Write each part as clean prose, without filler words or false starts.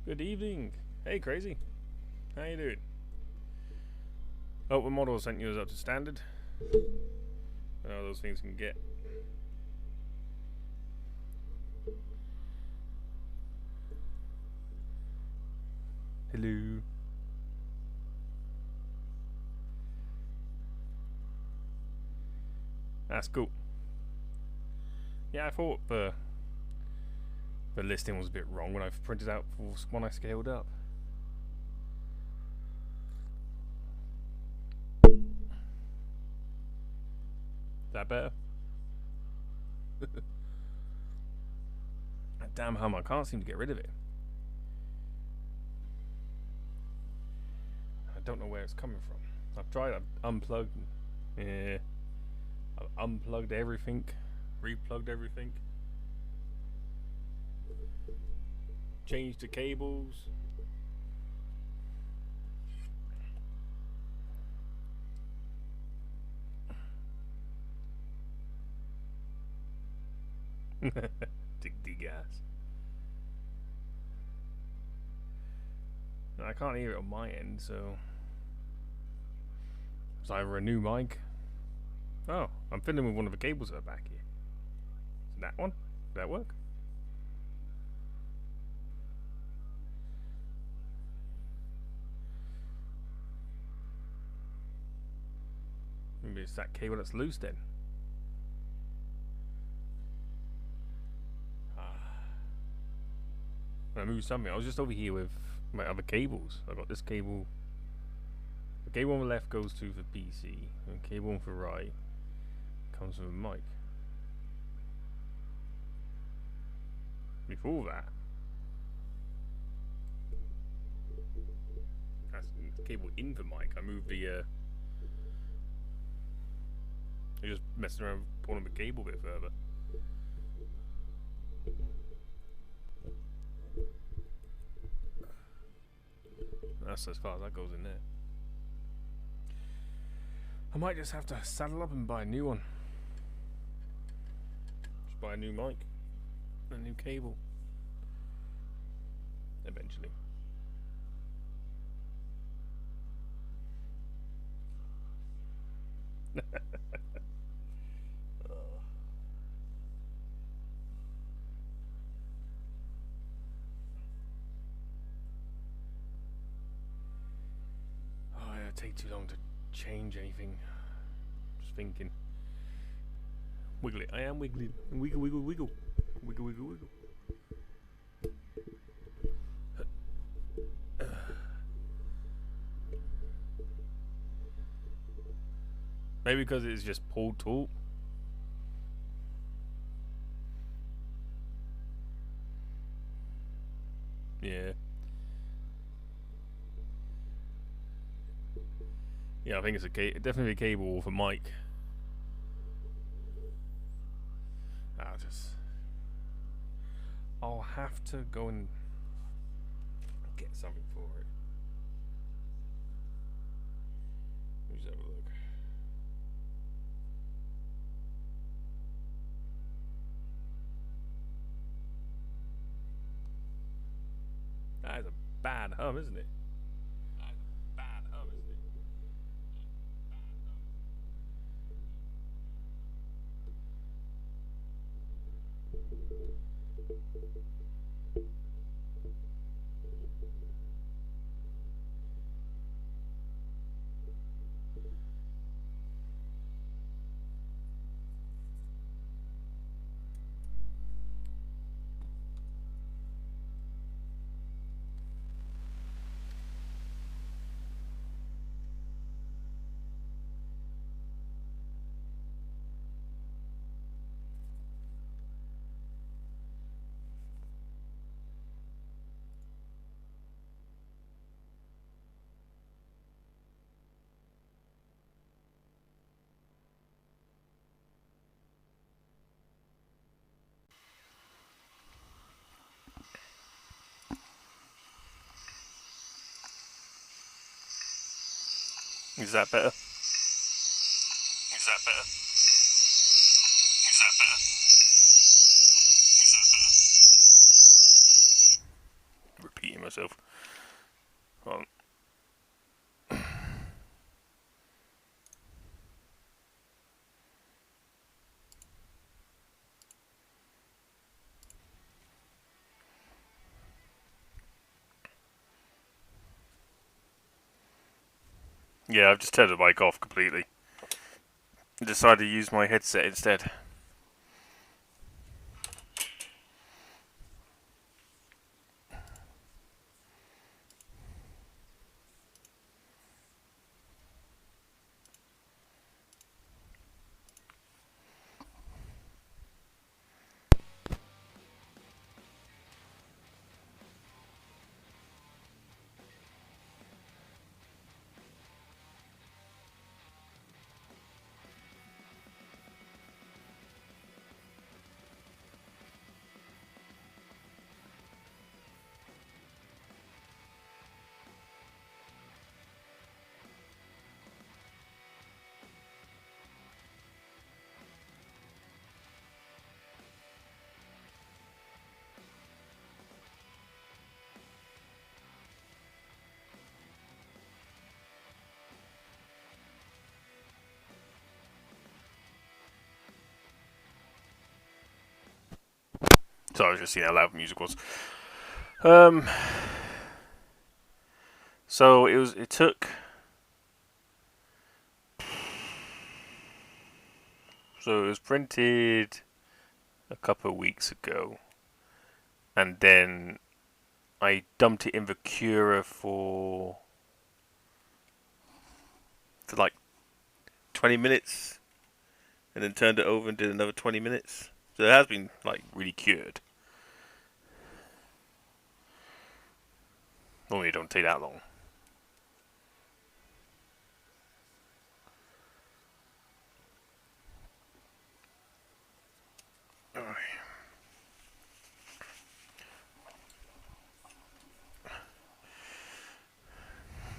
Good evening. Hey, Crazy. How you doing? Oh, the model I sent you is up to standard. I know those things can get. Hello. That's cool. Yeah, I thought the listing was a bit wrong when I printed out for one I scaled up. Is that better? Damn hum, I can't seem to get rid of it. I don't know where it's coming from. I've tried, I've unplugged. Yeah. I've unplugged everything, replugged everything, changed the cables. Dig the gas. I can't hear it on my end, so it's either a new mic. Oh, I'm fiddling with one of the cables at the back here. Is that one? Does that work? Maybe it's that cable that's loose then. I moved something. I was just over here with my other cables. I got this cable. The cable on the left goes to the PC, and the cable on the right comes from the mic. Before that, that's the cable in the mic. I moved the. I just messed around pulling the cable a bit further. That's as far as that goes in there. I might just have to saddle up and buy a new one. Just buy a new mic. A new cable. Eventually. Take too long to change anything. Just thinking. Wiggle it. I am wiggling. Wiggle, wiggle, wiggle. Wiggle, wiggle, wiggle. Maybe because it's just pulled taut. Yeah. Yeah, I think it's definitely a cable for mic. I'll have to go and get something for it. Let me just have a look. That is a bad hum, isn't it? Is that better? Is that better? Is that better? Is that better? Repeating myself. myself. Hold on. Yeah, I've just turned the mic off completely. I decided to use my headset instead. So I was just seeing how loud the music was. So it took. So it was printed a couple of weeks ago, and then I dumped it in the Cura for like 20 minutes, and then turned it over and did another 20 minutes. So it has been like really cured. Normally it don't take that long.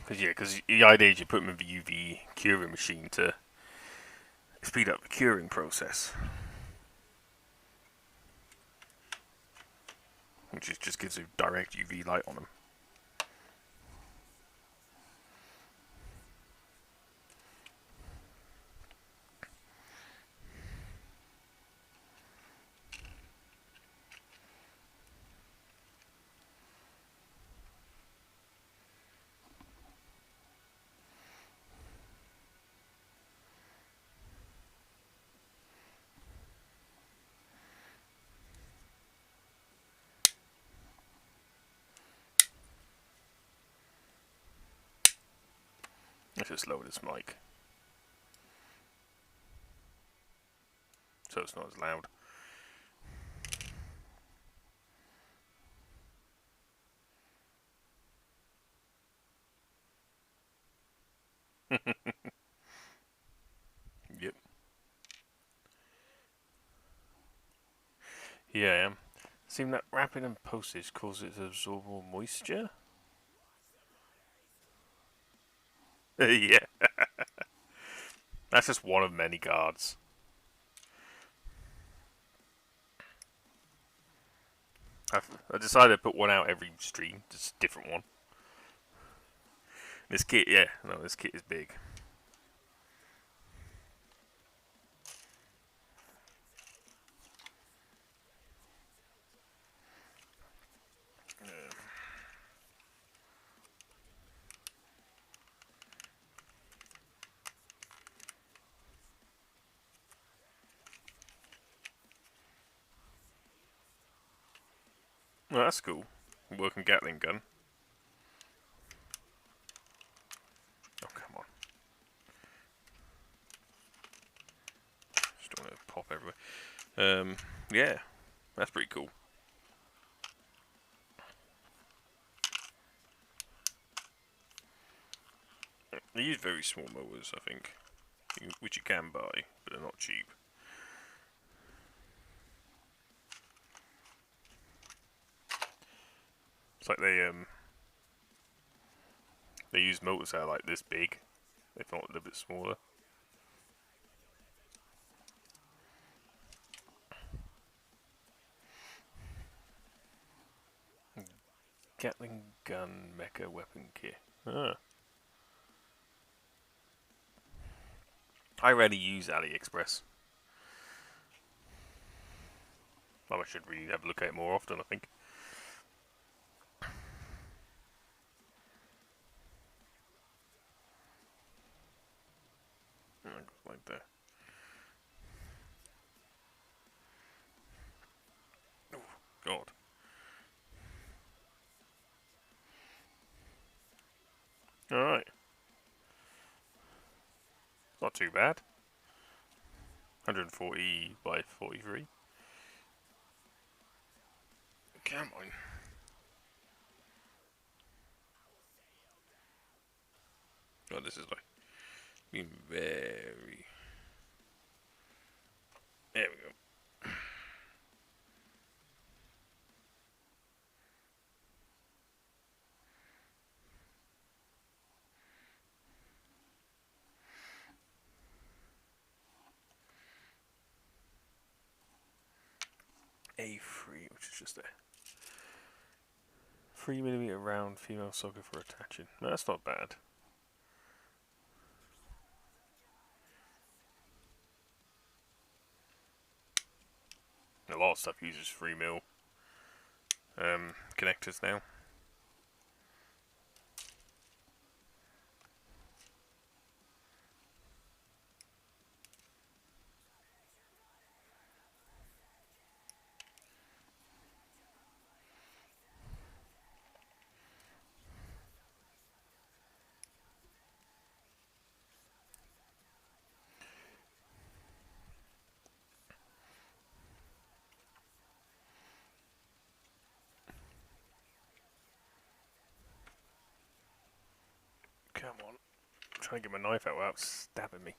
Because the idea is you put them in the UV curing machine to speed up the curing process, which just gives a direct UV light on them. Let's just lower this mic so it's not as loud. Yep. Yeah, I am. Seems that wrapping and postage causes it to absorb more moisture. Yeah. That's just one of many cards. I decided to put one out every stream, just a different one. This kit, yeah, no, this kit is big. Well, that's cool. Working Gatling gun. Oh, come on. Just don't want to pop everywhere. Yeah, that's pretty cool. They use very small motors, I think, which you can buy, but they're not cheap. It's like they use motors that are like this big, if not a little bit smaller. Gatling gun mecha weapon kit. Ah. I rarely use AliExpress. Well, I should really have a look at it more often, I think. Like that. Oh, God. Alright. Not too bad. 140 by 43. Come on. Oh, this is like being very. There we go. A3, which is just a 3mm round female socket for attaching. No, that's not bad. A lot of stuff uses 3mm connectors now. Come on. I'm trying to get my knife out without stabbing me.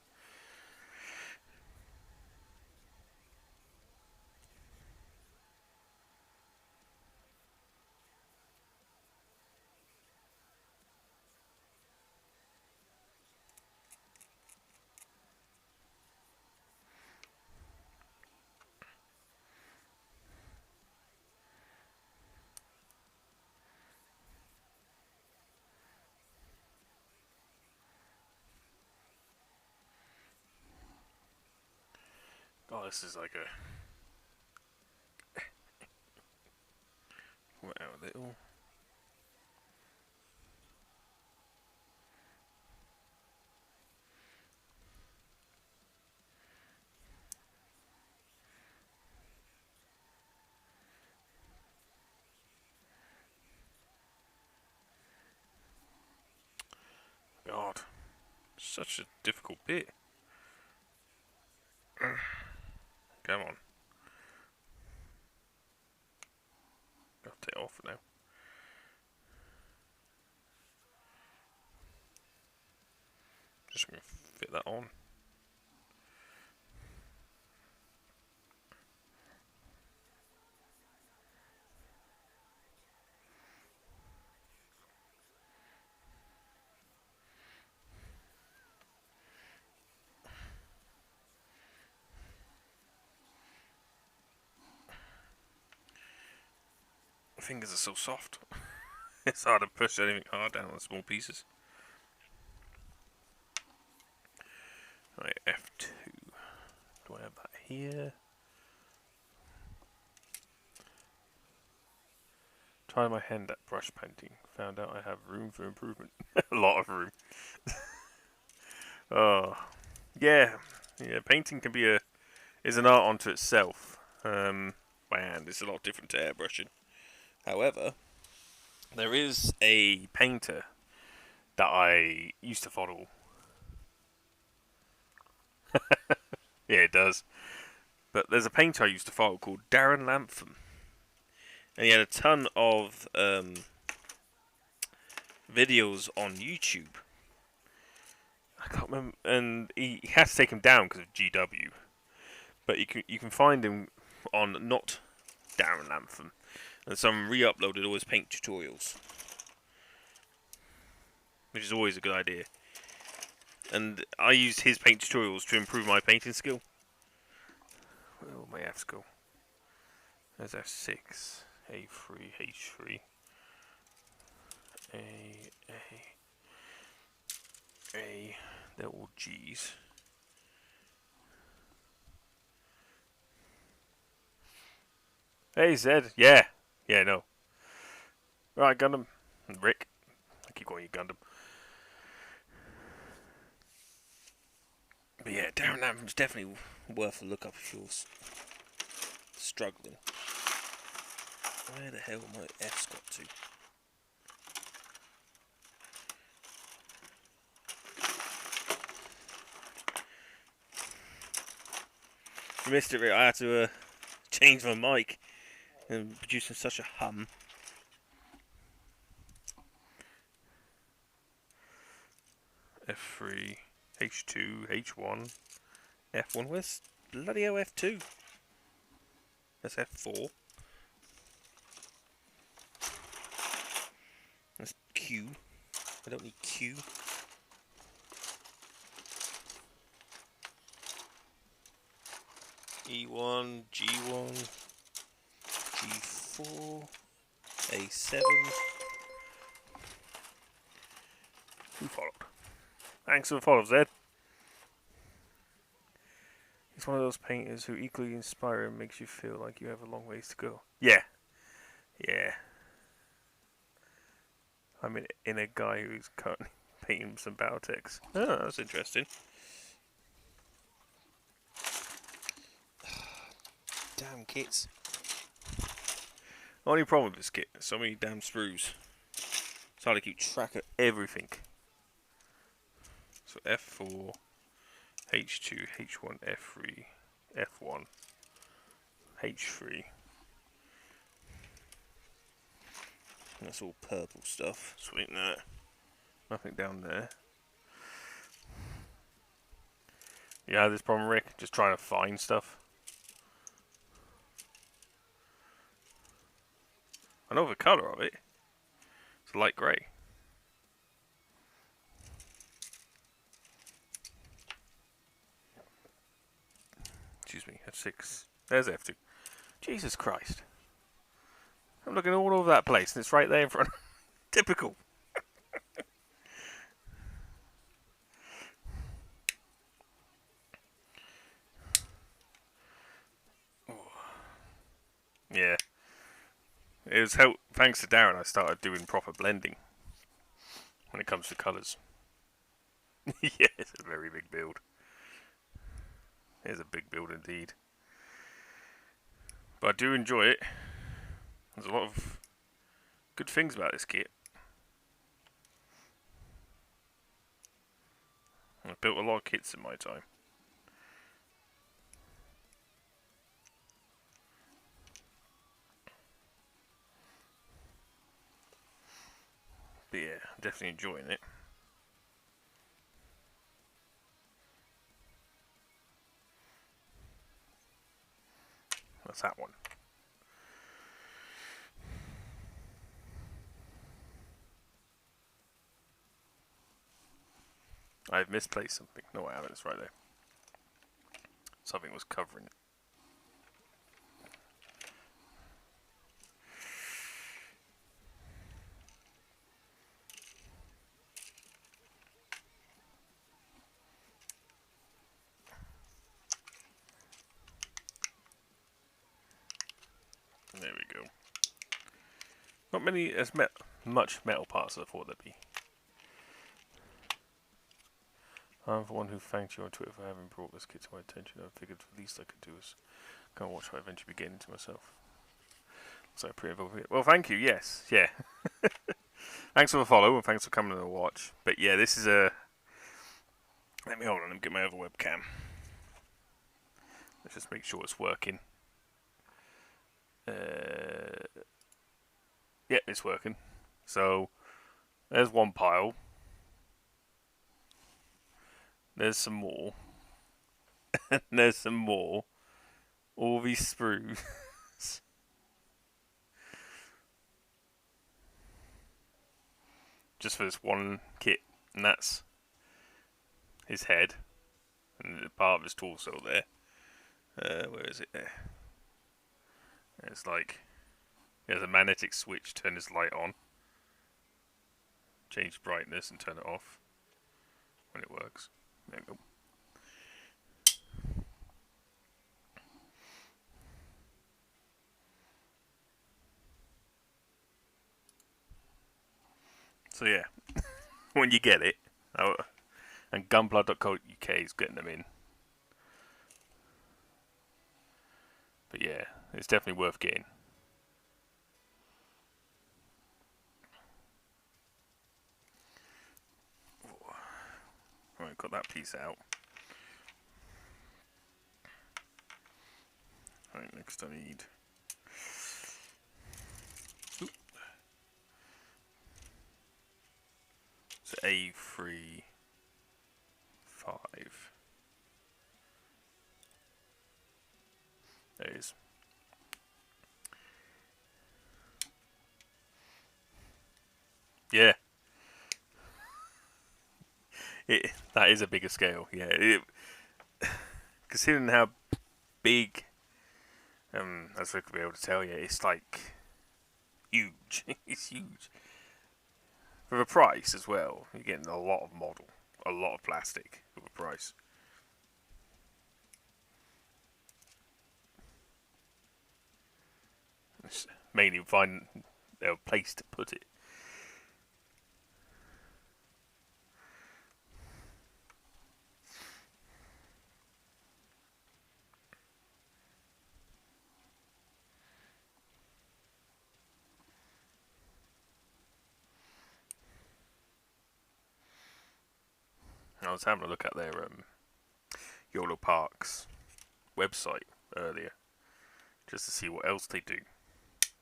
Oh, this is like a. Wow, little. God, such a difficult bit. Come on. Got it off now. Just gonna fit that on. My fingers are so soft. It's hard to push anything hard down on small pieces. Right, F2. Do I have that here? Try my hand at brush painting. Found out I have room for improvement. A lot of room. Oh, yeah. Yeah, painting can be is an art unto itself. Man, it's a lot different to airbrushing. However, there is a painter that I used to follow. Yeah, it does. But there's a painter I used to follow called Darren Lampton. And he had a ton of videos on YouTube. I can't remember, and he had to take him down because of GW. But you can find him on not Darren Lampton, and some re-uploaded all his paint tutorials, which is always a good idea. And I used his paint tutorials to improve my painting skill. Oh, my F's go. There's F6, A3, H3. A. They're all G's. Hey, Zed. Yeah. Yeah, no. Right, Gundam. Rick. I keep calling you Gundam. But yeah, Darren Lam's definitely worth a look up if you're struggling. Where the hell my F's got to? I missed it, Rick. I had to change my mic and producing such a hum. F3, H2, H1, F1. Where's bloody hell F2? That's F4. That's Q. I don't need Q. E1, G1, G4, A7. Who followed? Thanks for the follow, Zed. He's one of those painters who equally inspire and makes you feel like you have a long ways to go. Yeah. Yeah. I'm in a guy who's currently painting some Battletechs. Oh, that's interesting. Damn kits. Only problem with this kit, so many damn sprues. It's hard to keep track of everything. So F4, H2, H1, F3, F1, H3. That's all purple stuff. Sweet that. Nothing down there. You had this problem, Rick? Just trying to find stuff? I know the colour of it. It's light grey. Excuse me, F6. There's F2. Jesus Christ. I'm looking all over that place and it's right there in front. Typical. Yeah. It was thanks to Darren I started doing proper blending when it comes to colours. Yeah, it's a very big build. It's a big build indeed. But I do enjoy it. There's a lot of good things about this kit. I've built a lot of kits in my time. But yeah, I'm definitely enjoying it. That's that one. I've misplaced something. No, I haven't. It's right there. Something was covering it. There we go. Not many as much metal parts as I thought there'd be. I'm the one who thanked you on Twitter for having brought this kit to my attention. I figured the least I could do is go and watch what I eventually be getting into myself. So pretty involved. Well, thank you. Yes, yeah. Thanks for the follow and thanks for coming to the watch. But yeah, this is a. Let me hold on and get my other webcam. Let's just make sure it's working. Yeah, it's working. So there's one pile. There's some more. And there's some more. All these sprues. Just for this one kit. And that's his head. And part of his torso there. Where is it there? It's like... There's a magnetic switch to turn his light on. change brightness and turn it off when it works. There we go. So yeah, when you get it, and gunpla.co.uk is getting them in. But yeah, it's definitely worth getting. Right, got that piece out. Right, next I need. Oop. It's A3 5. There it is. Yeah. That is a bigger scale. Yeah. Considering how big, as I could be able to tell you, it's like huge. It's huge. For the price as well, you're getting a lot of model, a lot of plastic for the price. It's mainly find a place to put it. I was having a look at their Yolopark's website earlier, just to see what else they do.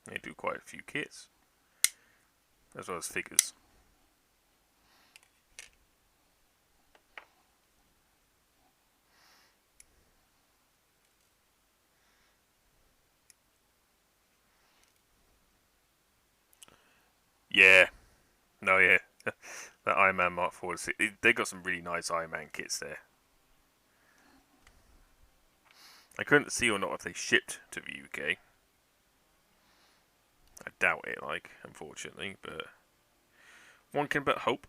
They do quite a few kits, as well as figures. Yeah, no, yeah, that Iron Man Mark IV. They got some really nice Iron Man kits there. I couldn't see or not if they shipped to the UK. I doubt it, like, unfortunately, but one can but hope.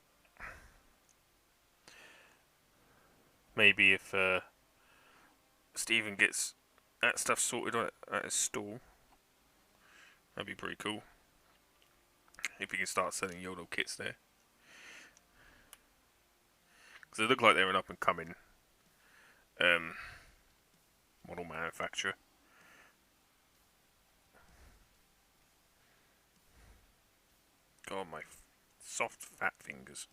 Maybe if Stephen gets that stuff sorted at his stall, that'd be pretty cool. If he can start selling Yodel kits there. Because they look like they're an up and coming model manufacturer. God, my soft fat fingers.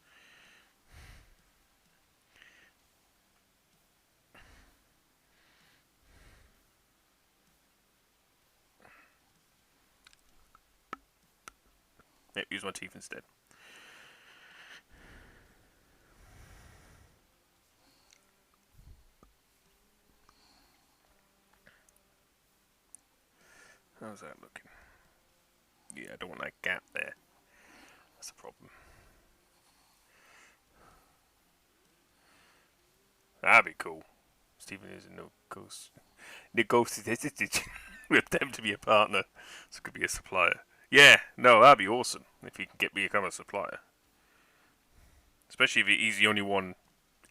Yep, use my teeth instead. How's that looking? Yeah, I don't want that gap there. That's a problem. That'd be cool. Stephen is a no ghost. Negotiated with them to be a partner, so it could be a supplier. Yeah, no, that'd be awesome if he can become a supplier. Especially if he's the only one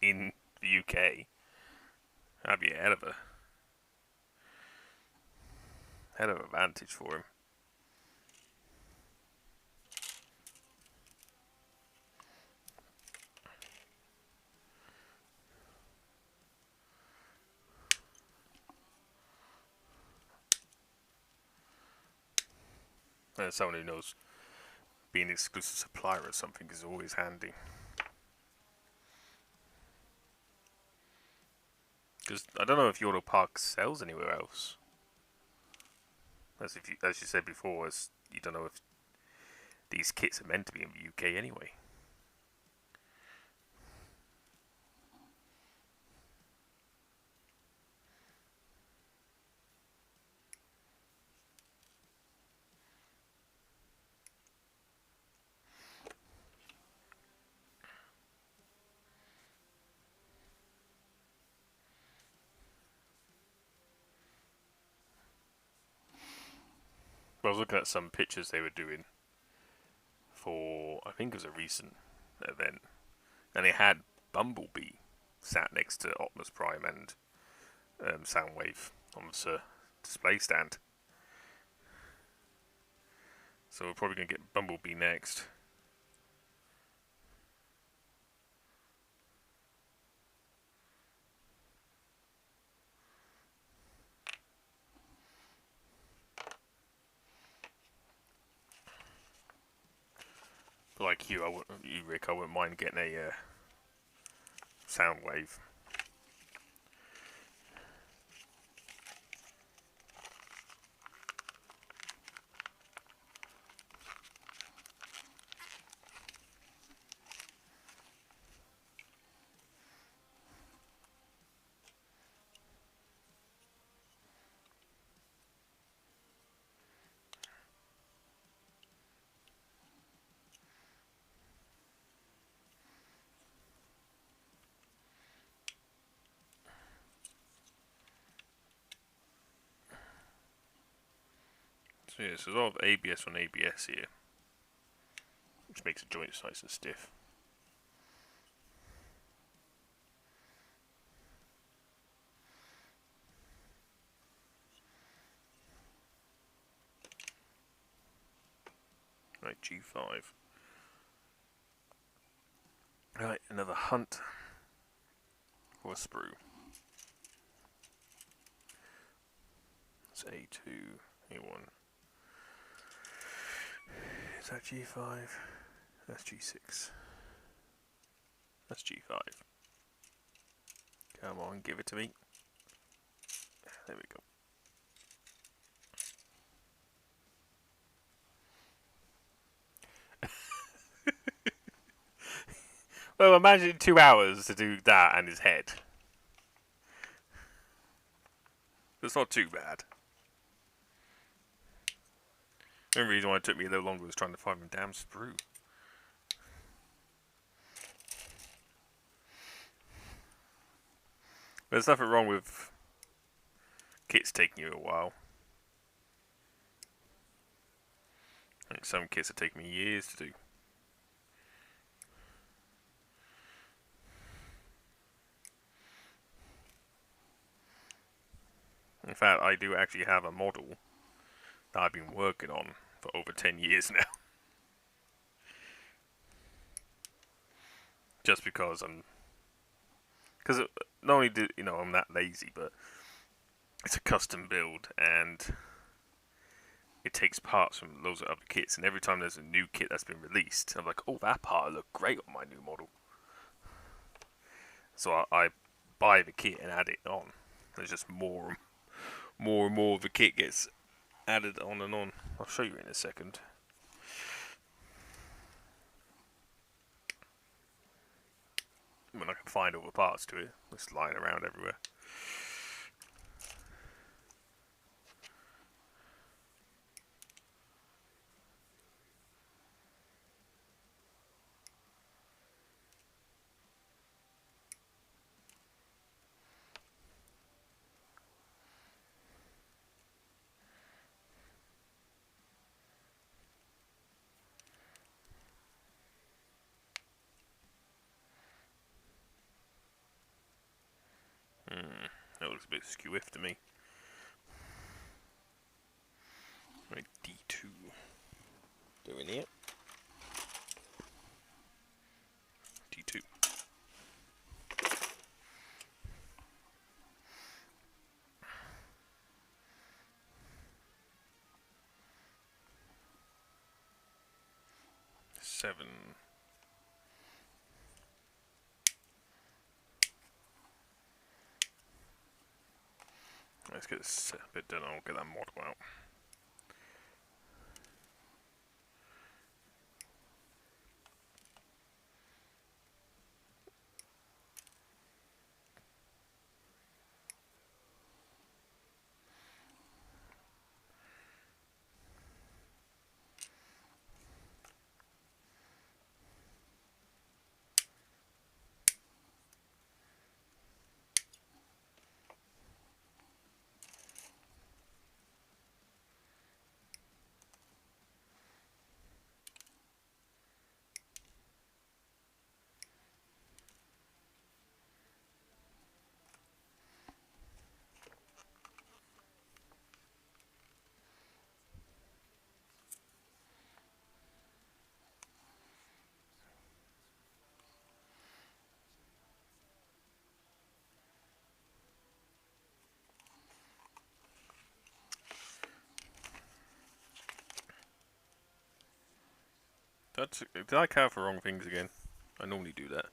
in the UK. That'd be a hell of advantage for him. And someone who knows being an exclusive supplier or something is always handy. Because I don't know if Yolopark sells anywhere else. As you said before, you don't know if these kits are meant to be in the UK anyway. I was looking at some pictures they were doing for, I think it was a recent event, and it had Bumblebee sat next to Optimus Prime and Soundwave on the display stand. So we're probably going to get Bumblebee next. But like you, Rick, I wouldn't mind getting a Soundwave. So yeah, there's a lot of ABS on ABS here, which makes the joints nice and stiff. Right, G5. Right, another hunt for a sprue. It's A2, A1. Is that G5? That's G6. That's G5. Come on, give it to me. There we go. Well, imagine 2 hours to do that and his head. It's not too bad. The only reason why it took me a little longer was trying to find my damn sprue. There's nothing wrong with kits taking you a while. Like some kits are taking me years to do. In fact, I do actually have a model that I've been working on for over 10 years now. Just because because not only do I'm that lazy, but it's a custom build and it takes parts from loads of other kits. And every time there's a new kit that's been released, I'm like, oh, that part will look great on my new model. So I buy the kit and add it on. There's just more and more of the kit gets added on and on. I'll show you in a second. When I can find all the parts to it, just lying around everywhere. That looks a bit skewiff to me. Right, D2. Doing it. D2. Seven. Let's get this bit done. I'll get that model out. Did I carve the wrong things again? I normally do that.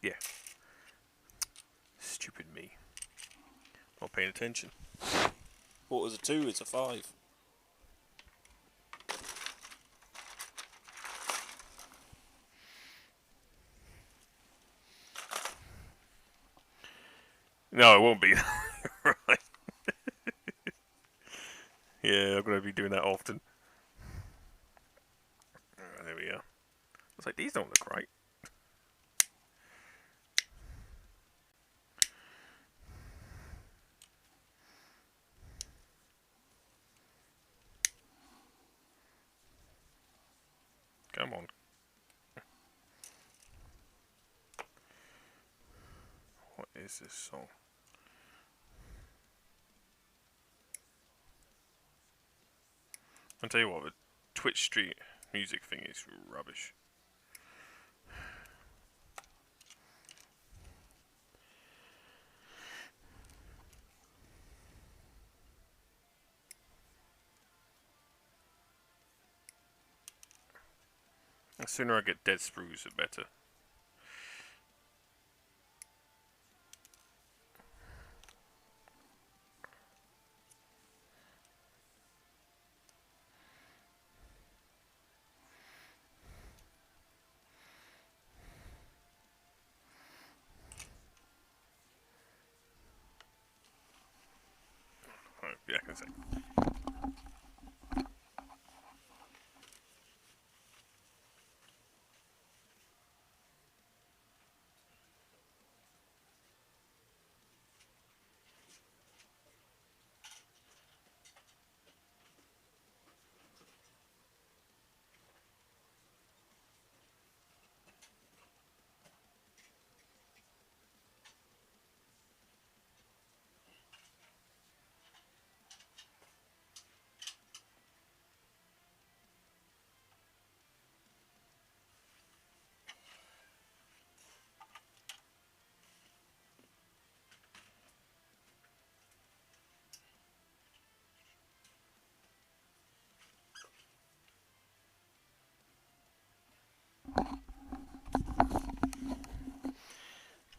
Yeah. Stupid me. Not paying attention. What was a 2? It's a 5. No, it won't be. Right. Yeah, I'm going to be doing that often. There we are. I was like, these don't look right. Come on. What is this song? I'll tell you what, the Twitch Street music thing is rubbish. The sooner I get dead sprues, the better. Alright, yeah, I can say.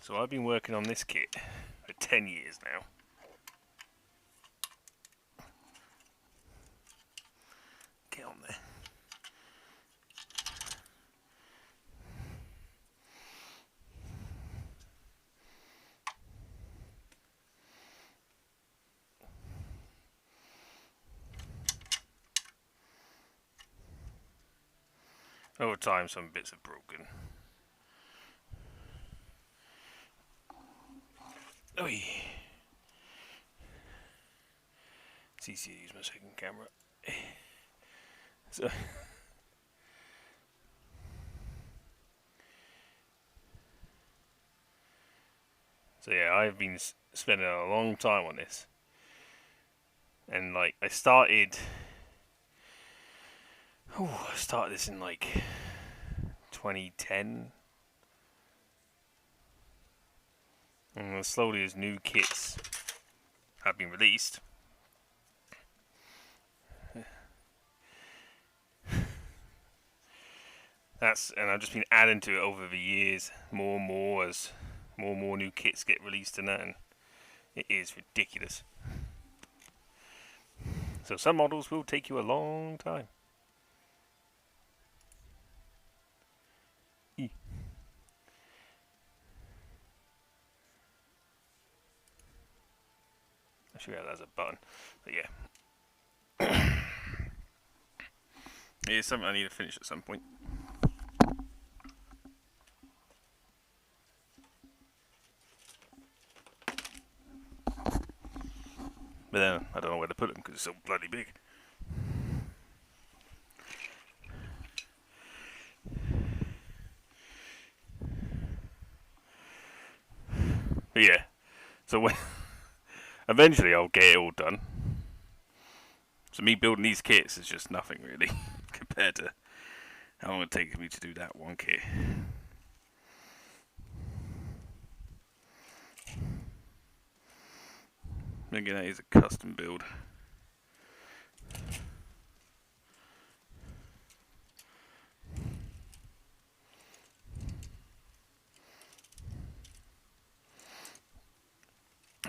So I've been working on this kit for 10 years now. Get on there. Over time, some bits have broken. Oi. It's easy to use my second camera. So yeah, I've been spending a long time on this. And like, I started this in like 2010. And slowly as new kits have been released, and I've just been adding to it over the years, more and more as more and more new kits get released and that, and it is ridiculous. So some models will take you a long time. I should have that as a button, but yeah. It is something I need to finish at some point. But then I don't know where to put them because it's so bloody big. But yeah, so when eventually I'll get it all done. So me building these kits is just nothing really compared to how long it takes me to do that one kit. Again, that is a custom build.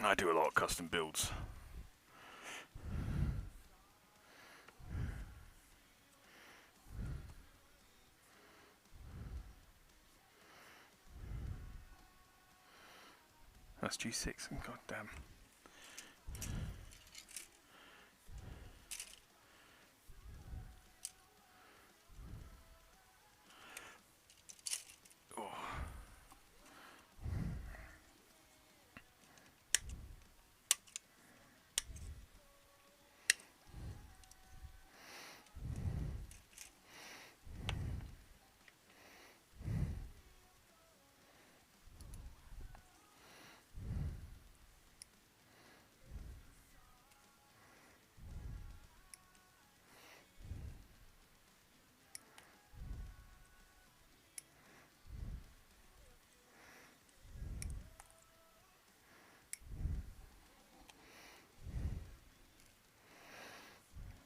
I do a lot of custom builds. That's G6, god damn.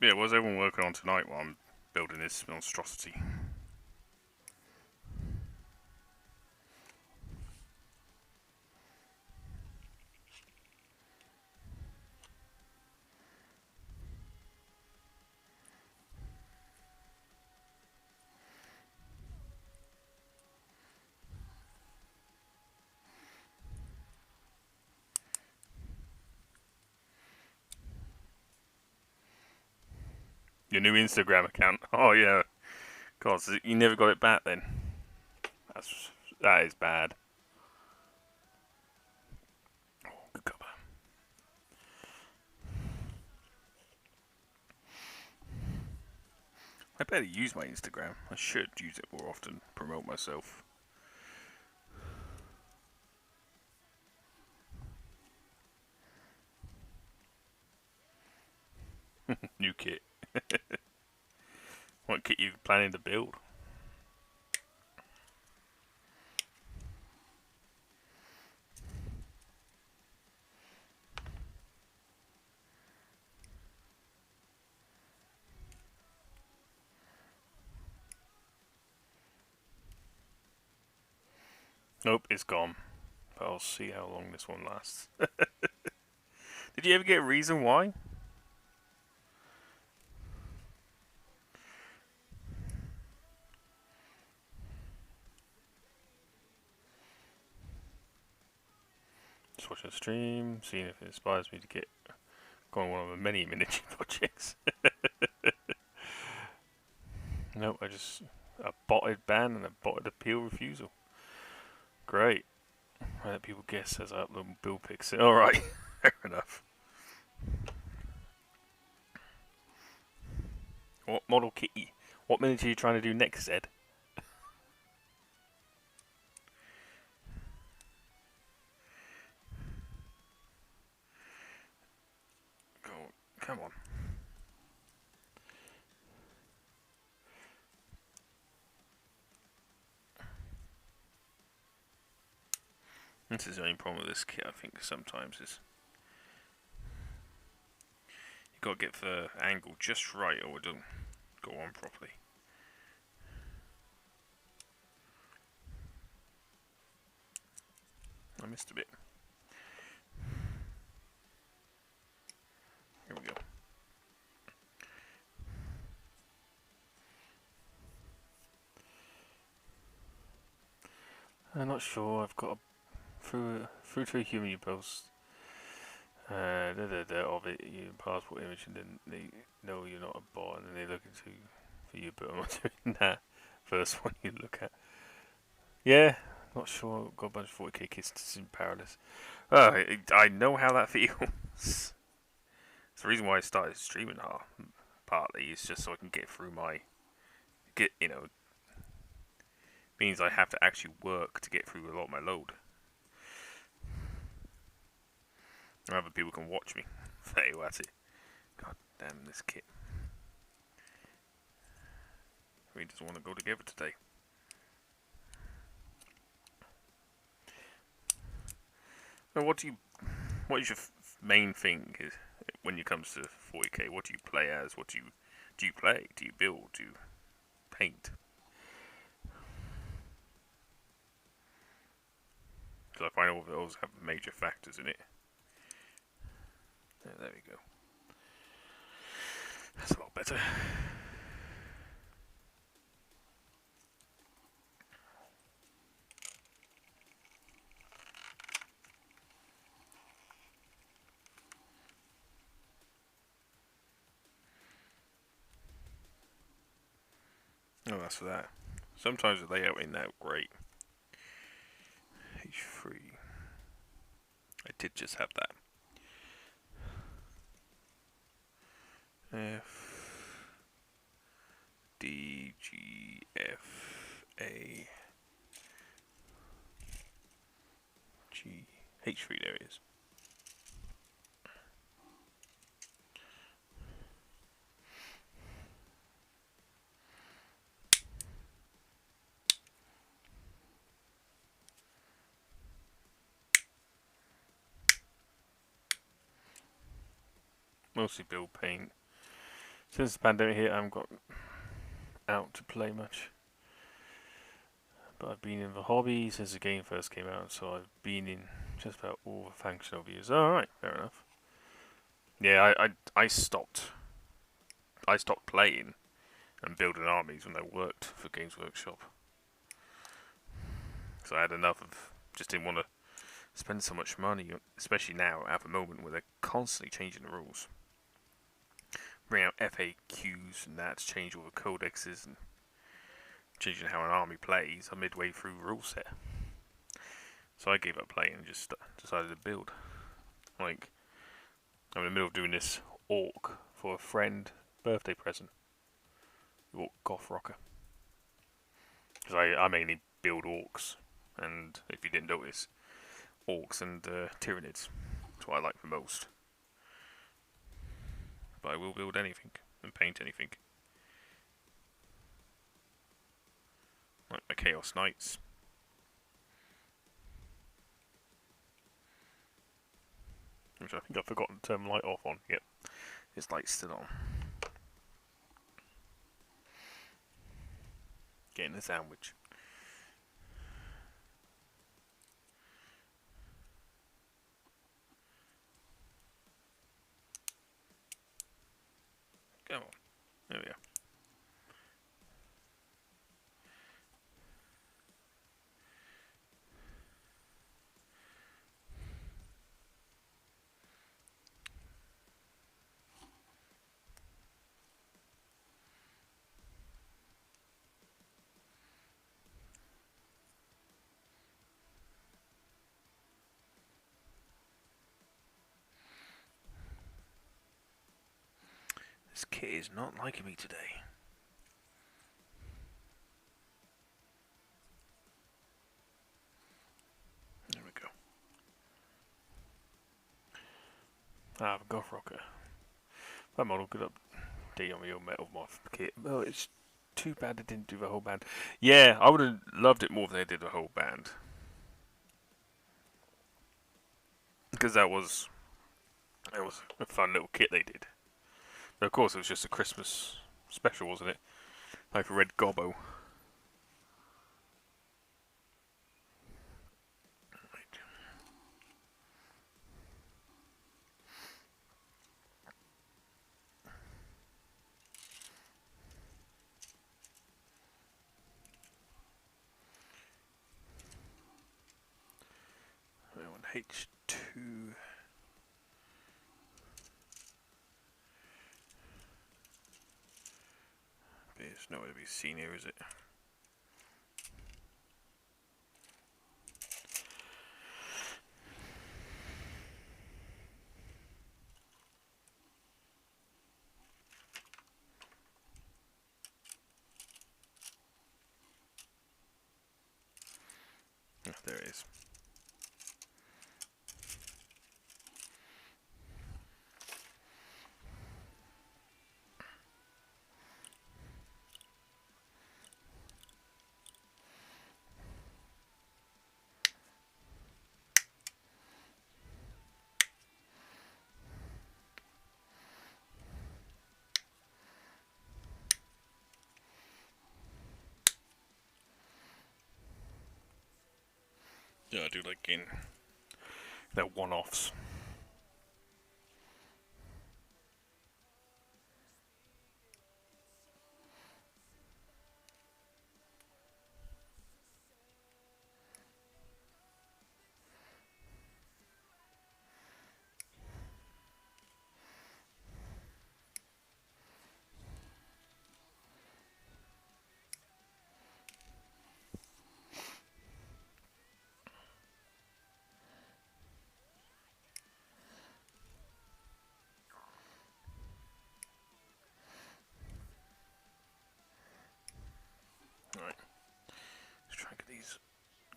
Yeah, what's everyone working on tonight while I'm building this monstrosity? Your new Instagram account. Oh yeah. God, so you never got it back then. That is bad. Oh, good cover. I better use my Instagram. I should use it more often. Promote myself. New kit. What kit you planning to build? Nope, it's gone. But I'll see how long this one lasts. Did you ever get a reason why? Just watching a stream, seeing if it inspires me to get going on one of the many miniature projects. Nope, a botted ban and a botted appeal refusal. Great. I let people guess as I upload build pics. Alright, fair enough. What model kit? What miniature are you trying to do next, Zed? Oh, come on. This is the only problem with this kit, I think, sometimes is you gotta get the angle just right or it doesn't go on properly. I missed a bit. Here we go. I'm not sure. I've got a through to a human you post of it, your passport image, and then they know you're not a bot, and then they look into for you. But I'm not doing that first one you look at. Yeah, not sure. Got a bunch of 40k kids in powerless. Oh, I know how that feels. It's the reason why I started streaming hard. Partly is just so I can get through means I have to actually work to get through a lot of my load. And other people can watch me fail at it. God damn this kit. We just want to go together today. Now, what is your main thing is when it comes to 40k. What do you play as? What do you play? Do you build? Do you paint? Because I find all of those have major factors in it. Yeah, there we go. That's a lot better. Oh, that's for that. Sometimes the layout ain't that great. H3. I did just have that. F D G F A G H3. There it is. Mostly build paint. Since the pandemic hit, I haven't got out to play much. But I've been in the hobby since the game first came out, so I've been in just about all the functional views. Alright, fair enough. Yeah, I stopped playing and building armies when I worked for Games Workshop. So I had enough of, just didn't want to spend so much money, especially now at the moment where they're constantly changing the rules. Bring out FAQs and that to change all the codexes and changing how an army plays a midway through rule set. So I gave up playing and just decided to build. Like, I'm in the middle of doing this orc for a friend birthday present. Orc goth rocker. Because I mainly build orcs, and if you didn't notice, orcs and Tyranids. That's what I like the most. But I will build anything and paint anything. Like my Chaos Knights. Which I think I've forgotten to turn the light off on. Yep, this light's still on. Getting a sandwich. Come on. There we go. This kit is not liking me today. There we go. Ah, the Goth Rocker. That model could update on the old metal moth kit. Well, it's too bad they didn't do the whole band. Yeah, I would have loved it more if they did the whole band. Because that was a fun little kit they did. But of course, it was just a Christmas special, wasn't it? Like a red gobbo. Right. On H2. It's nowhere to be seen here, is it? Oh, there it is. Yeah, I do like getting their one-offs. Right, let's try and get these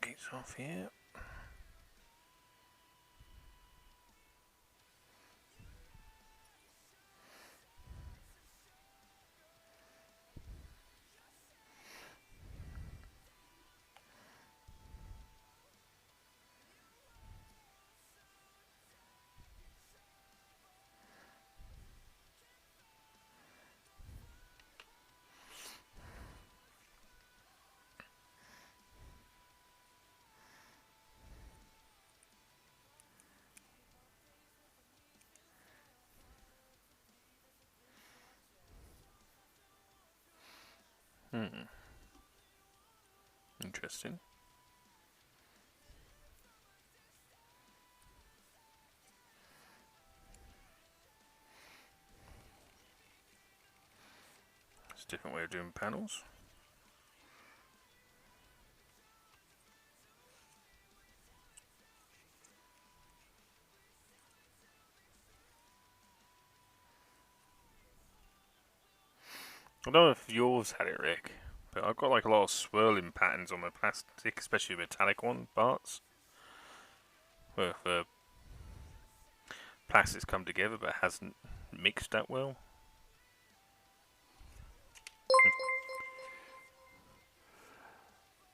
gates off here. Interesting. It's a different way of doing panels. I don't know if yours had it, Rick, but I've got like a lot of swirling patterns on my plastic, especially metallic parts. Where the plastics come together but hasn't mixed that well.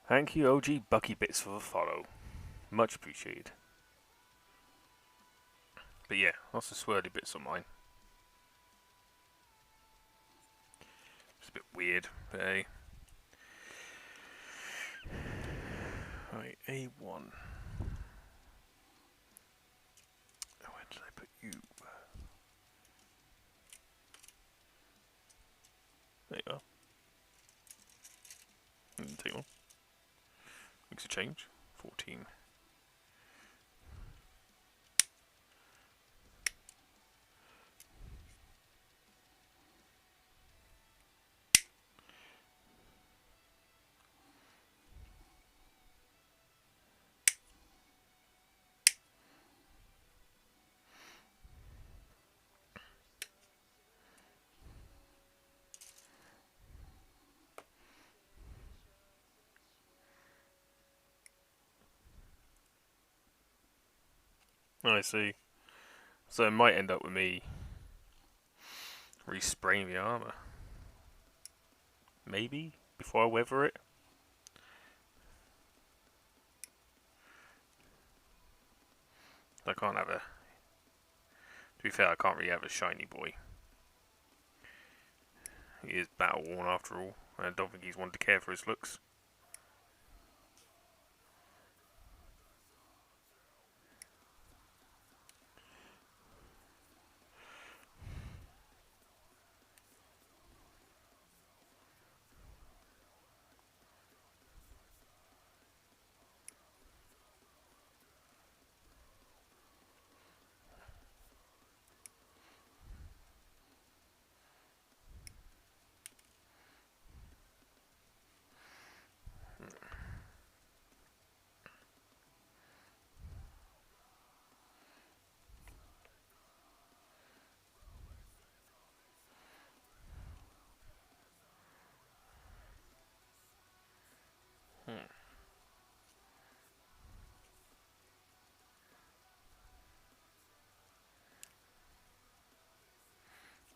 Thank you, OG Bucky Bits, for the follow. Much appreciated. But yeah, lots of swirly bits on mine. It's a bit weird, but hey. Right, A1. Where did I put you? There you are. Take one. Makes a change. 14. I see. So it might end up with me respraying the armour. Maybe? Before I weather it? I can't have a... To be fair, I can't really have a shiny boy. He is battle worn after all. I don't think he's one to care for his looks.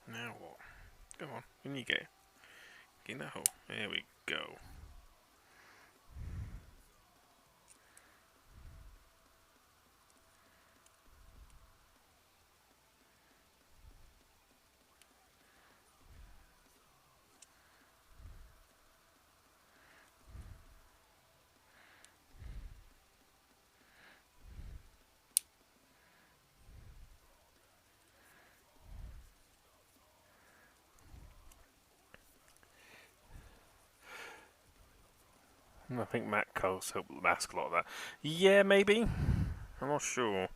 Now what? Come on, in you go. Get in that hole. There we go. I think matte colours help mask a lot of that. Yeah, maybe. I'm not sure.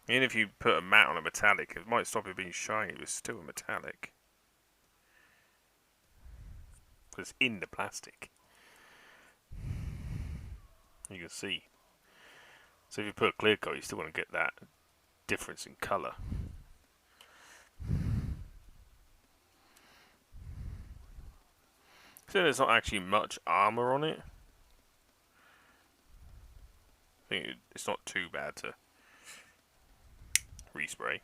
Even if you put a matte on a metallic, it might stop it being shiny, but it's still a metallic. Because it's in the plastic. You can see. So if you put a clear coat, you still want to get that difference in colour. So there's not actually much armour on it. I think it's not too bad to respray.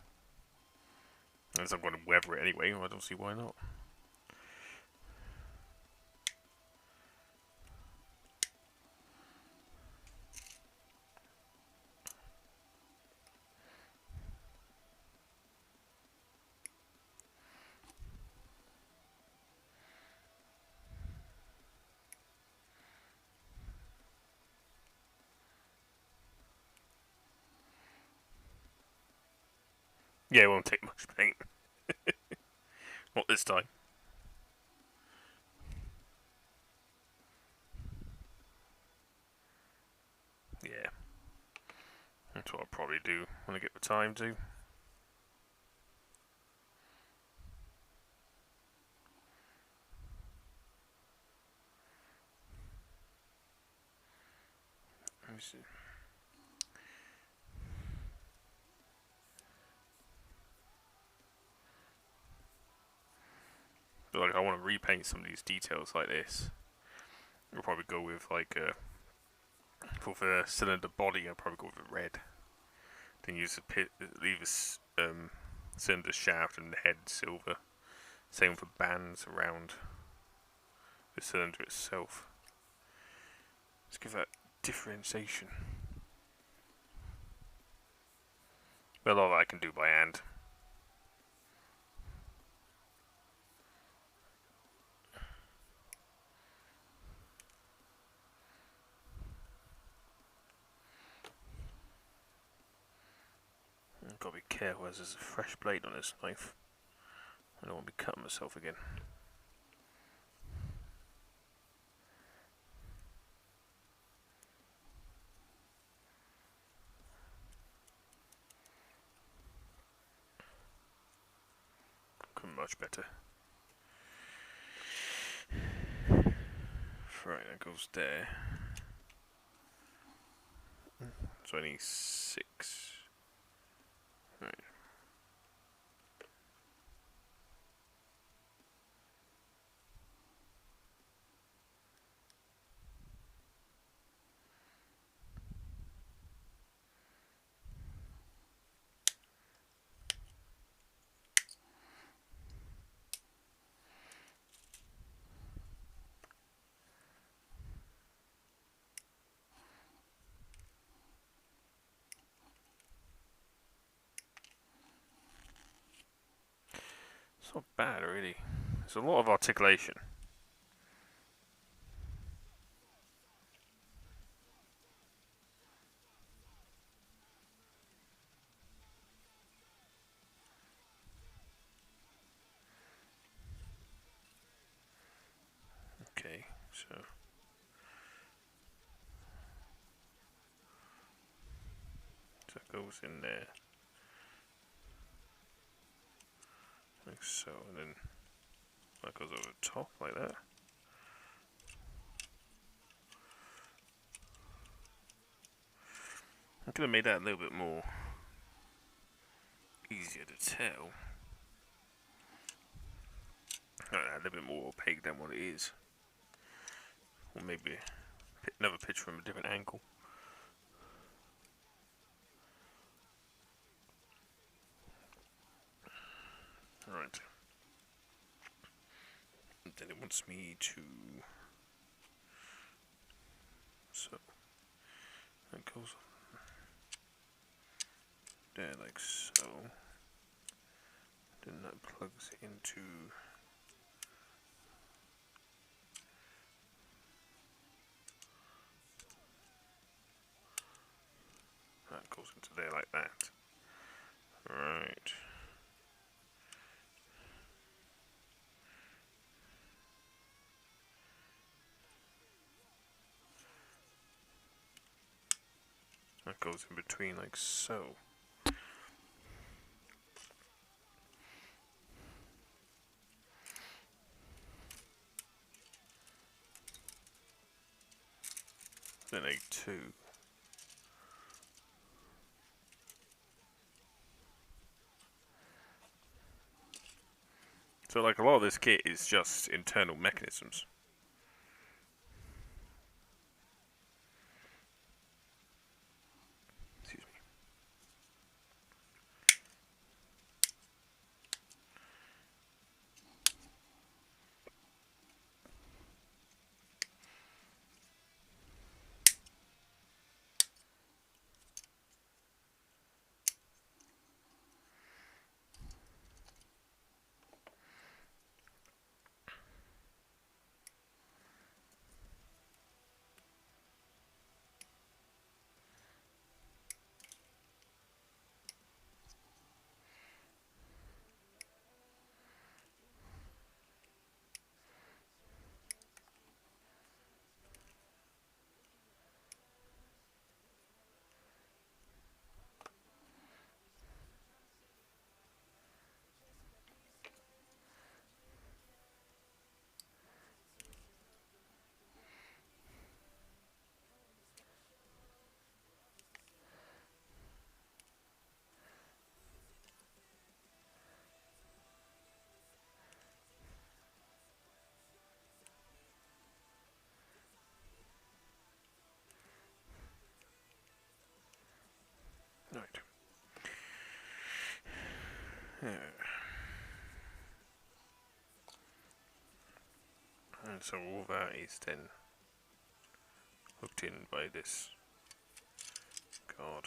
As I'm going to weather it anyway, I don't see why not. Yeah, it won't take much paint. Not this time. Yeah. That's what I'll probably do when I get the time to. Let me see. But like, I want to repaint some of these details like this. I'll probably go with like for the cylinder body. I'll probably go with red. Then use the leave a cylinder shaft and the head silver. Same for bands around the cylinder itself. Let's give that differentiation. But a lot of that I can do by hand. I've got to be careful as there's a fresh blade on this knife. I don't want to be cutting myself again. Looking much better. Right, that goes there. So I need 6. Right. It's not bad, really. There's a lot of articulation. Okay, so that goes in there. Like so, and then that goes over the top like that. I could have made that a little bit more easier to tell. A little bit more opaque than what it is. Or maybe another picture from a different angle. Right. And then it wants me to... So, that goes there like so. Then that plugs into... That goes into there like that. Right. that goes in between, like so. Then like 2. So like a lot of this kit is just internal mechanisms. Excuse me. Right. And so all that is then hooked in by this card.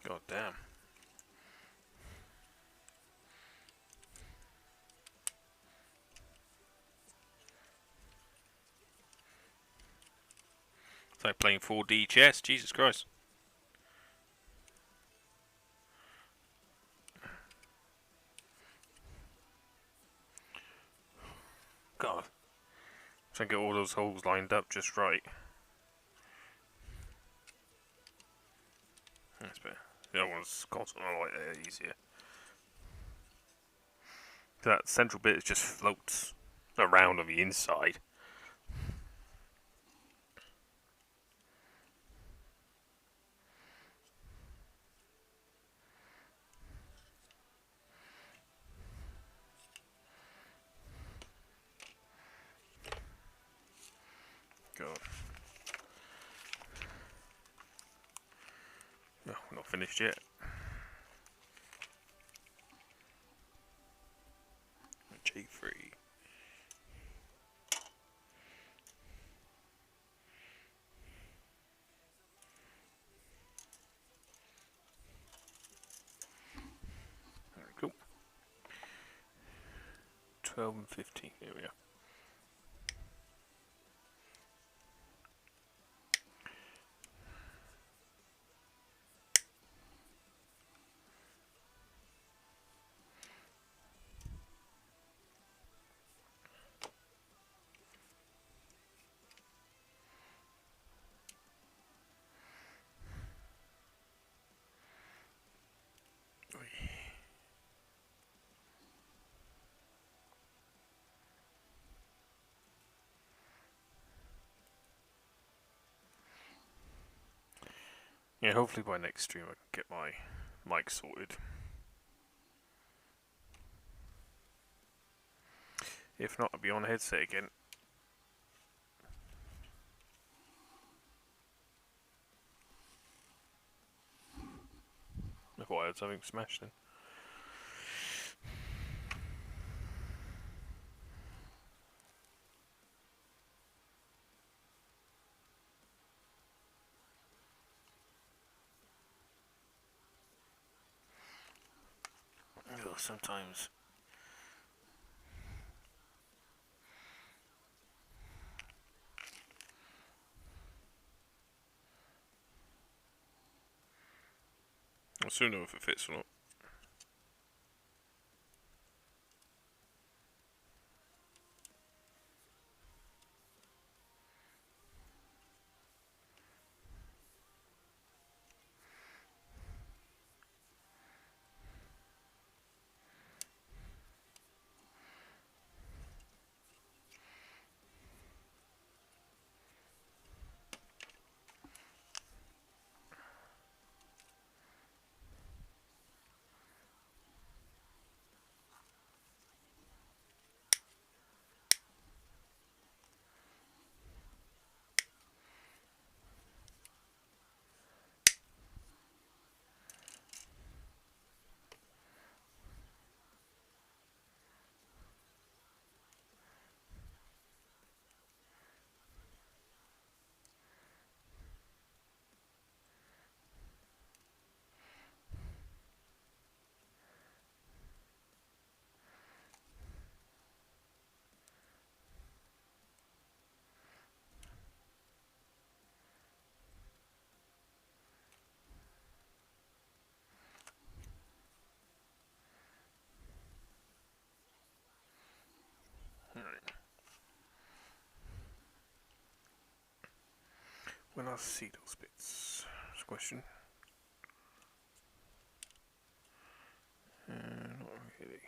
God damn. It's like playing 4D chess, Jesus Christ. God. Trying to get all those holes lined up just right. That's better. The other one's constant, I like that easier. That central bit just floats around on the inside. God. No, we're not finished yet. J3. Alright, cool. 12 and 15, here we are. Yeah, hopefully by next stream I can get my mic sorted. If not, I'll be on headset again. I thought I had something smashed then. Oh, sometimes I'll soon know if it fits or not. Alright. When I see those bits, that's a question. Not really.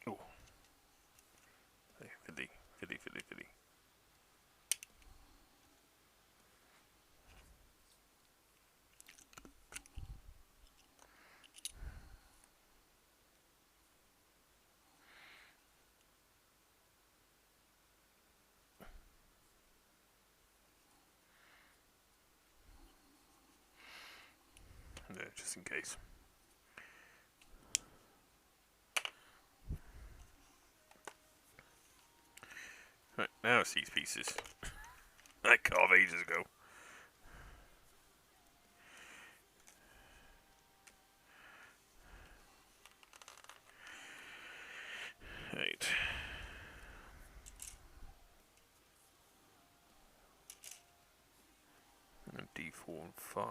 Oh. Hey, fiddly. Yeah, just in case. Right, now it's these pieces. I carved ages ago. Right. And D4 and 5.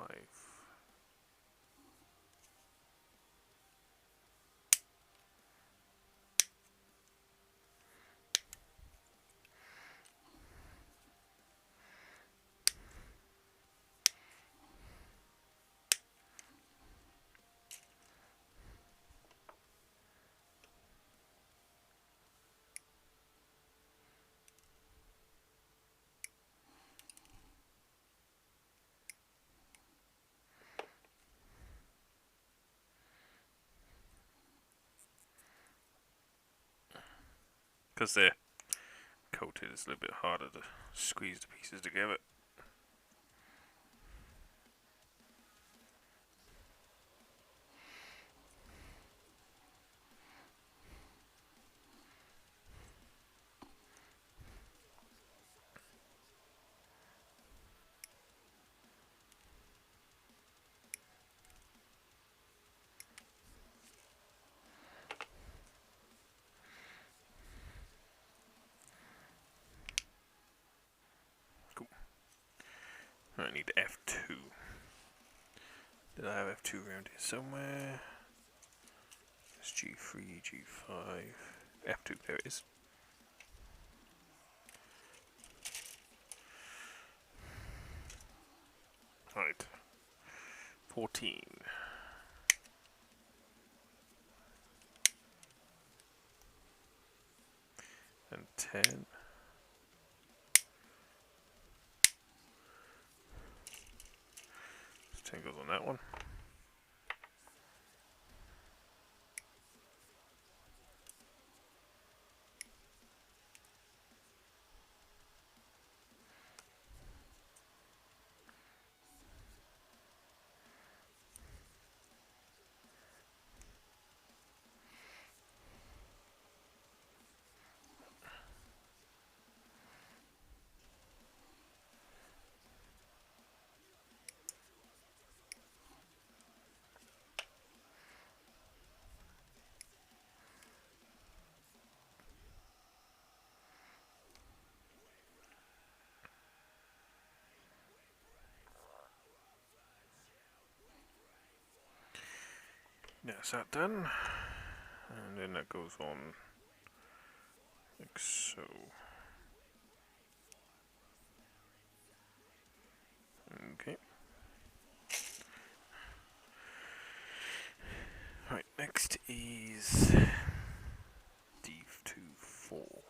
Because they're coated, it's a little bit harder to squeeze the pieces together. Cool. I need F2. Did I have F2 around here somewhere? It's G3, G5, F2, there it is. Right. 14. And 10. 10 goes on that one. That's that done. And then that goes on like so. Okay. Right, next is D24.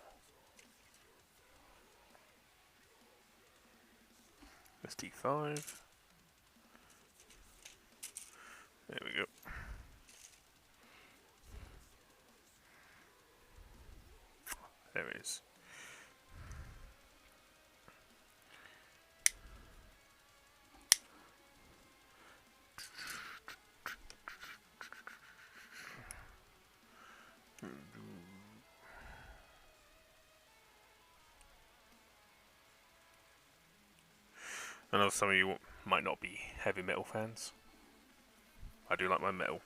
That's D5. There we go. There it is. I know some of you might not be heavy metal fans. I do like my metal.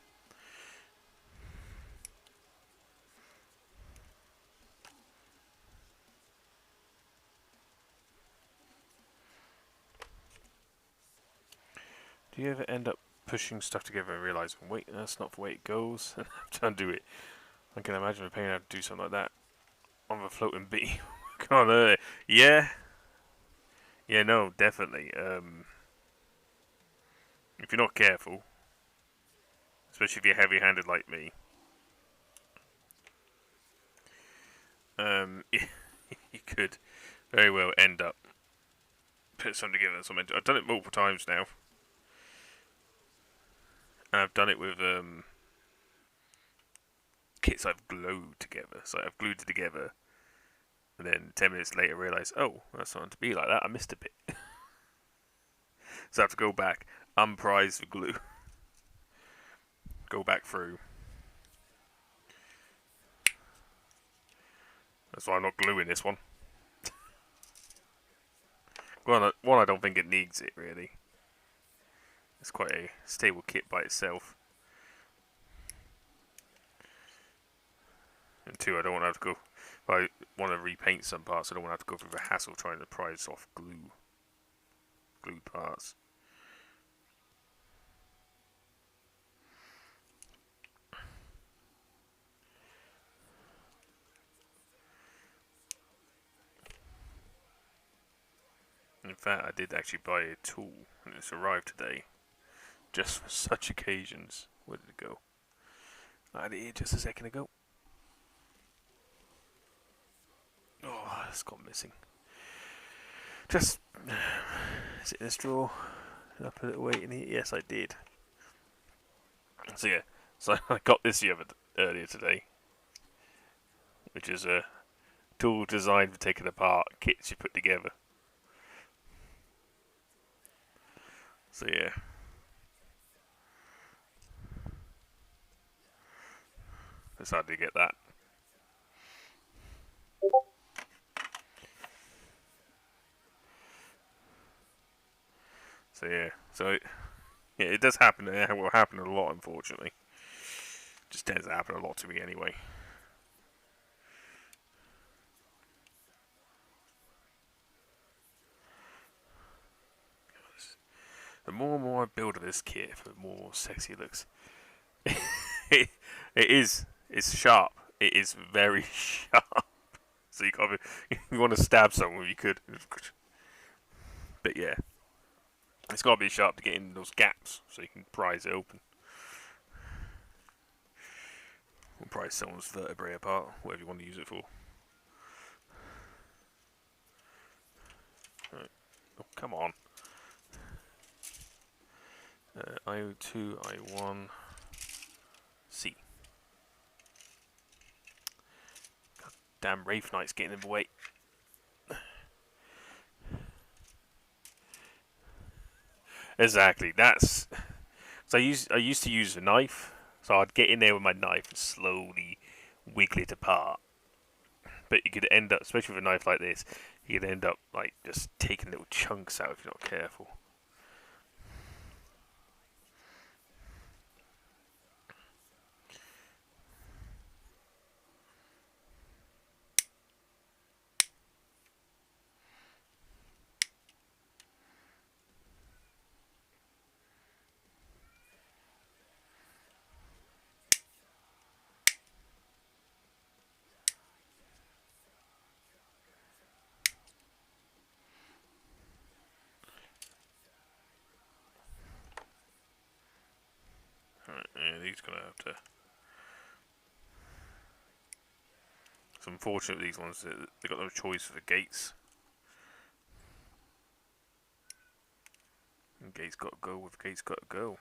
Do you ever end up pushing stuff together and realising, wait, that's not the way it goes, and have to undo it? I can imagine the pain to have to do something like that on the floating beam. Come on, yeah, yeah, no, definitely. If you're not careful, especially if you're heavy-handed like me, you could very well end up putting something together. I've done it multiple times now, and I've done it with kits I've glued together. So I've glued it together, and then 10 minutes later realise, oh, that's not to be like that. I missed a bit. So I have to go back, unprise the glue, go back through. That's why I'm not gluing this one. One, I don't think it needs it really. It's quite a stable kit by itself. And two, I don't want to have to go. If I want to repaint some parts, I don't want to have to go through the hassle trying to prise off glued parts. In fact, I did actually buy a tool, and it's arrived today, just for such occasions. Where did it go? I had it here just a second ago. Oh, it's gone missing. Just is it in this drawer? Did I put it away in here? Yes, I did. So yeah, so I got this earlier today, which is a tool designed for taking apart kits you put together. So yeah. Decided to get that. So yeah, it does happen. It will happen a lot, unfortunately. Just tends to happen a lot to me anyway. The more and more I build of this kit, the more sexy it looks. it is. It's sharp. It is very sharp. So you want to stab someone, you could. But yeah, it's got to be sharp to get in those gaps, so you can prise it open. Or prise someone's vertebrae apart, whatever you want to use it for. Right. Oh, come on. IO2, I1, C. God damn, Wraith Knight's getting in the way. Exactly, that's... So I used to use a knife, so I'd get in there with my knife and slowly wiggle it apart. But you could end up, especially with a knife like this, you could end up like just taking little chunks out if you're not careful. he's gonna have to. It's unfortunate these ones, they got no choice for the gates. And gates gotta go with gates gotta go.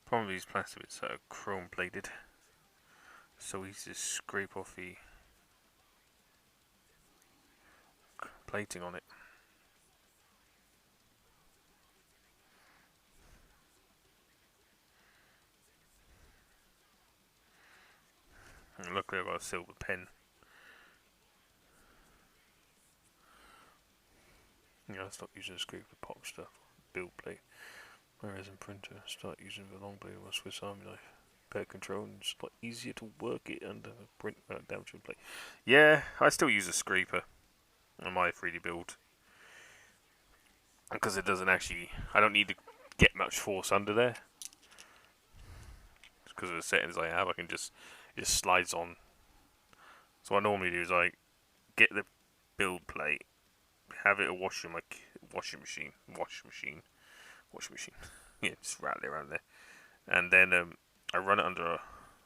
Problem with these plastic bits that are chrome plated, so easy to scrape off the plating on it. And luckily I've got a silver pen. Yeah, I stopped using a scraper to pop stuff, build plate. Whereas in printer, start using the long blade of a Swiss Army knife. Better control and it's a lot easier to work it under a print damaging plate. Yeah, I still use a scraper on my 3D build. Because it doesn't actually, I don't need to get much force under there. Because of the settings I have, I can just, it just slides on. So what I normally do is I get the build plate, have it a washing machine. Yeah, just rattle it around there. And then I run it under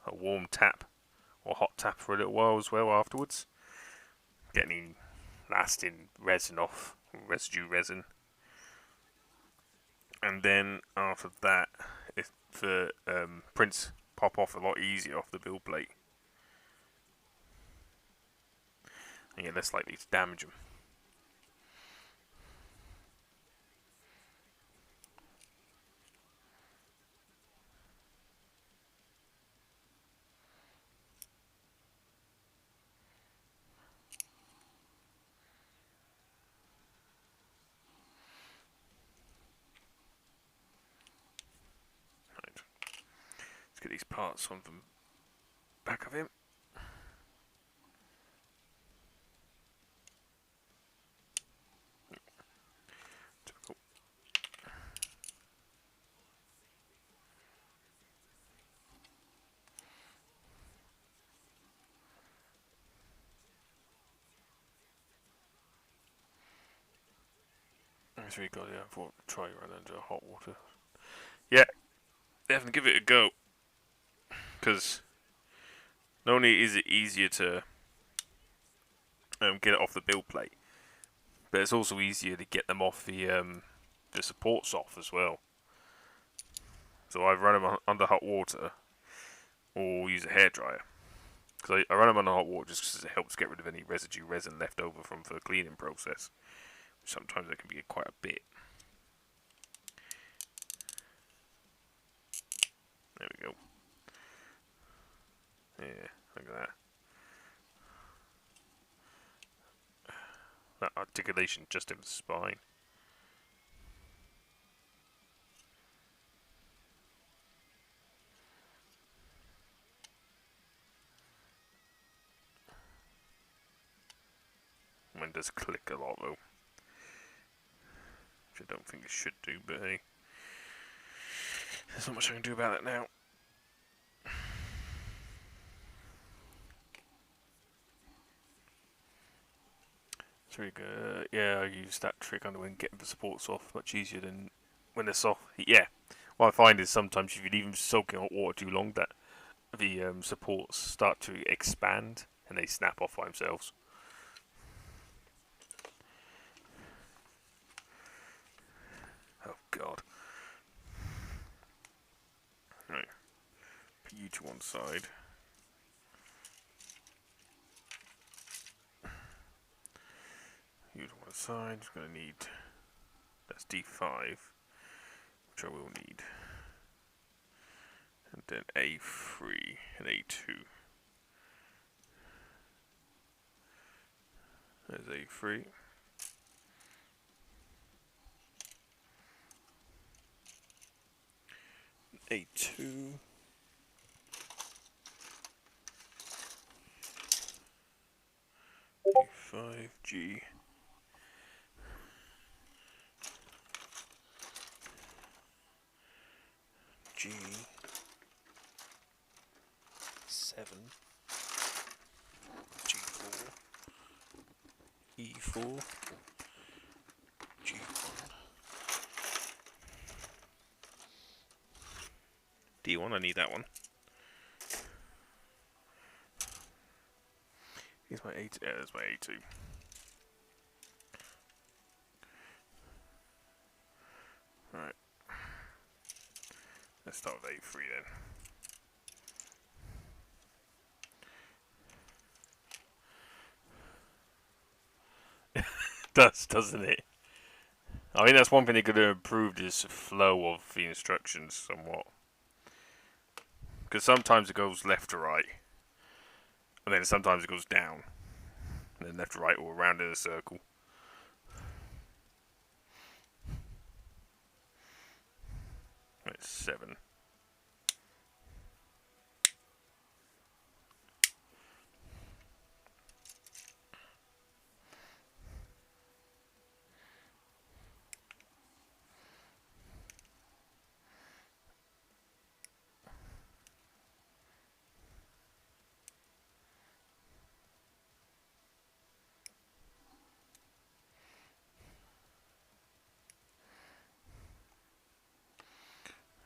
a warm tap or hot tap for a little while as well afterwards. Get any lasting resin off, residue resin. And then after that, if the prints pop off a lot easier off the build plate. And you're less likely to damage them. Right. Let's get these parts on the back of him. Typical. That's really good, yeah. I thought try run under hot water. Yeah, definitely give it a go. Because not only is it easier to get it off the build plate, but it's also easier to get them off the supports off as well. So I run them under hot water or use a hairdryer. Because I run them under hot water just because it helps get rid of any residue resin left over from the cleaning process. Sometimes there can be quite a bit. There we go. Yeah, look at that. That articulation just in the spine. Mine does click a lot though. Which I don't think it should do, but hey. There's not much I can do about it now. It's really good. Yeah, I use that trick under when getting the supports off much easier than when they're soft. Yeah. What I find is sometimes if you leave them soaking hot water too long, that the supports start to expand and they snap off by themselves. Oh god. Right. Put you to one side. You to one side. Just gonna need. That's D5, which I will need. And then A3 and A2. There's A3. A2. G. G. 7. G4. E4. G1. D1, I need that one. Here's my A2. Yeah, there's my A2. Alright. Let's start with A3 then. Doesn't it? I mean, that's one thing they could have improved is the flow of the instructions somewhat. Because sometimes it goes left to right, and then sometimes it goes down, and then left to right or around in a circle. Right, 7.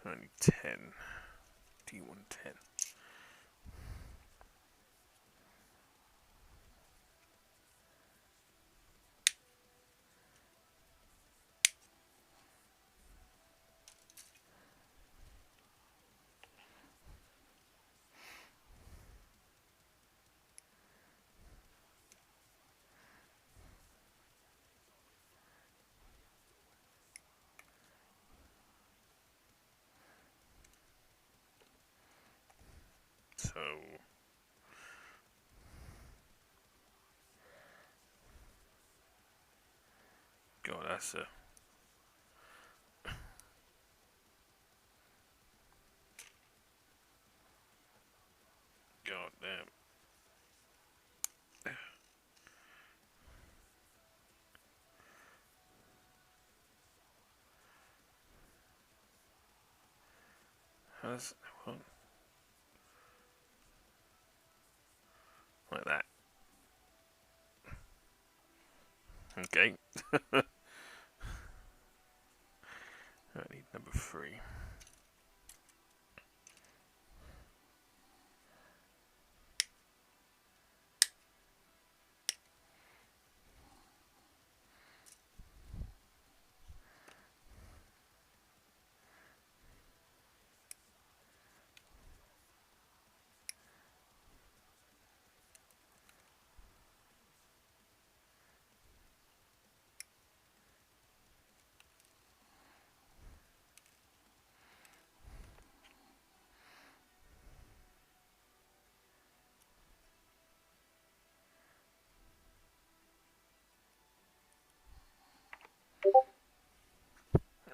Only 10. D1 10. So God, that's a God damn. How's what? Like that. Okay. I need number 3.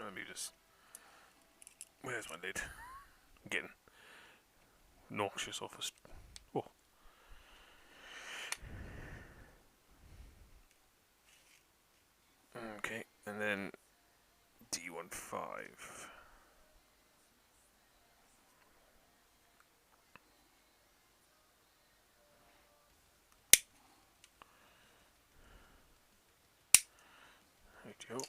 Let me just. Where's my lid? I'm getting nauseous off us. Oh. Okay, and then D1 5. There we go.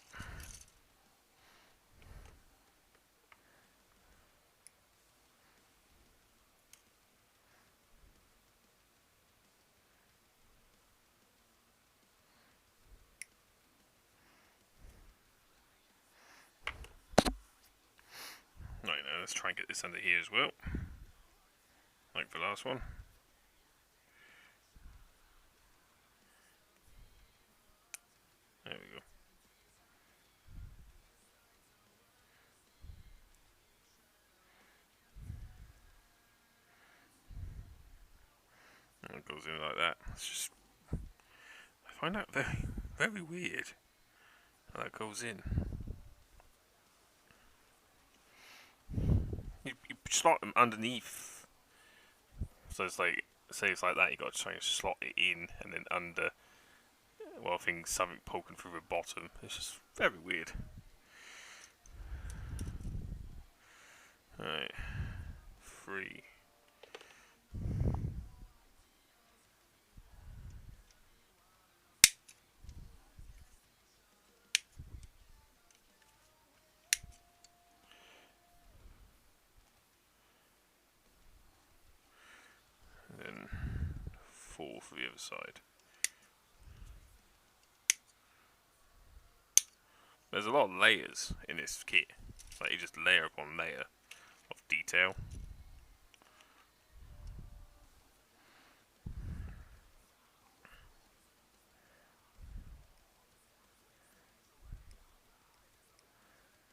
Right, now let's try and get this under here as well. Like the last one. There we go. And it goes in like that. It's just. I find that very, very weird how that goes in. You slot them underneath. So it's like, say it's like that, you got to try and slot it in and then under. well, I think something poking through the bottom. It's just very weird. Alright, 3. And then 4 for the other side. There's a lot of layers in this kit. Like you just layer upon layer of detail.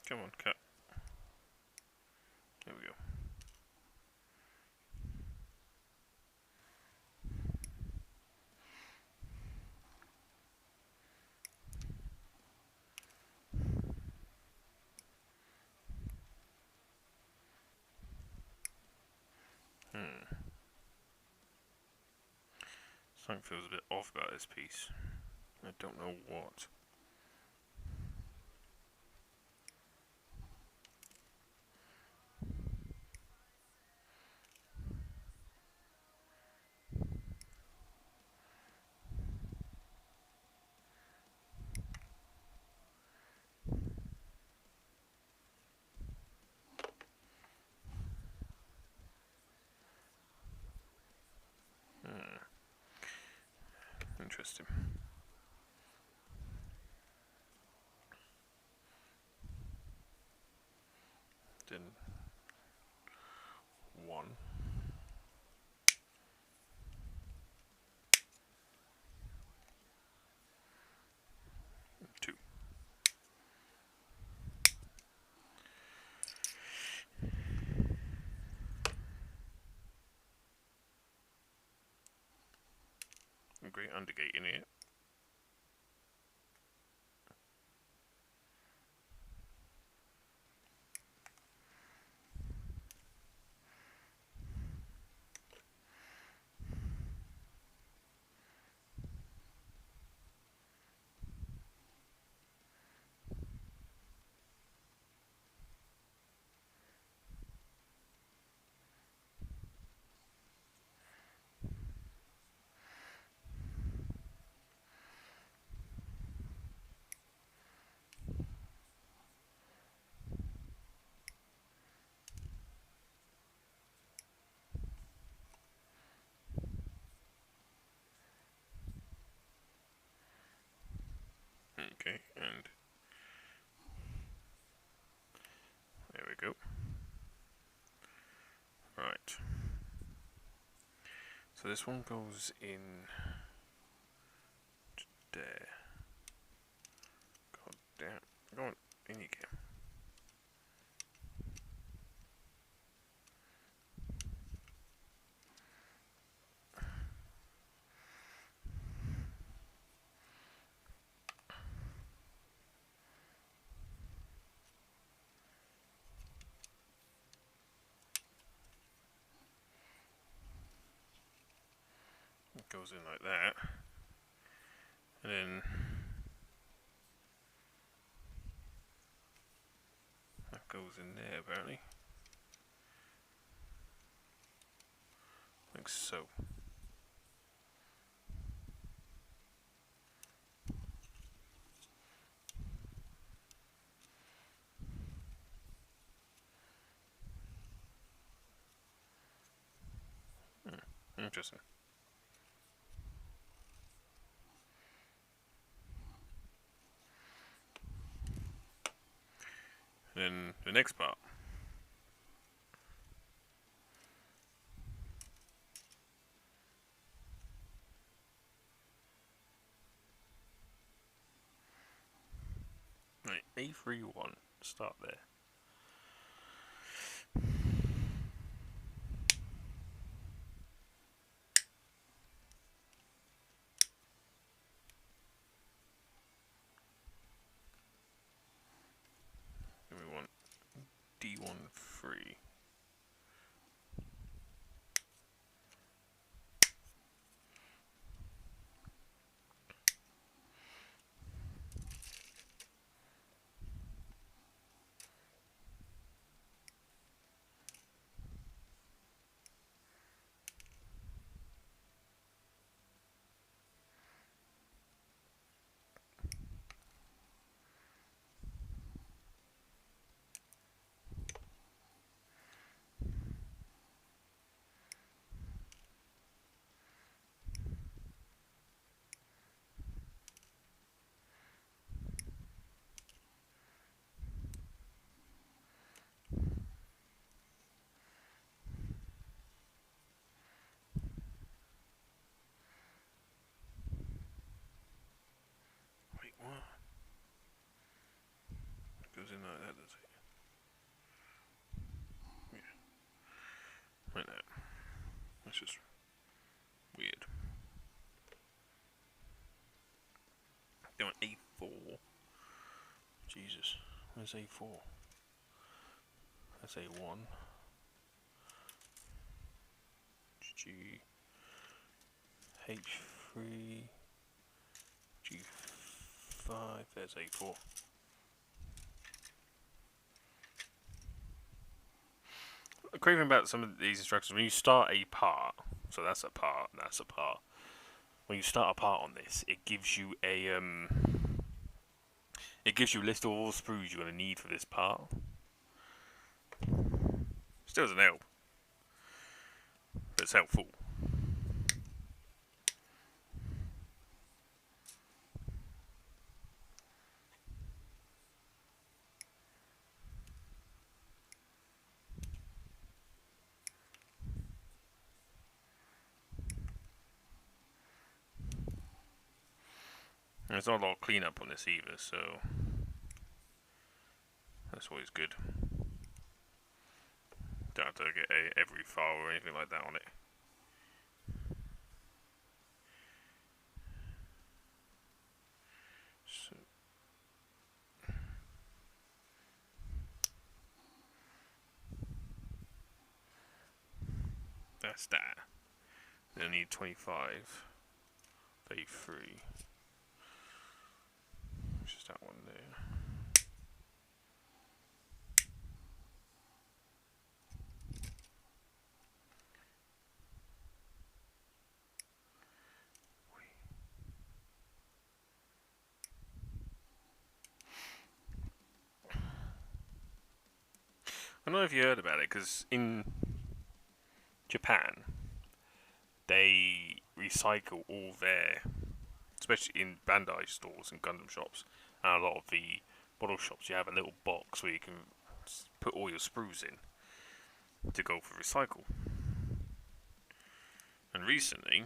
Come on, cut. There we go. Something feels a bit off about this piece. I don't know what. Interesting. Then 1. 2. A great undergate in here. Okay, and there we go. Right. So this one goes in there. God damn. Go on, in you go. It goes in like that. And then that goes in there apparently. Like so. Interesting. Then the next part. Right, A31. Start there. Then we want D13. in like that, does it? Yeah. Like that. That's just weird. They want A4. Jesus. Where's A4? That's A1. G. H3. G5. There's A4. Craving about some of these instructions. When you start a part, so that's a part, that's a part. When you start a part on this, it gives you a list of all the sprues you're going to need for this part. Still doesn't help, but it's helpful. There's not a lot of cleanup on this either, so that's always good. Don't have to get every file or anything like that on it. So that's that. Then I need 25. A3. Just that one there. I don't know if you heard about it, because in Japan, they recycle all their, especially in Bandai stores and Gundam shops, and a lot of the model shops, you have a little box where you can put all your sprues in to go for recycle. And recently,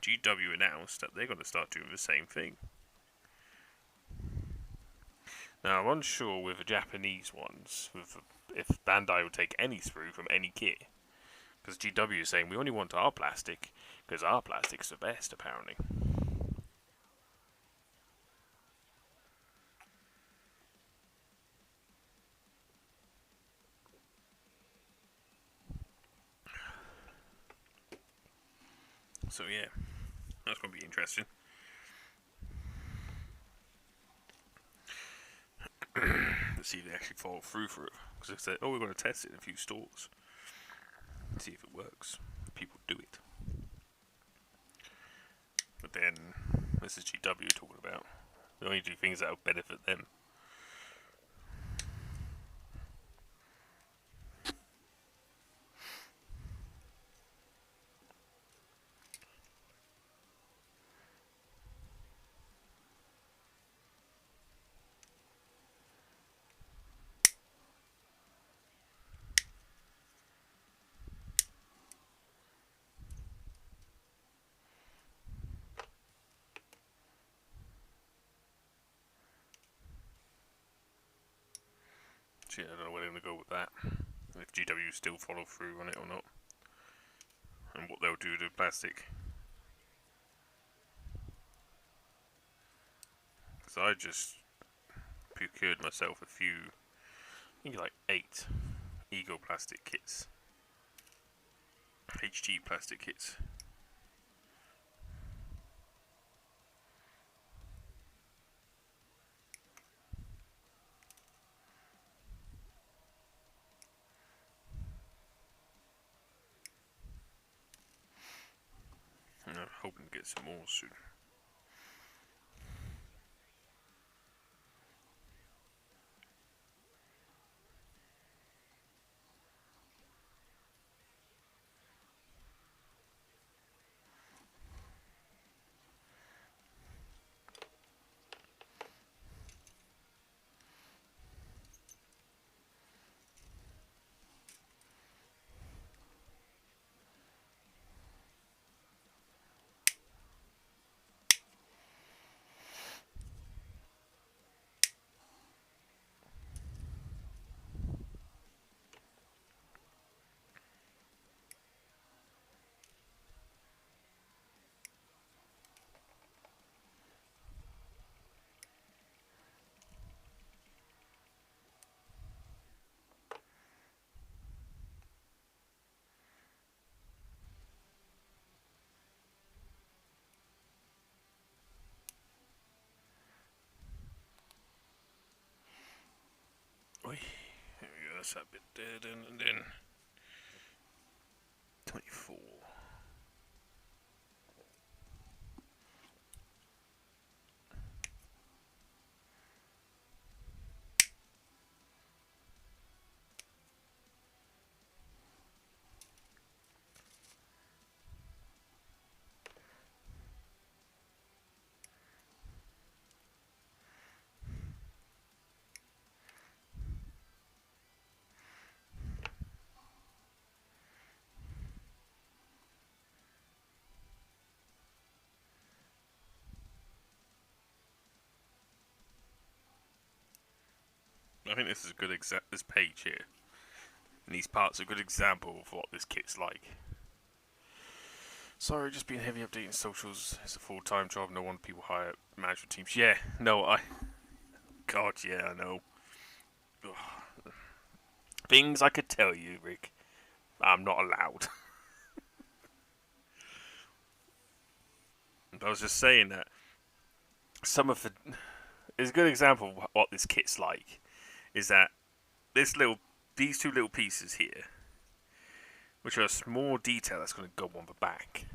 GW announced that they're going to start doing the same thing. Now, I'm unsure with the Japanese ones, if Bandai would take any sprue from any kit. Because GW is saying we only want our plastic, because our plastic's the best, apparently. So yeah, that's going to be interesting. Let's see if they actually follow through for it. Because they said, oh, we're going to test it in a few stores. See if it works. People do it. But then, this is GW talking about. They only do things that will benefit them. So yeah, I don't know where they're going to go with that. If GW still follow through on it or not. And what they'll do to plastic. Because I just procured myself a few, I think like 8 Ego plastic kits. HG plastic kits. And I'm hoping to get some more soon. Oi. There we go, that's that bit there, and then 24. I think this is a good this page here. And these parts are a good example of what this kit's like. Sorry, just been heavy updating socials. It's a full-time job. No wonder people hire management teams. Yeah, no, God, yeah, I know. Ugh. Things I could tell you, Rick. I'm not allowed. I was just saying that some of the... It's a good example of what this kit's like. Is that these two little pieces here, which are a small detail that's going to go on the back.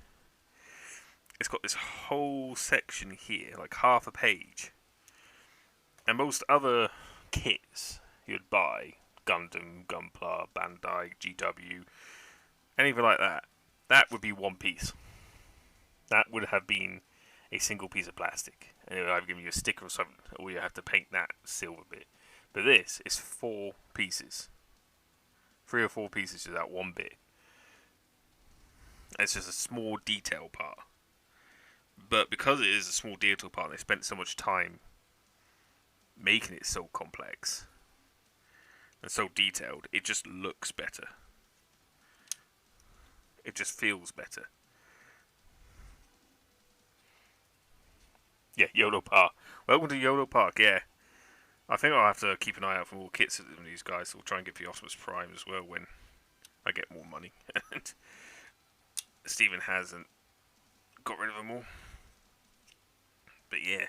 It's got this whole section here, like half a page. And most other kits you'd buy, Gundam, Gunpla, Bandai, GW, anything like that, that would be one piece. That would have been a single piece of plastic. And it would either give you a sticker or something, or you have to paint that silver bit. But this is 4 pieces. 3 or 4 pieces to that one bit. It's just a small detail part. But because it is a small detail part, they spent so much time making it so complex and so detailed, it just looks better. It just feels better. Yeah, Yolopark. Welcome to Yolopark, yeah. I think I'll have to keep an eye out for more kits of these guys. So we'll try and get the Optimus Prime as well when I get more money. And Steven hasn't got rid of them all. But yeah.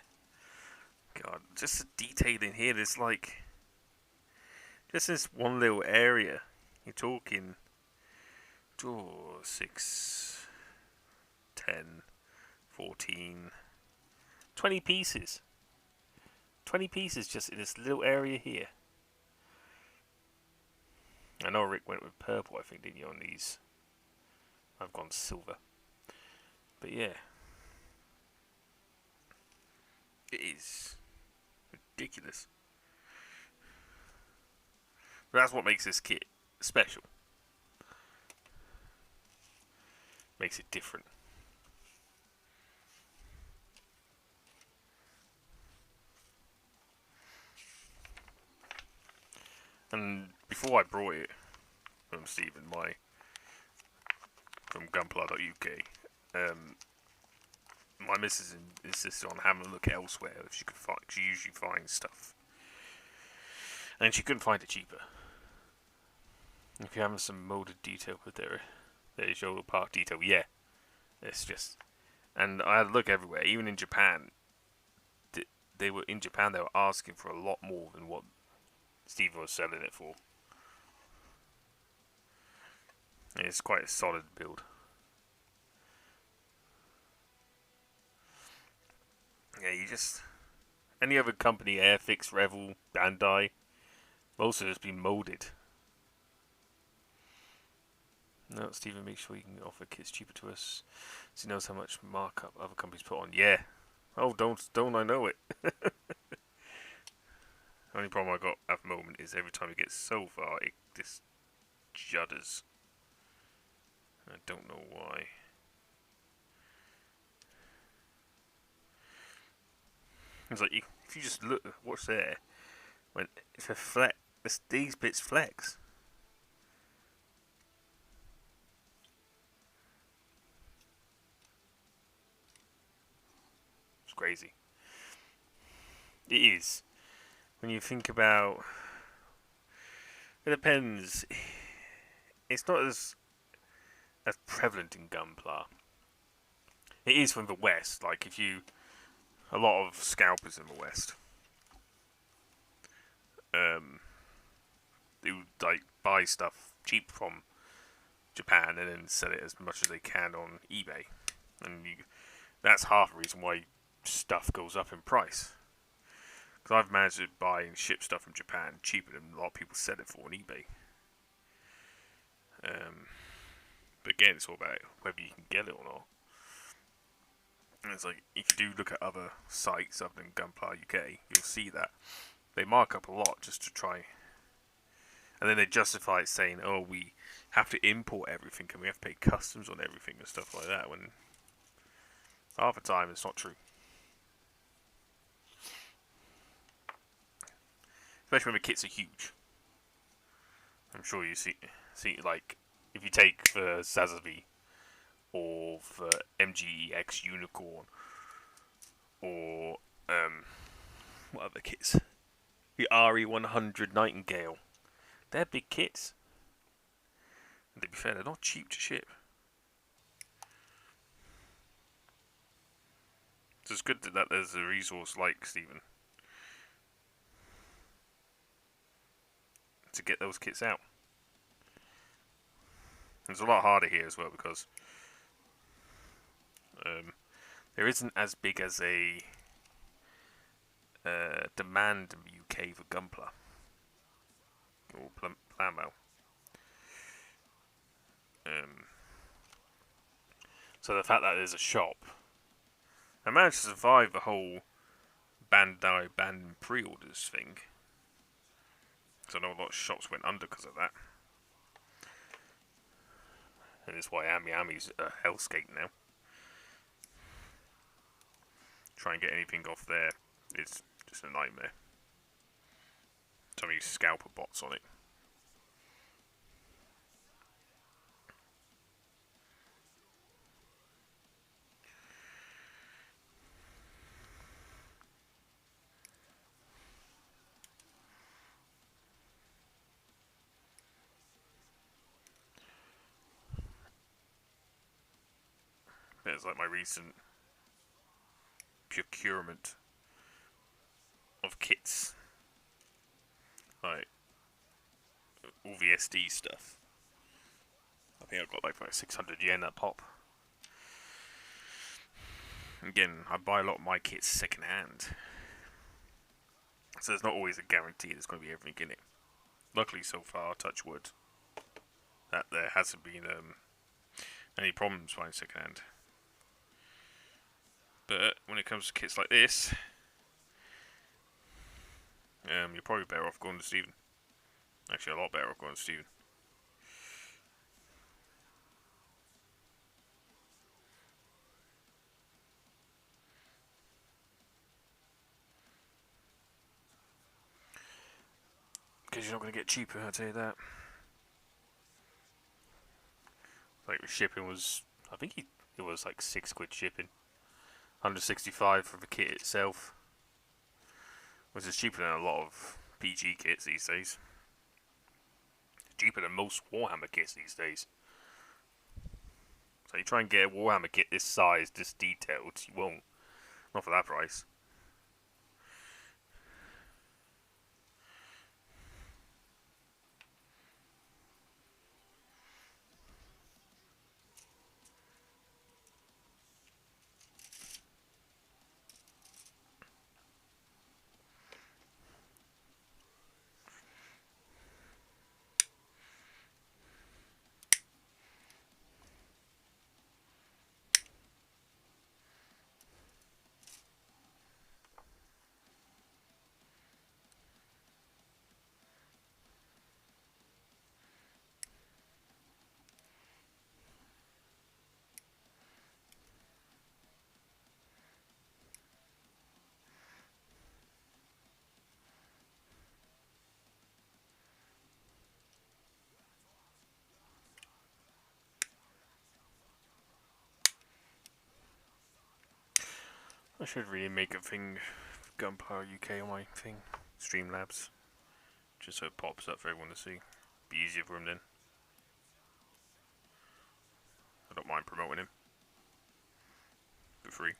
God, just the detail in here. There's like... Just this one little area. You're talking... 6, 10, 14... 20 pieces. 20 pieces just in this little area here. I know Rick went with purple, I think, didn't you, on these? I've gone silver. But yeah. It is ridiculous. But that's what makes this kit special. Makes it different. And before I brought it from Stephen, from gunpla.uk, my missus insisted on having a look elsewhere if she could find. She usually finds stuff, and she couldn't find it cheaper. If you're having some molded detail, but there's Yolopark detail. Yeah, it's just, and I had a look everywhere, even in Japan. They were asking for a lot more than what Stephen was selling it for. And it's quite a solid build. Yeah, you just... Any other company, Airfix, Revel, Bandai, most of it's been molded. No, Stephen, make sure you can offer kits cheaper to us, so he knows how much markup other companies put on. Yeah. Oh, don't I know it? The only problem I got at the moment is every time it gets so far, it just judders. I don't know why. It's like if you just look, what's there? If a flex, these bits flex. It's crazy. It is. When you think about, it depends. It's not as prevalent in Gunpla. It is from the West. Like a lot of scalpers in the West. who like buy stuff cheap from Japan and then sell it as much as they can on eBay, and that's half the reason why stuff goes up in price. Because I've managed to buy and ship stuff from Japan cheaper than a lot of people sell it for on eBay. But again, it's all about whether you can get it or not. And it's like, if you do look at other sites other than Gunpla UK, you'll see that they mark up a lot just to try. And then they justify it saying, oh, we have to import everything and we have to pay customs on everything and stuff like that, when half the time it's not true. Especially when the kits are huge. I'm sure you see like, if you take the Sazavi or the MGX Unicorn or what other kits? The RE100 Nightingale. They're big kits. And to be fair, they're not cheap to ship. So it's good that there's a resource like Stephen to get those kits out. It's a lot harder here as well because there isn't as big as a demand in the UK for Gunpla or Plamo. So the fact that there's a shop, I managed to survive the whole Bandai ban pre-orders thing. Because I know a lot of shops went under because of that. And it's why Ami's a hellscape now. Try and get anything off there is just a nightmare. So many scalper bots on it. It's like my recent procurement of kits, like all the SD stuff. I think I've got like 600 yen a pop. Again, I buy a lot of my kits second hand, so there's not always a guarantee there's going to be everything in it. Luckily, so far, touch wood, that there hasn't been any problems buying second hand. But when it comes to kits like this, you're probably better off going to Stephen. Actually, a lot better off going to Stephen. Because you're not going to get cheaper, I'll tell you that. Like, the shipping was, I think it was like £6 shipping. 165 for the kit itself, which is cheaper than a lot of PG kits these days. Cheaper than most Warhammer kits these days. So you try and get a Warhammer kit this size, this detailed, you won't. Not for that price. I should really make a thing, Gunpowder UK on my thing, Streamlabs, just so it pops up for everyone to see. Be easier for him then. I don't mind promoting him for free.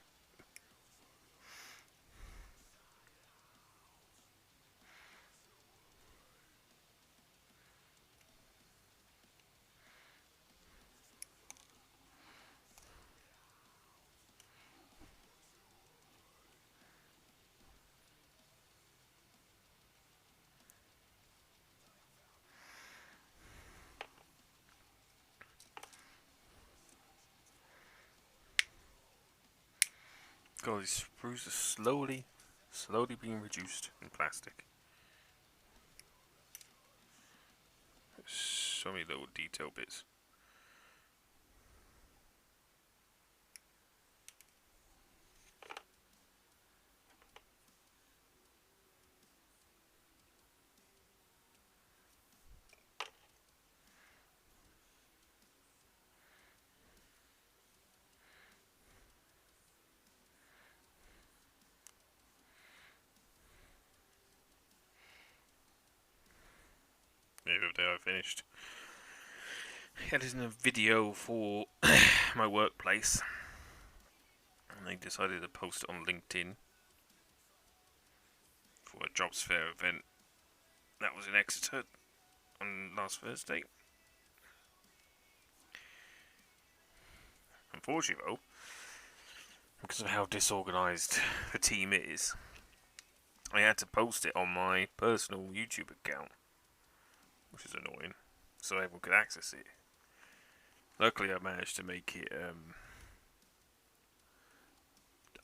God, these sprues are slowly being reduced in plastic. So many little detail bits. The other day I finished editing a video for my workplace, and they decided to post it on LinkedIn for a jobs fair event that was in Exeter on last Thursday. Unfortunately, though, because of how disorganised the team is, I had to post it on my personal YouTube account, which is annoying, so everyone could access it. Luckily, I managed to make it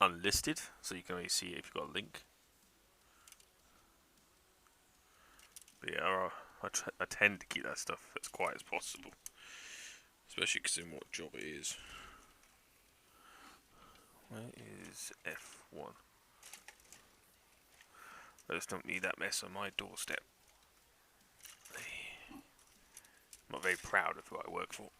unlisted, so you can only see it if you've got a link. But yeah, I tend to keep that stuff as quiet as possible, especially considering what job it is. Where is F1? I just don't need that mess on my doorstep. I'm not very proud of who I work for.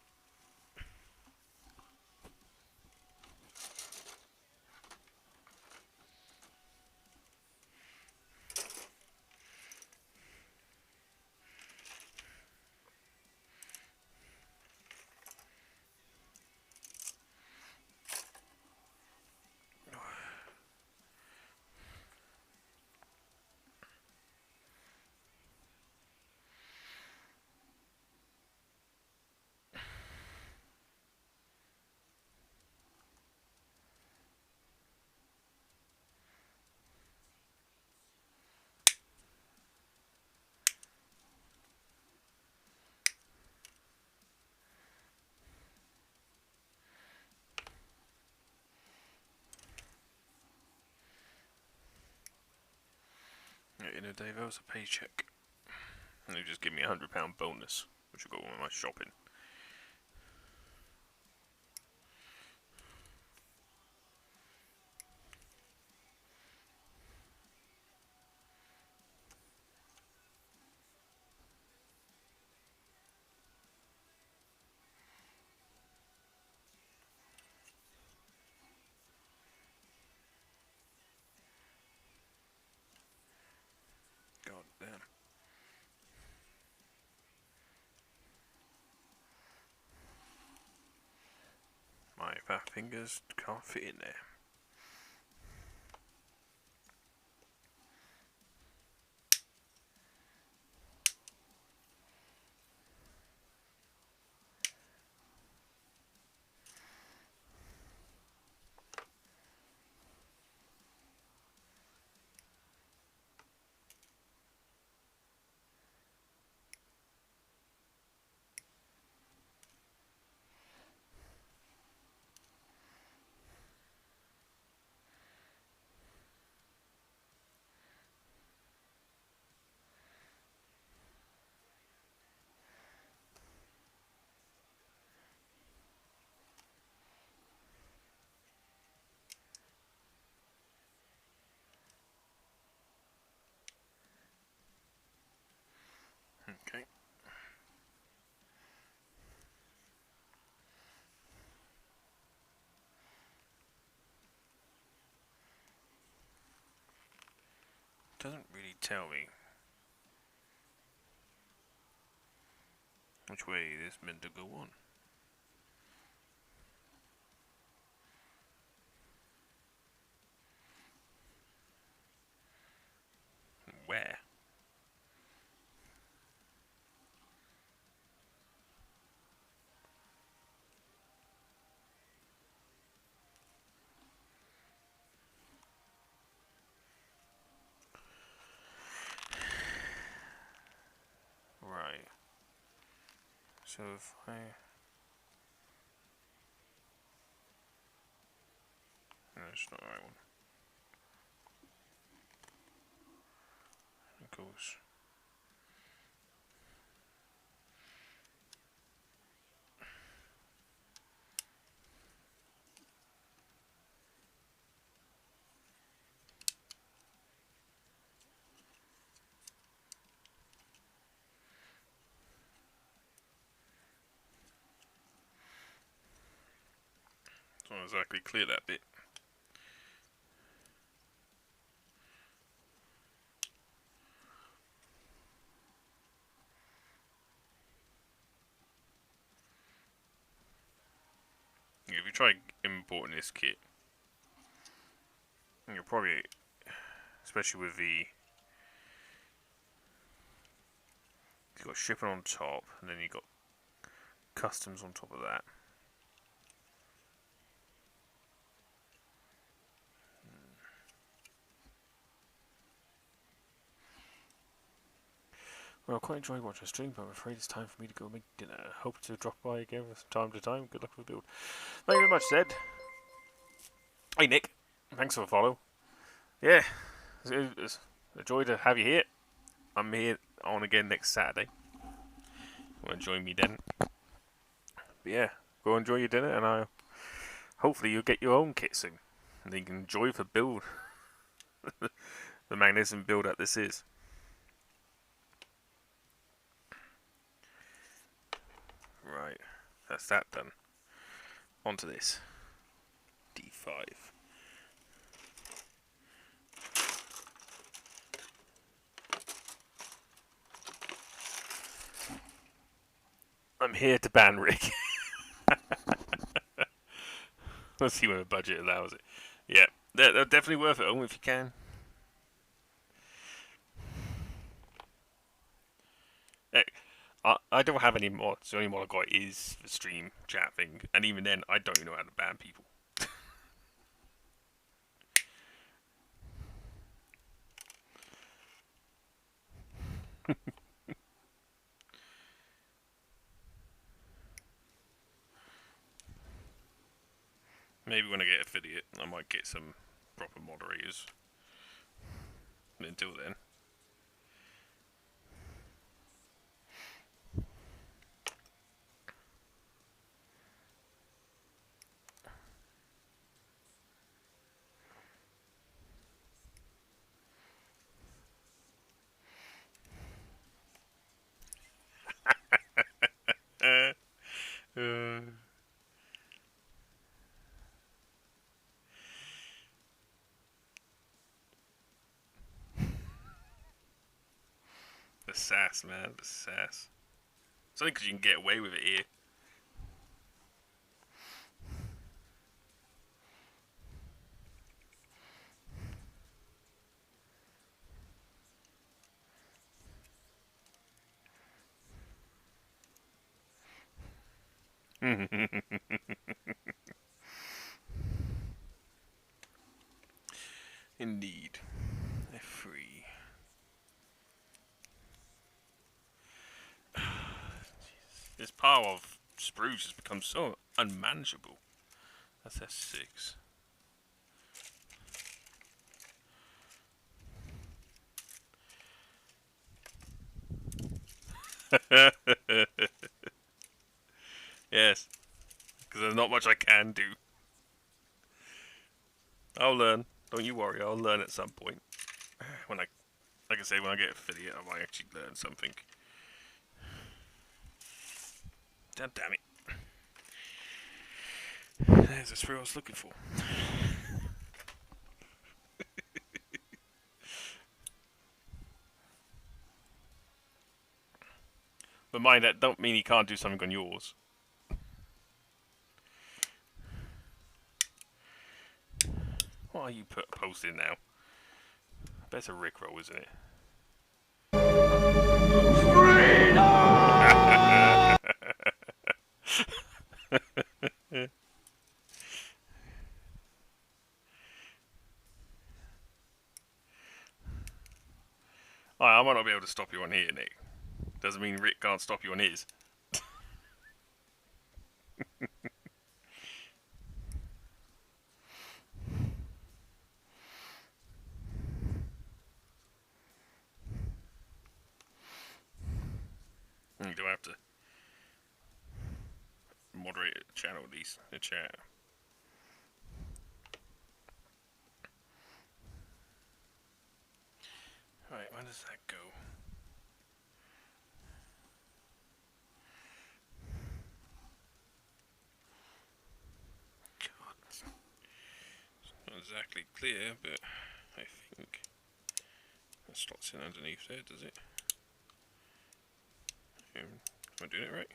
In a day, that was a paycheck. And they just give me £100 bonus, which will go with my shopping. God damn. My fat fingers can't fit in there. Okay. Doesn't really tell me which way it is meant to go on. Where? Right. So if it's not the right one. Of course. It's not exactly clear, that bit. If you try importing this kit, you'll probably, especially with the, you've got shipping on top, and then you've got customs on top of that. Well, I quite enjoy watching a stream, but I'm afraid it's time for me to go make dinner. Hope to drop by again from time to time. Good luck with the build. Thank you very much, Zed. Hey, Nick. Thanks for the follow. Yeah, it's a joy to have you here. I'm here on again next Saturday. Want to join me then? But yeah, go enjoy your dinner, and hopefully you'll get your own kit soon, and then you can enjoy the build, the magnificent build that this is. Right, that's that done. On to this. D5. I'm here to ban Rick. Let's see when the budget allows it. Yeah, they're definitely worth it, if you can. Heck, I don't have any mods. The only mod I got is the stream chat thing, and even then, I don't know how to ban people. Maybe when I get affiliate, I might get some proper moderators. But until then. The sass, man, the sass. It's only because you can get away with it here. Indeed. F3. This pile of spruce has become so unmanageable. That's S6. Yes, because there's not much I can do. I'll learn. Don't you worry, I'll learn at some point. When like I say, when I get affiliate, I might actually learn something. God damn it. There's the sprue I was looking for. But mind that don't mean he can't do something on yours. What are you posting now? I bet it's a Rickroll, isn't it? I might not be able to stop you on here, Nick. Doesn't mean Rick can't stop you on his. You do have to moderate a channel, at least, the chat. Right, where does that go? God, it's not exactly clear, but I think that slots in underneath there, does it? Am I doing it right?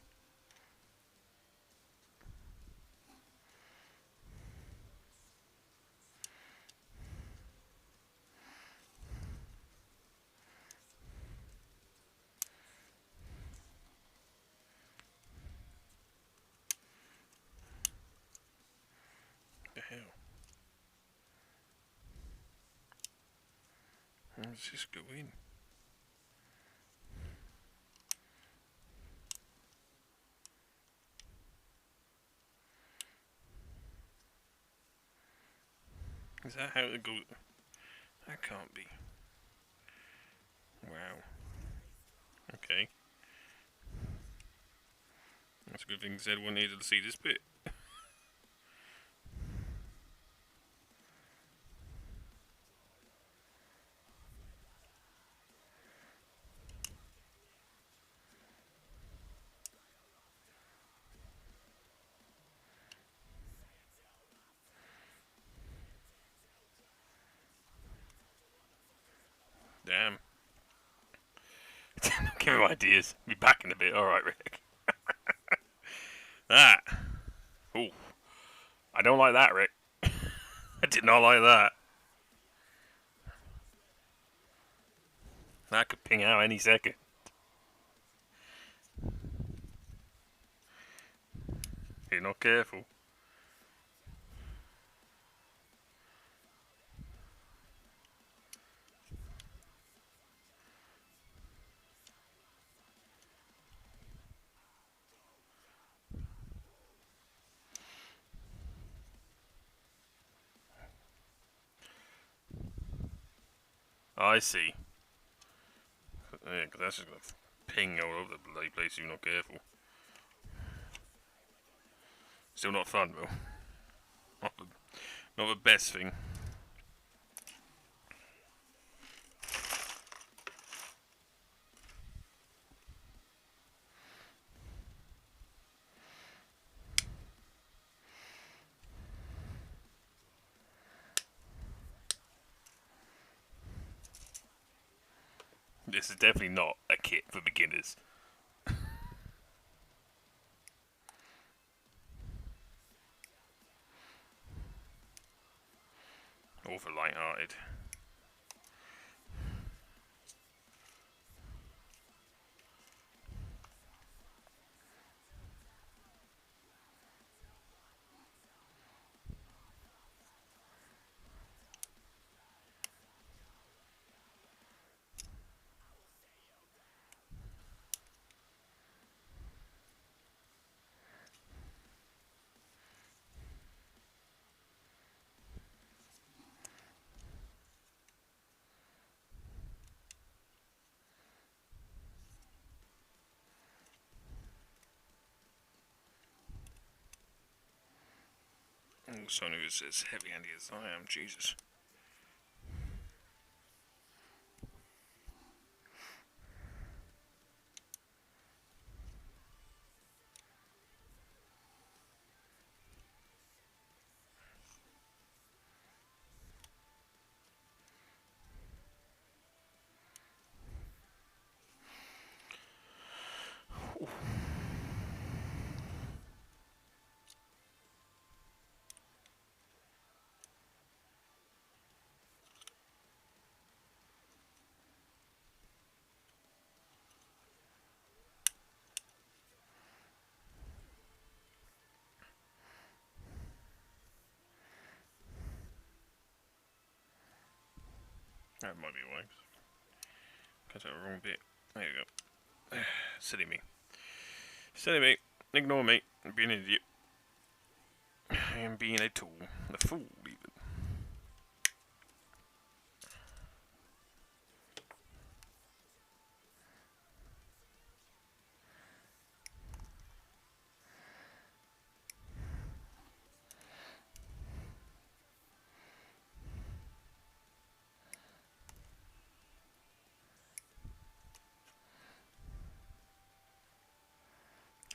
The hell? Where does this go in? Is that how it goes? That can't be. Wow. Okay. That's a good thing because everyone needed to see this bit. Damn. Give me ideas. Be back in a bit. Alright, Rick. That. Ooh. I don't like that, Rick. I did not like that. That could ping out any second. If you're not careful. I see. Yeah, because that's just going to ping all over the bloody place if you're not careful. Still not fun, though. Not the best thing. This is definitely not a kit for beginners. Or for light-hearted. Someone who's as heavy-handed as I am, Jesus. That might be why. Got the wrong bit. There you go. Silly me. Silly me. Ignore me. I'm being an idiot. I am being a tool. A fool, even.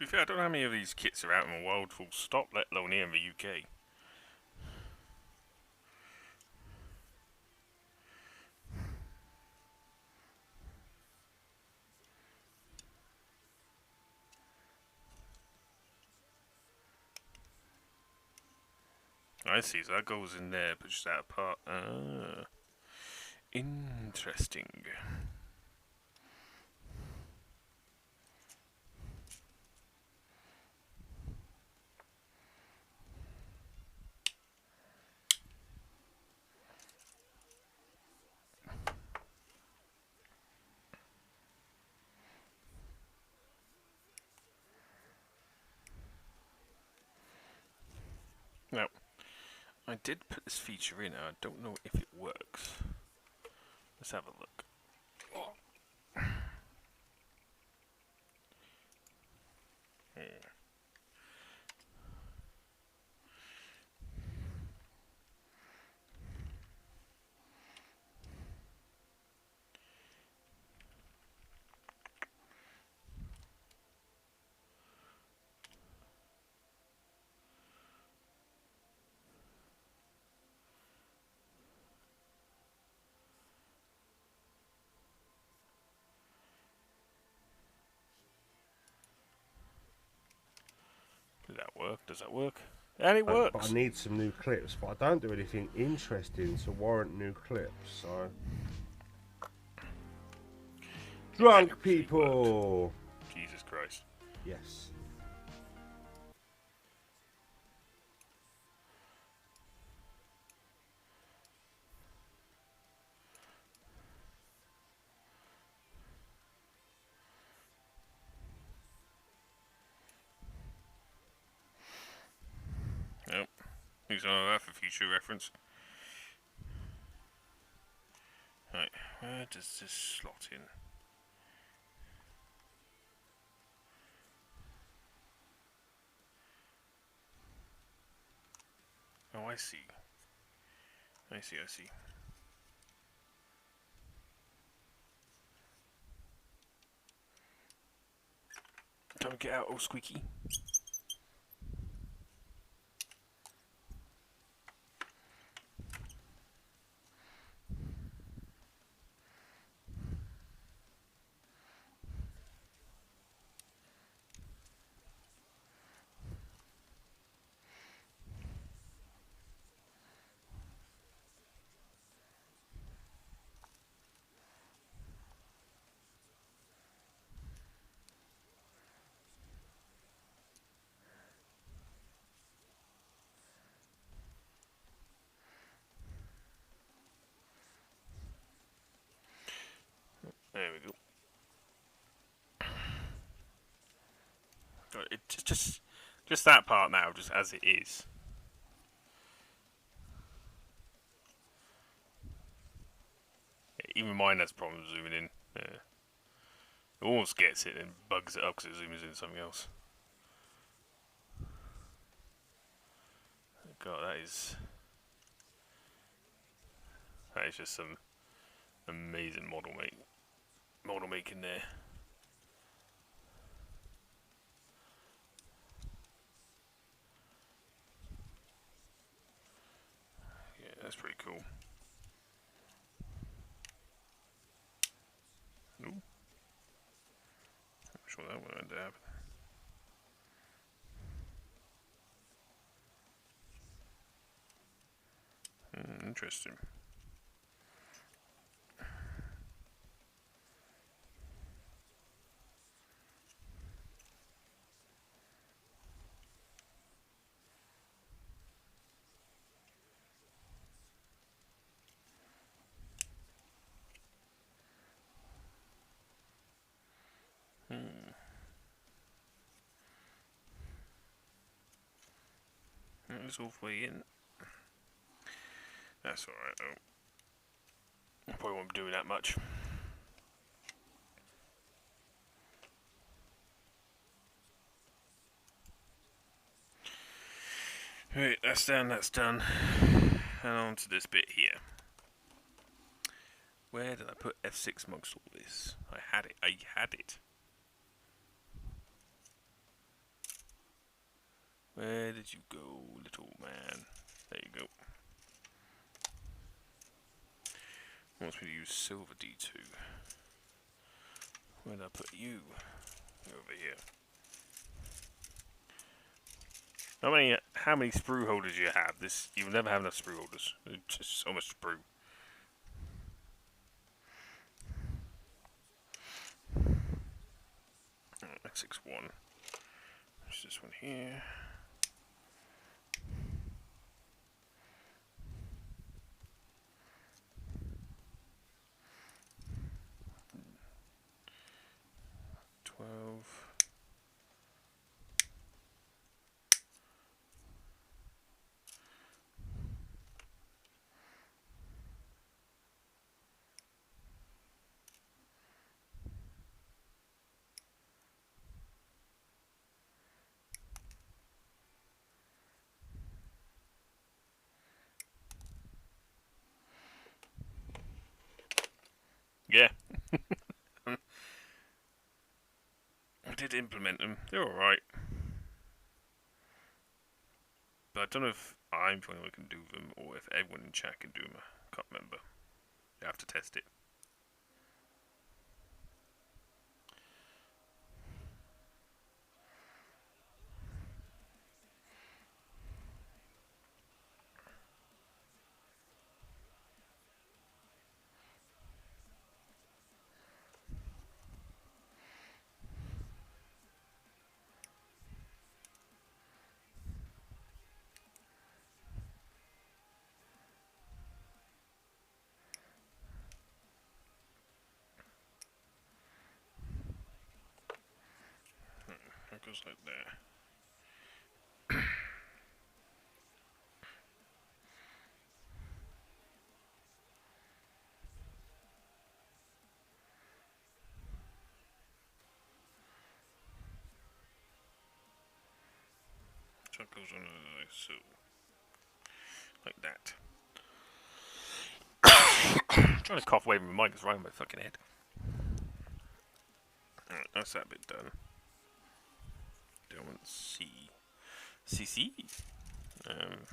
be fair, I don't know how many of these kits are out in the world full stop, let alone here in the UK. I see, so that goes in there, but just out apart. Ah, interesting. Now, I did put this feature in, I don't know if it works. Let's have a look. Does that work? Does that work? And it works! But I need some new clips, but I don't do anything interesting to warrant new clips, so... Drunk people! Jesus Christ. Yes. Yep. Use some of that for future reference. Right, where does this slot in? Oh, I see. I see. Don't get out, all squeaky. There we go. It just that part now, just as it is. Yeah, even mine has problems zooming in. Yeah. It almost gets it and bugs it up because it zooms in something else. God, that is just some amazing model making there. Yeah, that's pretty cool. Ooh. I'm sure that won't happen. Interesting. It's all the way in. That's alright though. I probably won't be doing that much. Right, that's done. And on to this bit here. Where did I put F6 amongst all this? I had it. Where did you go, little man? There you go. Wants me to use silver D2. Where did I put you? You're over here. How many sprue holders do you have? You'll never have enough sprue holders. There's just so much sprue. X61. There's this one here. Yeah. I did implement them. They're alright. But I don't know if I'm the only one who can do them or if everyone in chat can do them. I can't remember. You have to test it. It goes like that. So it goes on like so. Like that. I'm trying to cough away from my mic, it's right on my fucking head. Alright, that's that bit done. Don't want C. CC. And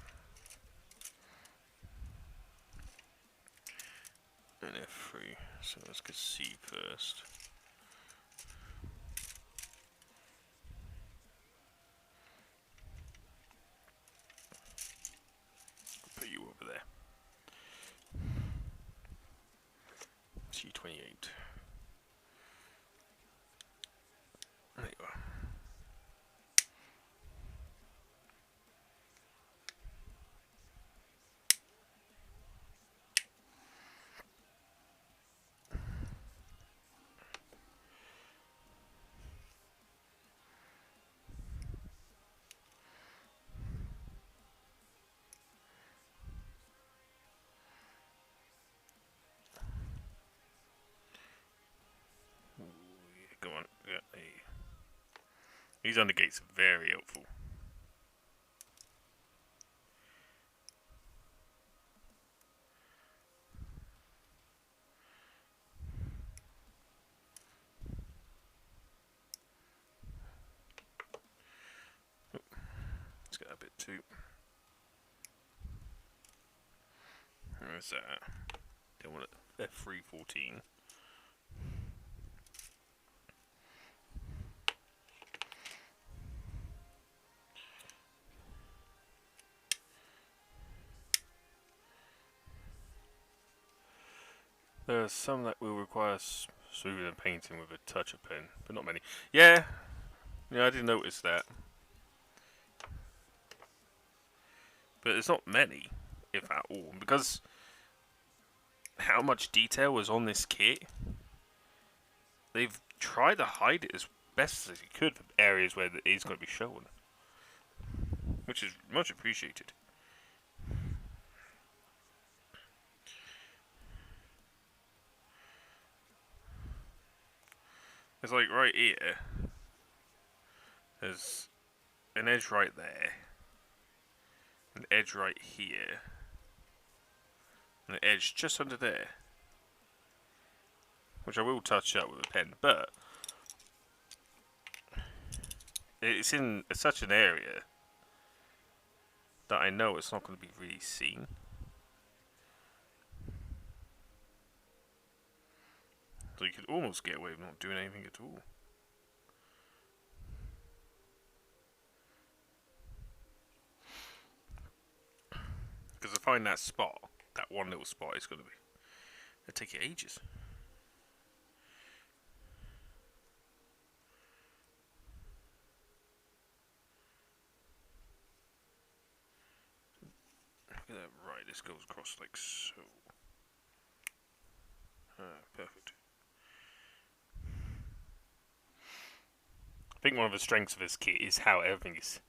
F3. So let's get C first. Put you over there. C28. There you are. Go on. Yeah, hey. These undergates are very helpful. Oh, let's get a bit too. Where's that? Don't want it. F314. There are some that will require smoothing and painting with a toucher pen, but not many. Yeah, I did notice that. But it's not many, if at all, because how much detail was on this kit, they've tried to hide it as best as they could for areas where it is going to be shown, which is much appreciated. It's like right here, there's an edge right there, an edge right here, and an edge just under there, which I will touch up with a pen, but it's in such an area that I know it's not going to be really seen. So you could almost get away with not doing anything at all. Because to find that spot, that one little spot, is going to be... it'll take you ages. Look at that. Right, this goes across like so. Perfect. I think one of the strengths of this kit is how everything's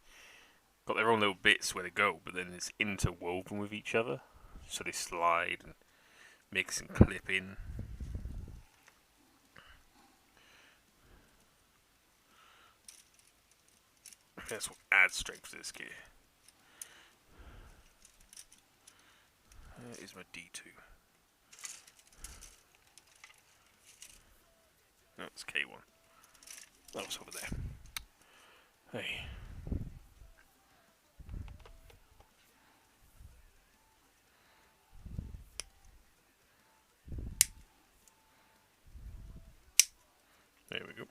got their own little bits where they go, but then it's interwoven with each other. So they slide and mix and clip in. I think that's what adds strength to this kit. Is my D2. No, it's K1. That was over there. Hey. There we go.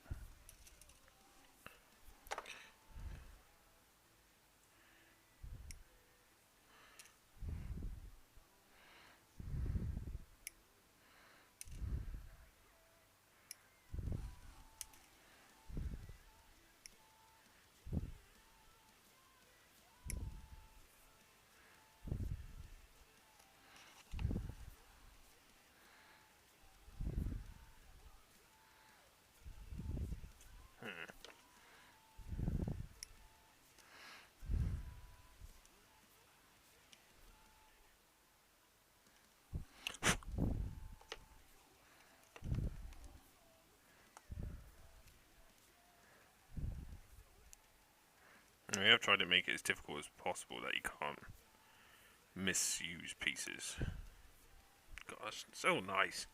We have tried to make it as difficult as possible that you can't misuse pieces. Gosh, so nice.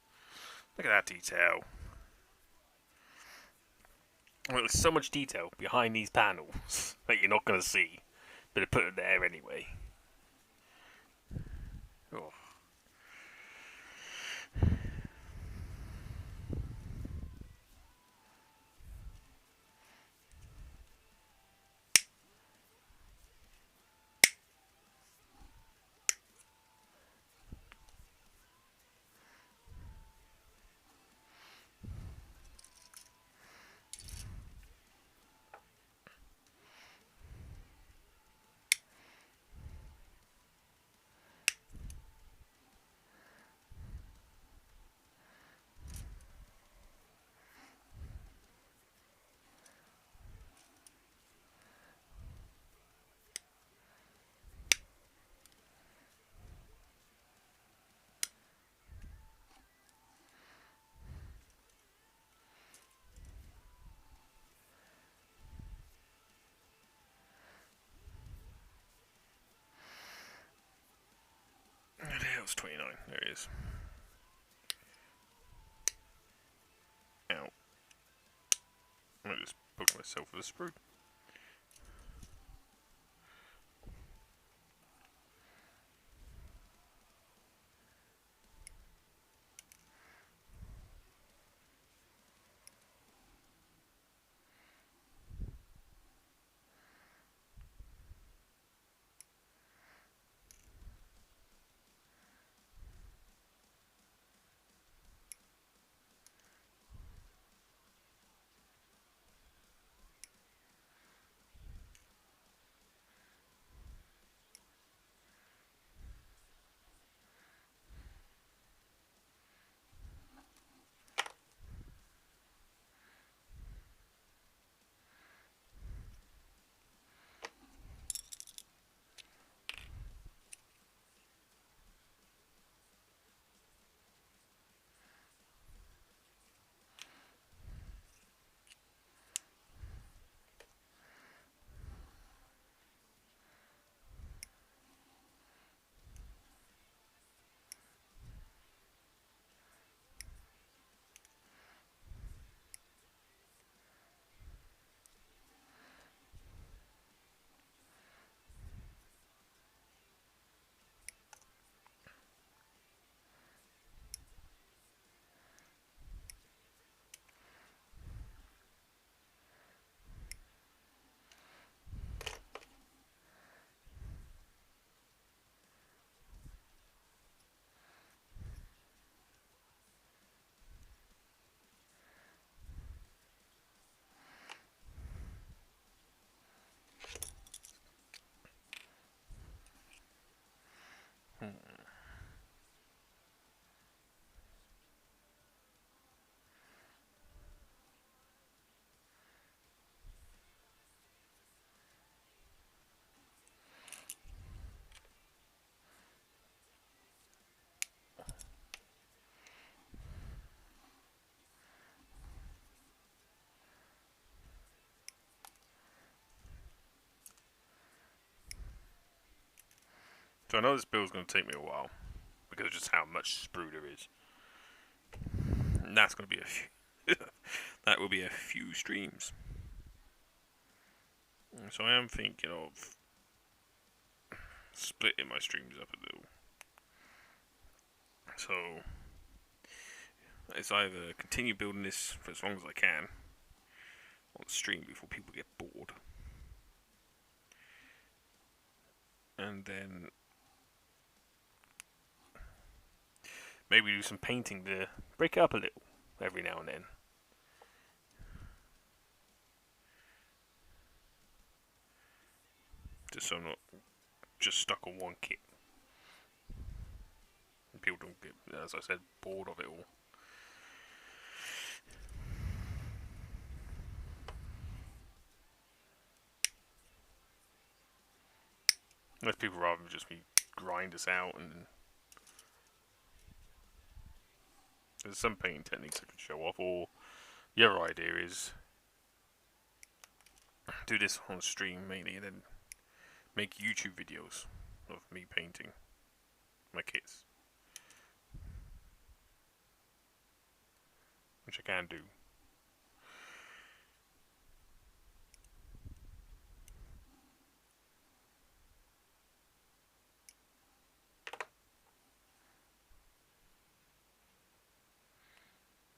Look at that detail. Well, there's so much detail behind these panels that you're not going to see, but I put it there anyway. Oh. Where the hell's 29? There he is. Ow. I just poked myself with a sprue. So I know this build's going to take me a while because of just how much sprue there is. And that's going to be a few that will be a few streams. So I am thinking of splitting my streams up a little. So it's either continue building this for as long as I can on stream before people get bored, and then maybe do some painting to break it up a little every now and then. Just so I'm not just stuck on one kit. And people don't get, as I said, bored of it all. Most people rather just me grind this out, and there's some painting techniques I can show off, or the other idea is do this on stream mainly and then make YouTube videos of me painting my kits, which I can do.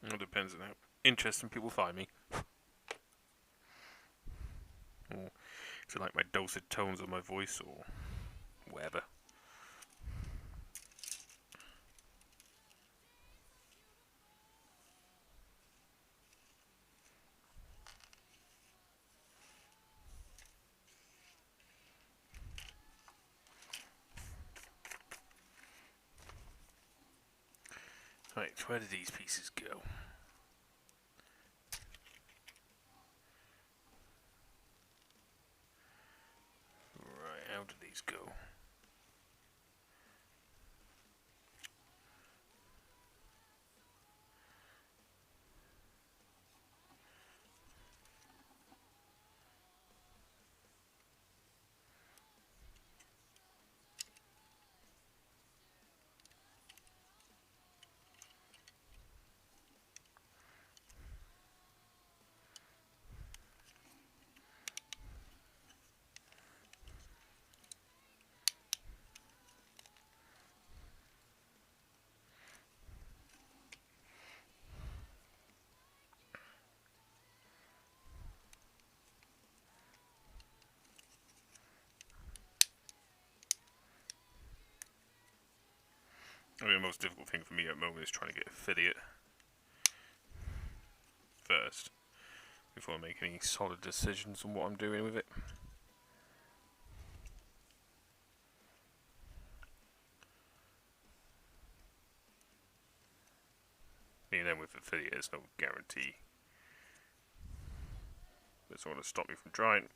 It depends on how interesting people find me. Or if you like my dulcet tones of my voice, or whatever. Right, where did these pieces go? Right, how did these go? I mean, the most difficult thing for me at the moment is trying to get affiliate first, before I make any solid decisions on what I'm doing with it. And then with affiliate, there's no guarantee. That's all going to stop me from trying.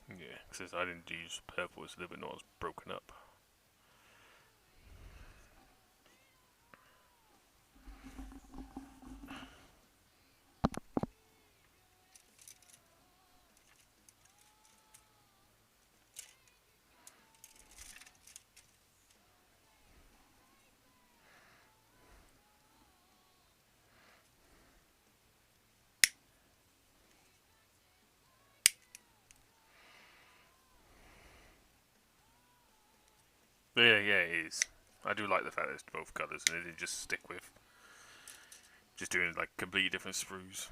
Yeah, because I didn't use purple, it's a little bit not as broken up. But yeah, it is. I do like the fact that it's both colours and they didn't just stick with just doing like completely different sprues.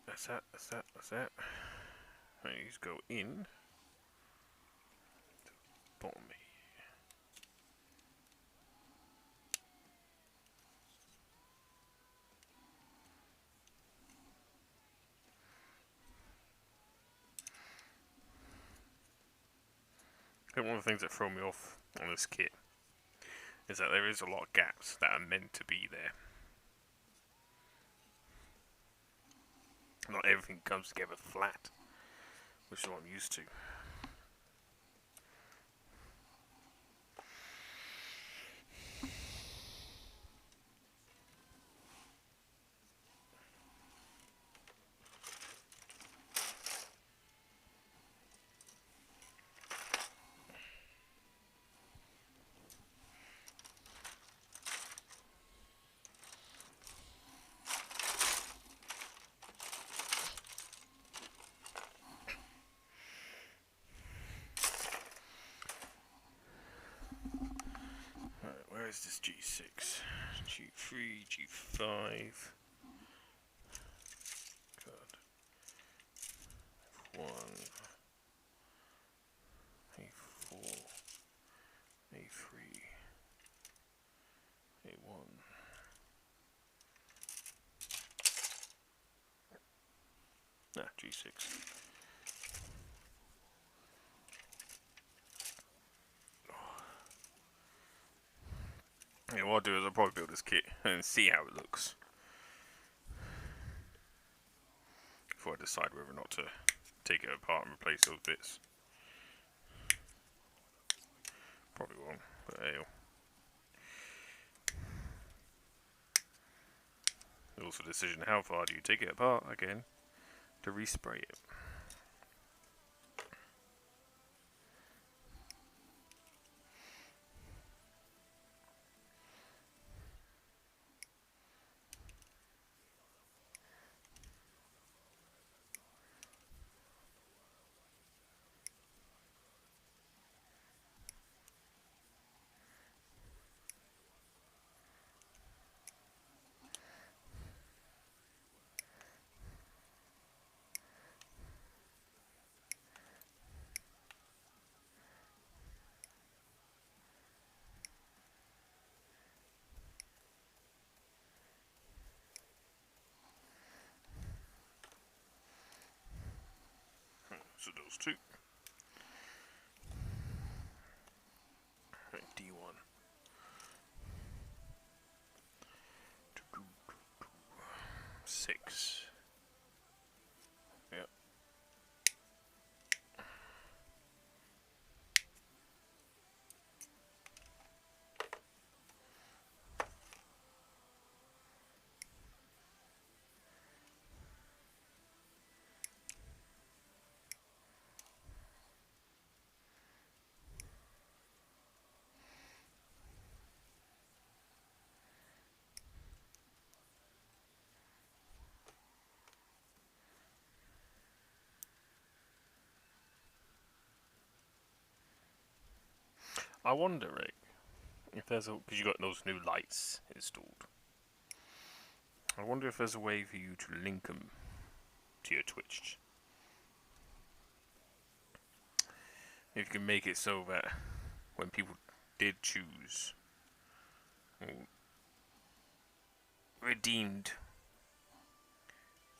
That's that. That's that. Let's go in. Bottom here. I think one of the things that throw me off on this kit is that there is a lot of gaps that are meant to be there. Not everything comes together flat, which is what I'm used to. Where is this G6? G3, G5. God. F1. A4. A3. A1. G6. Yeah, what I'll do is I'll probably build this kit and see how it looks before I decide whether or not to take it apart and replace those bits. Probably won't, but hey. Also, the decision: how far do you take it apart again to respray it? So those two. Right, D1. Six. Yep. I wonder, Rick, if there's a, because you got those new lights installed. I wonder if there's a way for you to link them to your Twitch. If you can make it so that when people did choose or redeemed,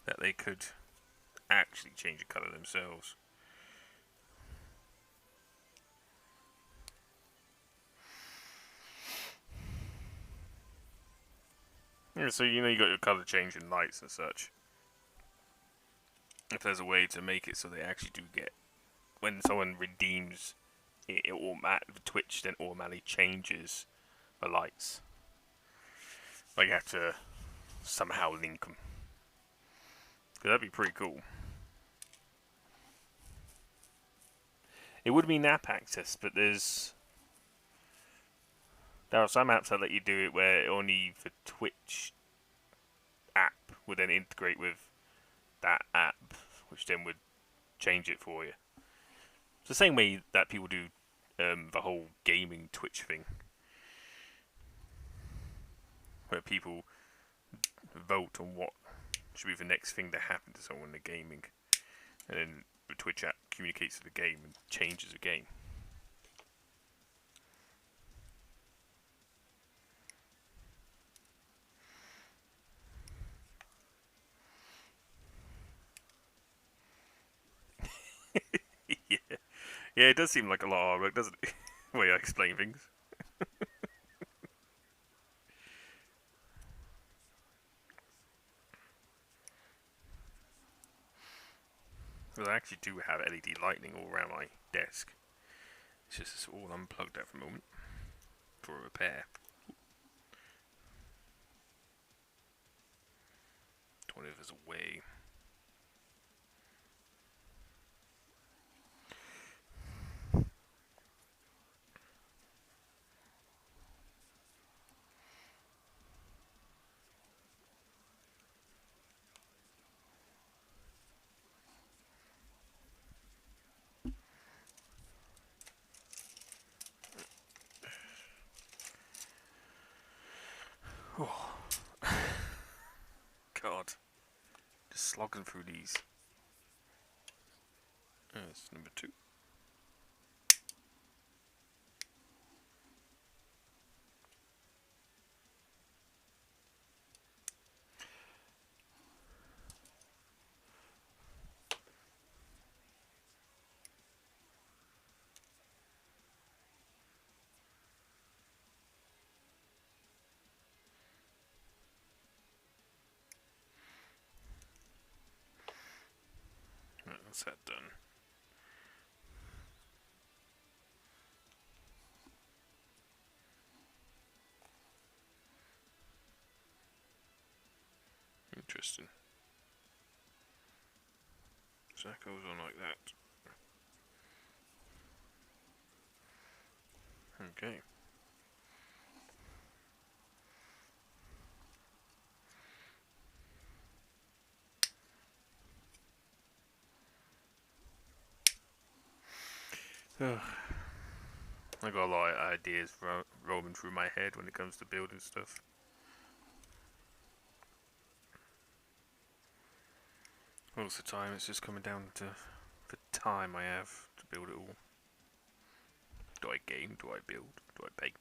that they could actually change the colour themselves. Yeah, so you know you got your colour changing lights and such. If there's a way to make it so they actually do get, when someone redeems it, Twitch then automatically changes the lights. Like you have to somehow link them. Cause that'd be pretty cool. It would be app access, but there are some apps that let you do it where only the Twitch app would then integrate with that app, which then would change it for you. It's the same way that people do the whole gaming Twitch thing, where people vote on what should be the next thing to happen to someone in the gaming, and then the Twitch app communicates with the game and changes the game. Yeah. Yeah, it does seem like a lot of hard work, doesn't it? The way I explain things. Well, I actually do have LED lighting all around my desk. It's just it's all unplugged at the moment for a repair. Don't know if there's a way. Oh, God. Just slogging through these. That's number 2. Right, that's that done. Interesting. So that goes on like that. Okay. I got a lot of ideas roaming through my head when it comes to building stuff. Most of the time, it's just coming down to the time I have to build it all. Do I game? Do I build? Do I paint?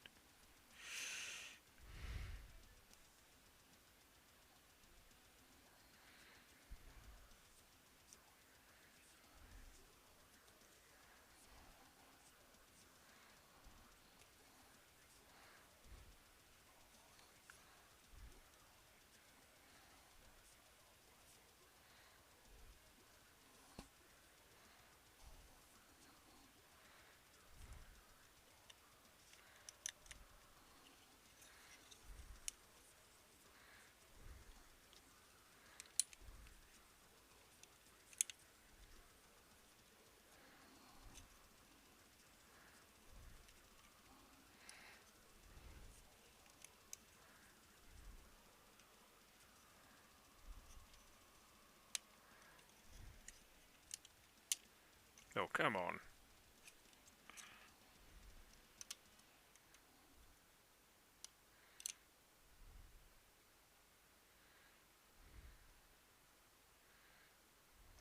Oh, come on.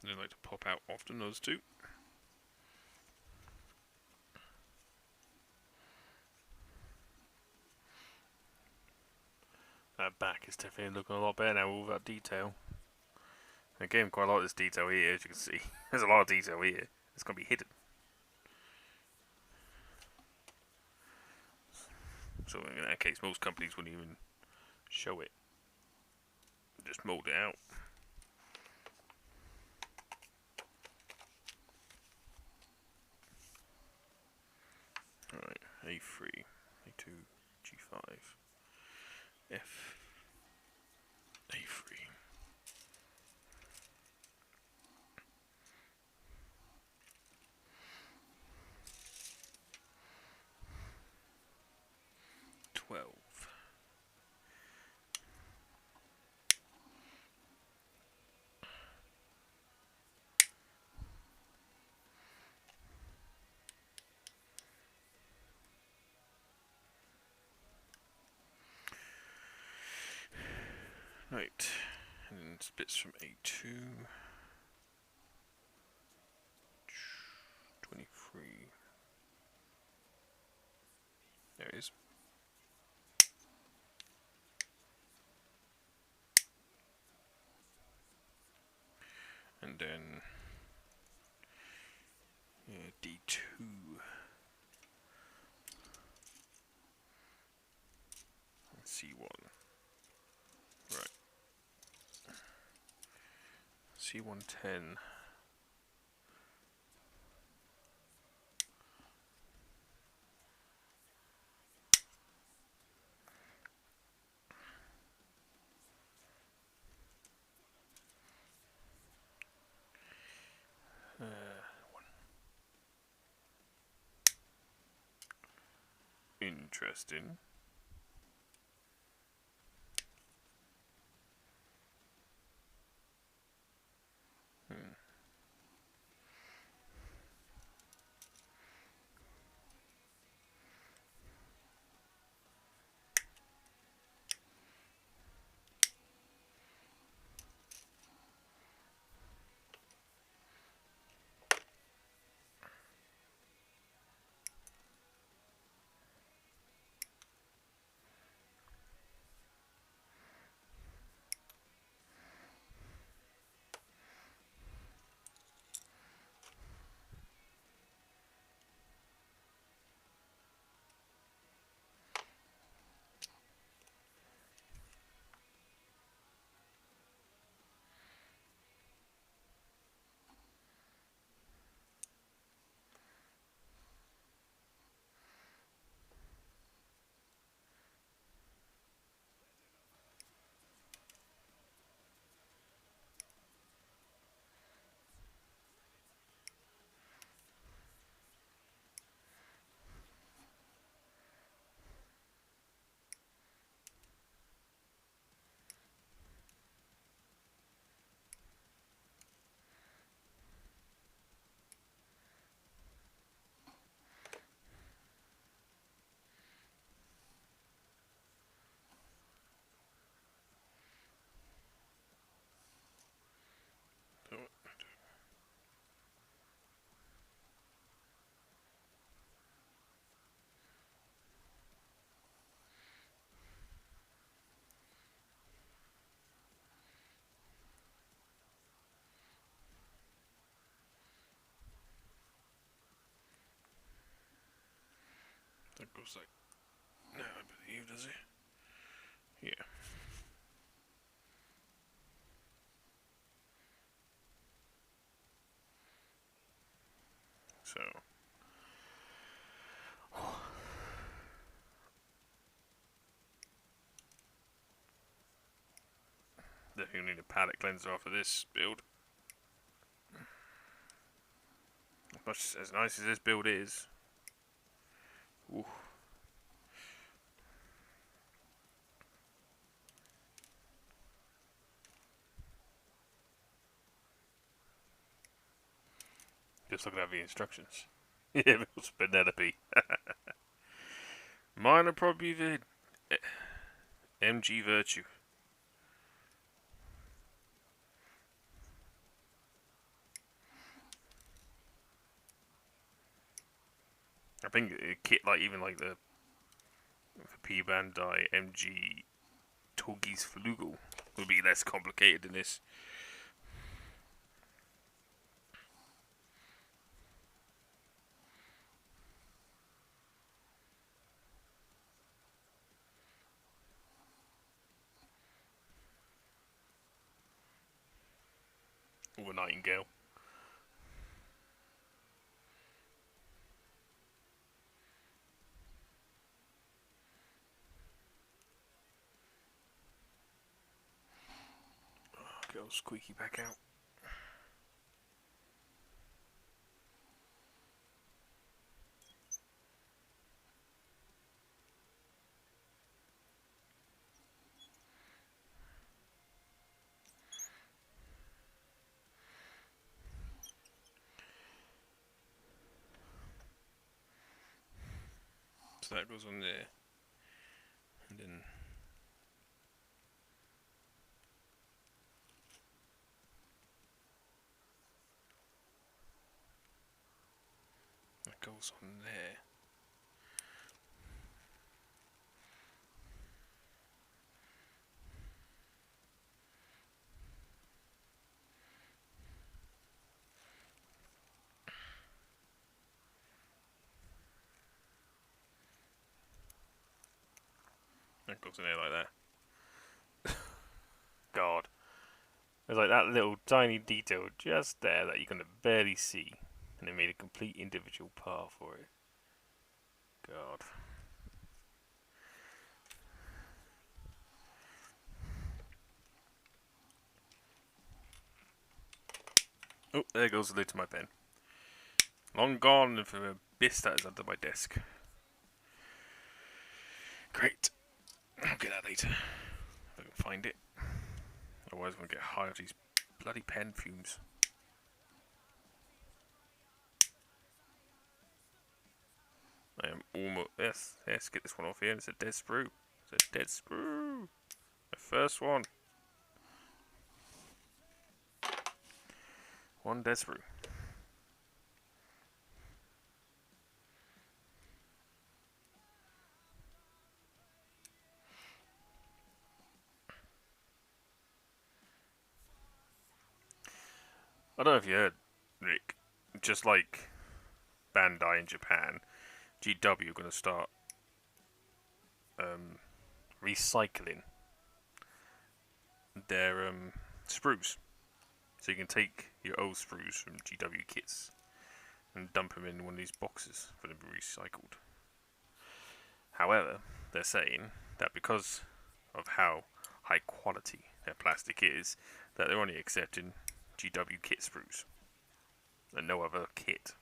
They like to pop out often, those two. That back is definitely looking a lot better now with all that detail. I gave him quite a lot of this detail here, as you can see. There's a lot of detail here. It's going to be hidden. So in that case, most companies wouldn't even show it. Just mold it out. Alright, A3, A2, G5, F, A3. Right, And then splits from A2. 23. There it is. And then D2. And C1. Right. C110. Interesting. That goes like, no, I believe, does it? Yeah. So. Definitely need a palette cleanser after this build. As nice as this build is. Ooh. Just looking at the instructions. Yeah, it was Penelope. Mine are probably the MG Virtue. I think a kit like even like the P Bandai MG Torgis Flugel would be less complicated than this. Or a Nightingale. Get old Squeaky back out. So that goes on there. And then goes on there. That goes in there like that. God. There's like that little tiny detail just there that you can barely see. And they made a complete individual part for it. God. Oh, there goes the lid to my pen. Long gone from the abyss that is under my desk. Great. I'll get that later. If I can find it. Otherwise I'm going to get high off these bloody pen fumes. I am almost... Yes, get this one off here. It's a dead sprue. It's a dead sprue. The first one. One dead sprue. I don't know if you heard, Rick. Just like Bandai in Japan, GW are going to start recycling their sprues. So you can take your old sprues from GW kits and dump them in one of these boxes for them to be recycled. However, they're saying that because of how high quality their plastic is, that they're only accepting GW kit sprues and no other kit.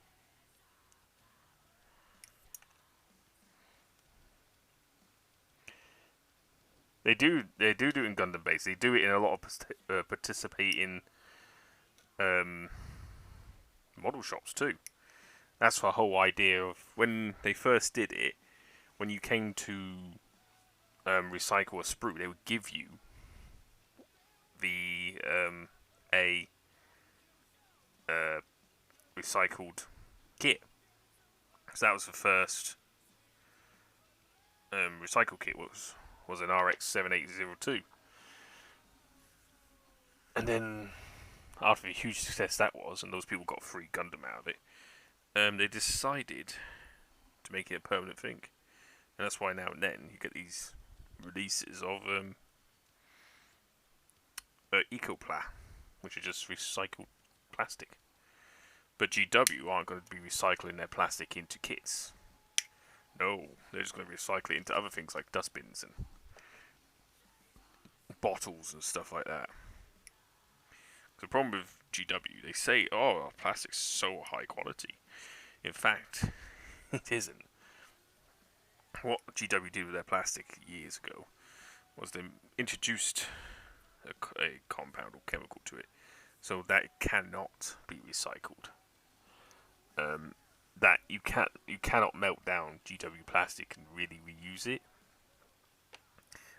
They do it in Gundam base. They do it in a lot of participating model shops too. That's the whole idea of when they first did it. When you came to recycle a sprue, they would give you the a recycled kit. So that was the first recycle kit. Was an RX-7802, and then after the huge success that was, and those people got free Gundam out of it, they decided to make it a permanent thing, and that's why now and then you get these releases of Ecopla, which are just recycled plastic. But GW aren't going to be recycling their plastic into kits. No, they're just going to recycle it into other things like dustbins and bottles and stuff like that. The problem with GW, they say, oh, our plastic's so high quality. In fact, it isn't. What GW did with their plastic years ago was they introduced a compound or chemical to it so that it cannot be recycled. That you cannot melt down GW plastic and really reuse it,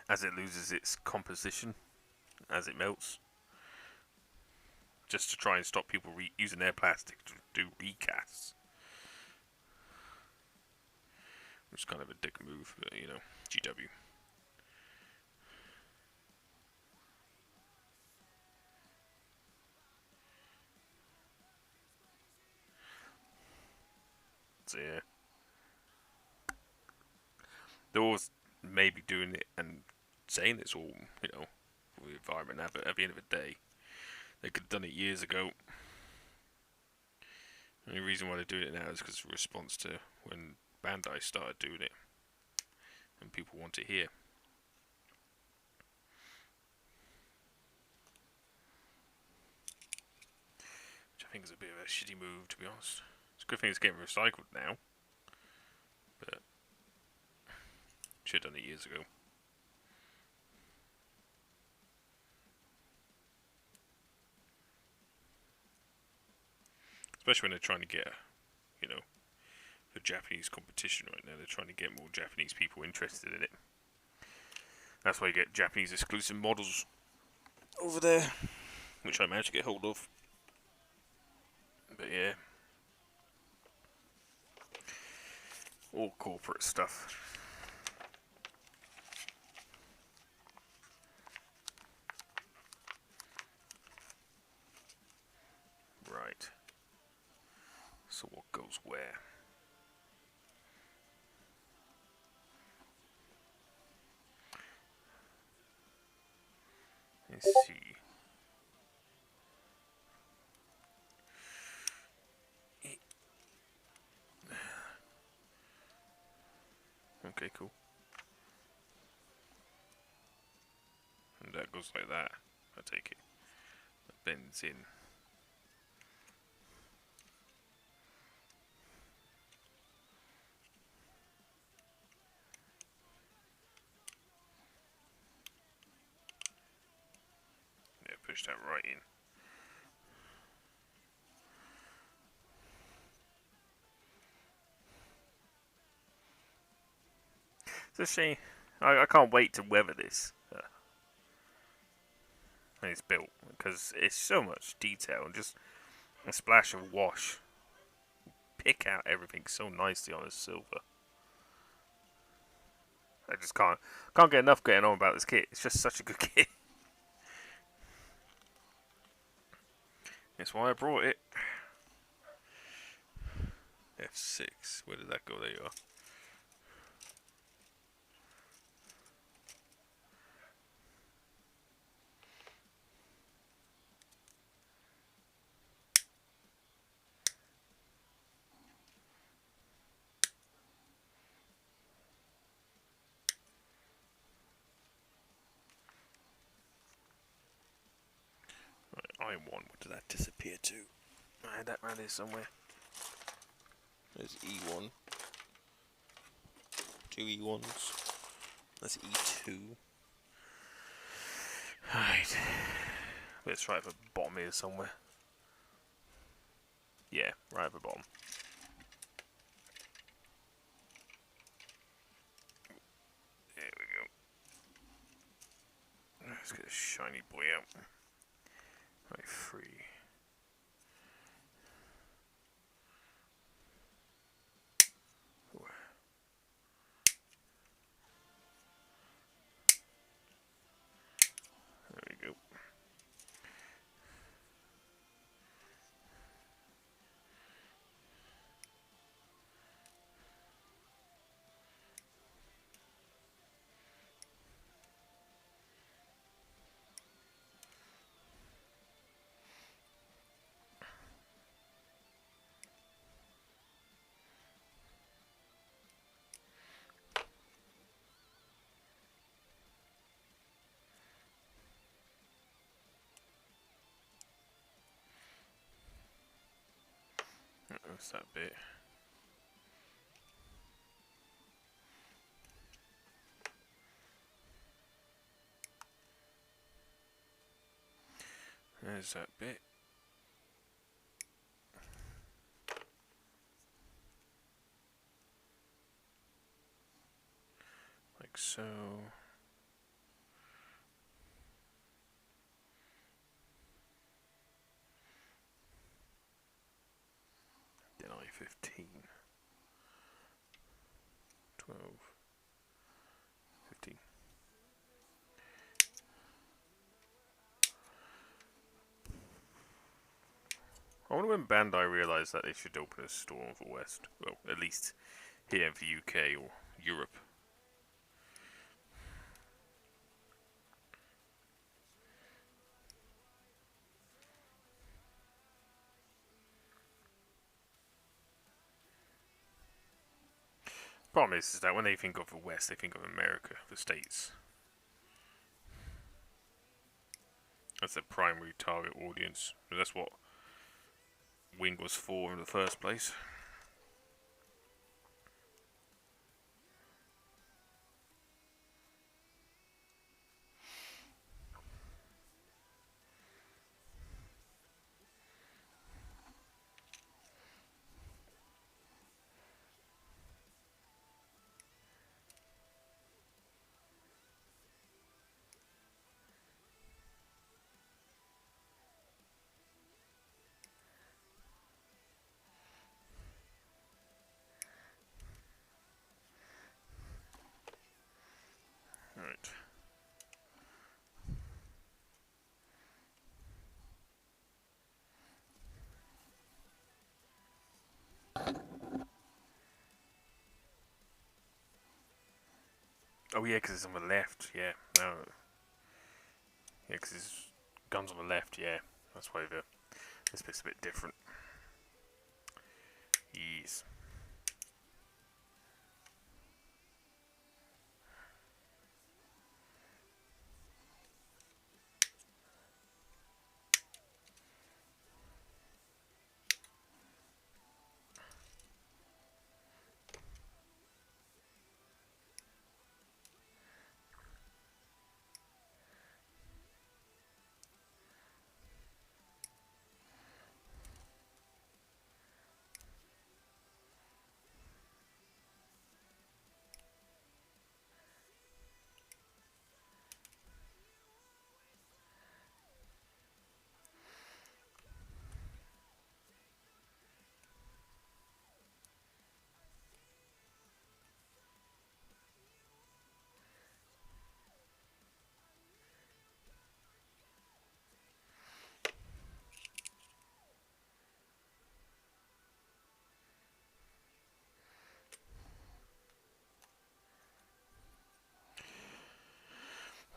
as it loses its composition as it melts, just to try and stop people using their plastic to do recasts. Which is kind of a dick move, but you know, GW. So yeah, they're always maybe doing it and saying it's all, you know, for the environment. At the end of the day, they could have done it years ago. The only reason why they're doing it now is because of a response to when Bandai started doing it, and people want it here. Which I think is a bit of a shitty move, to be honest. It's a good thing it's getting recycled now, but should have done it years ago. Especially when they're trying to get, you know, the Japanese competition right now. They're trying to get more Japanese people interested in it. That's why you get Japanese exclusive models over there, which I managed to get hold of. But yeah. All corporate stuff. Right. So what goes where? Let's see. Okay, cool. And that goes like that. I take it. It bends in. Yeah, push that right in. It's a shame. I can't wait to weather this. When it's built. Because it's so much detail and just a splash of wash. Pick out everything so nicely on the silver. I just can't get enough getting on about this kit. It's just such a good kit. That's why I brought it. F6. Where did that go? There you are. Right, I1. Where did that disappear to? I had that around here somewhere. There's E1. 2 E1s. That's E2. Right. Let's try it for bottom here somewhere. Yeah, right at the bottom. There we go. Let's get a shiny boy out. Right, 3. There we go. That's that bit. There's that bit. Like so. Then I15. 12. 15. I wonder when Bandai realised that they should open a store in the West. Well, at least here in the UK or Europe. Problem is that when they think of the West, they think of America, the States. That's their primary target audience. That's what Wing was for in the first place. Oh yeah, because it's on the left. Yeah, no. Yeah, because his gun's on the left. Yeah, that's why this bit's a bit different. Yes.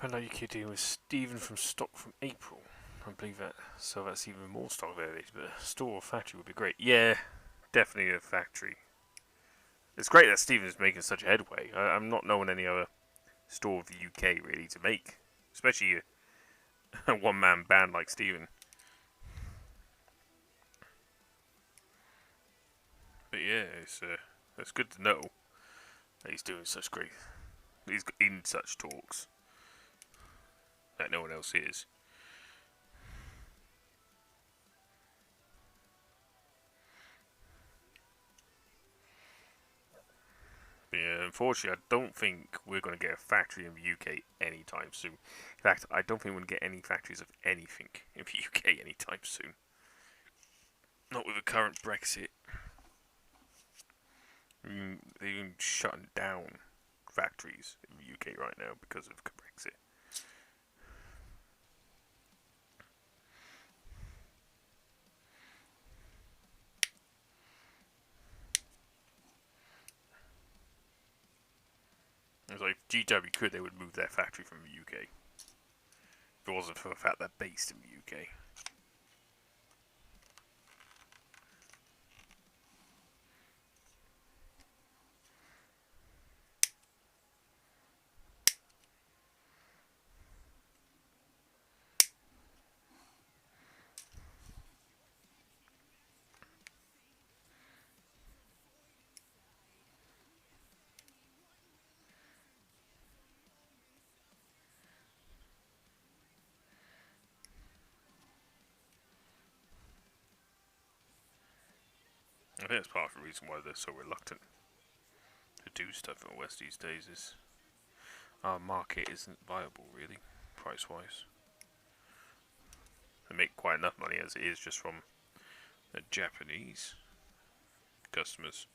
I know you keep dealing with Stephen from stock from April. I believe that. So that's even more stock there. But a store or factory would be great. Yeah, definitely a factory. It's great that Stephen is making such a headway. I'm not knowing any other store of the UK really to make, especially a one-man band like Stephen. But yeah, it's good to know that he's doing such great. He's in such talks that no one else is. But yeah, unfortunately, I don't think we're going to get a factory in the UK anytime soon. In fact, I don't think we're going to get any factories of anything in the UK anytime soon. Not with the current Brexit. They're even shutting down factories in the UK right now because of Brexit. It's like if GW could, they would move their factory from the UK. If it wasn't for the fact they're based in the UK. I think that's part of the reason why they're so reluctant to do stuff in the West these days is our market isn't viable really, price-wise. They make quite enough money as it is just from the Japanese customers.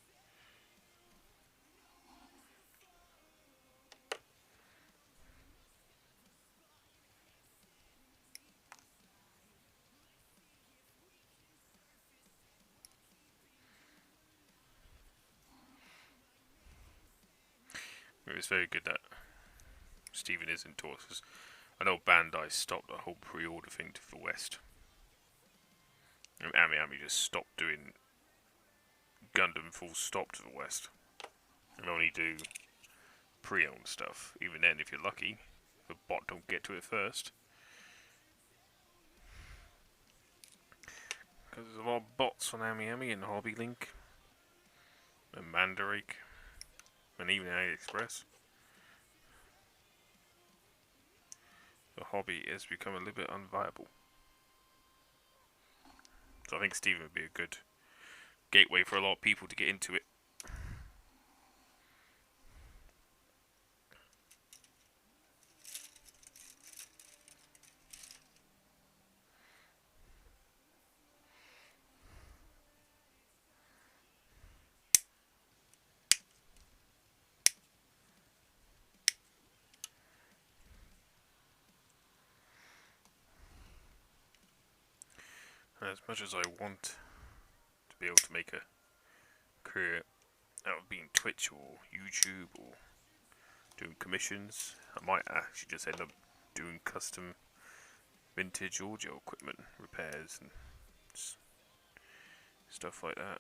It's very good that Stephen is in talks. I know Bandai stopped the whole pre-order thing to the West. And Ami just stopped doing Gundam full stop to the West. And only do pre-owned stuff. Even then, if you're lucky, the bot don't get to it first. Because there's a lot of bots on Ami and Hobby Link. And Mandarake. And even AliExpress. The hobby has become a little bit unviable. So I think Steven would be a good gateway for a lot of people to get into it. And as much as I want to be able to make a career out of being Twitch or YouTube or doing commissions. I might actually just end up doing custom vintage audio equipment repairs and stuff like that.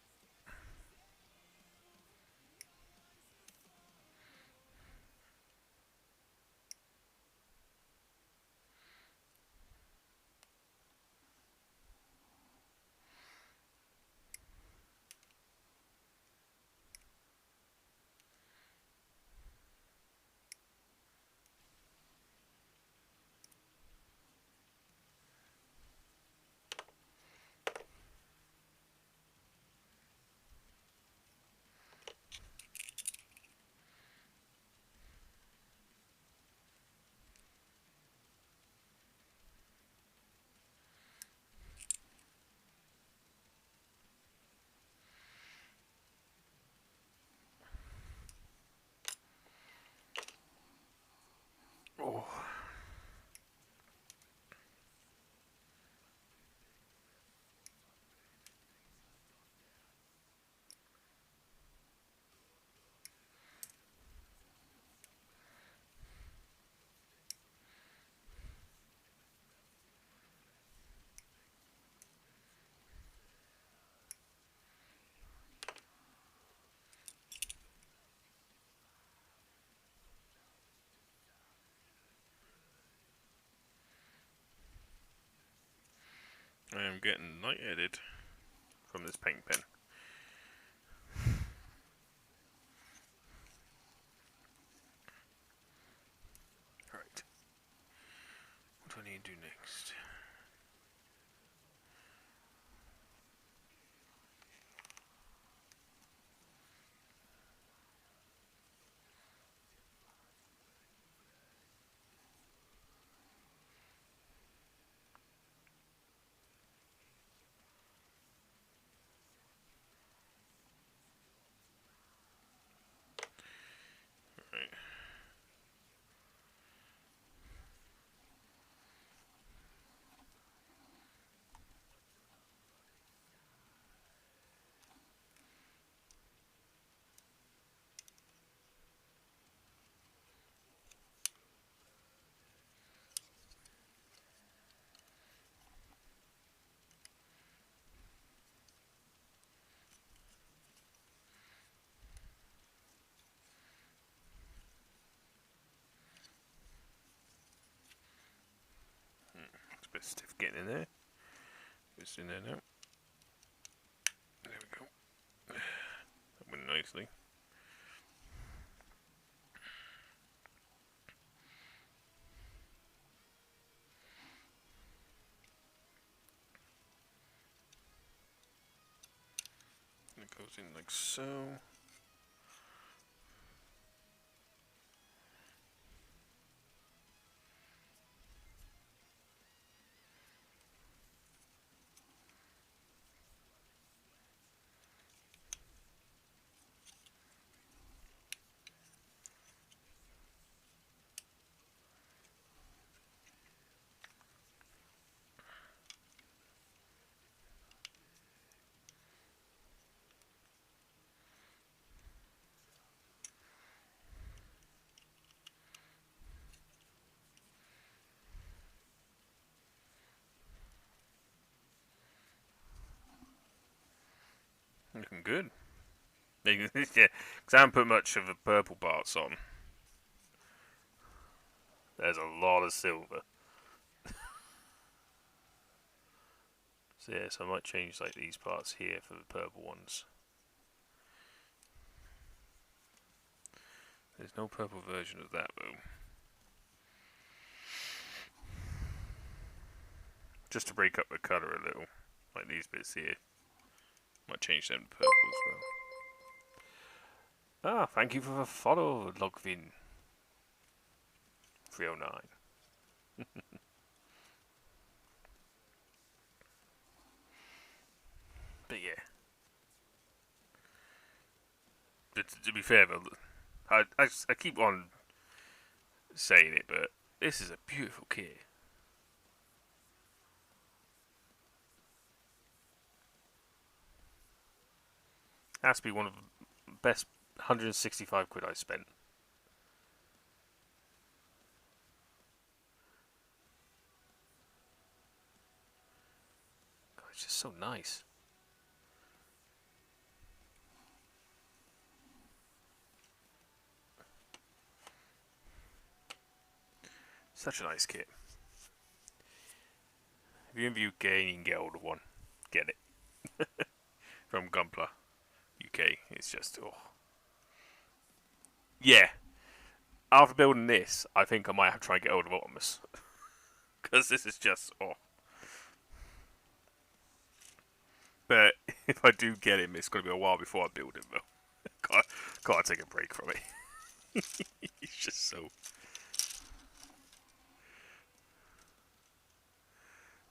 Oh. I am getting lightheaded from this paint pen. Right. What do I need to do next? Right. It's a bit stiff getting in there. It's in there now. There we go. That went nicely. And it goes in like so. Looking good. Yeah, because I haven't put much of the purple parts on. There's a lot of silver. So yeah, so I might change like these parts here for the purple ones. There's no purple version of that though. Just to break up the colour a little. Like these bits here. Might change them to purple as well. Ah, thank you for the follow, Logvin 309. But yeah. But to be fair, I keep on saying it, but this is a beautiful kit. Has to be one of the best 165 quid I spent. It's just so nice. Such a nice kit. If you view gaining get older one, get it. From Gunpla UK. It's just, oh. Yeah. After building this, I think I might have to try and get hold of Optimus. Because this is just, oh. But if I do get him, it's going to be a while before I build him, though. Can't take a break from it. He's just so...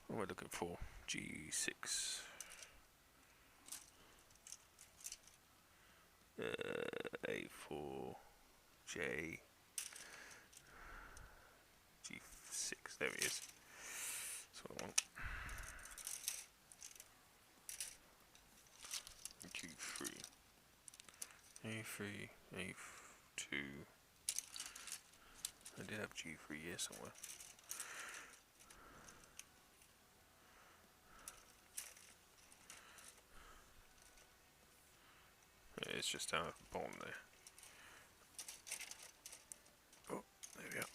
What am I looking for? G6. A4. J. G6. There he is. That's what I want. G3. A3. A2. I did have G3 here somewhere. It's just down at the bottom there. Oh, there we go.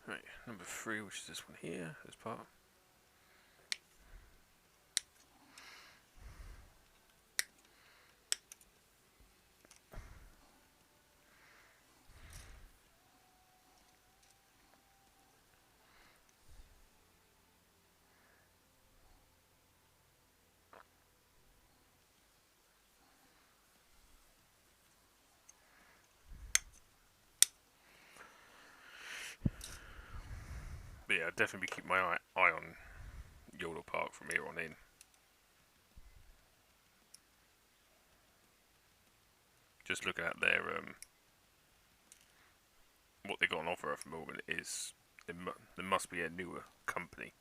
Right, number 3, which is this one here, this part. But yeah, I'll definitely keep my eye on Yolopark from here on in. Just looking at their what they got on offer at the moment is there must be a newer company.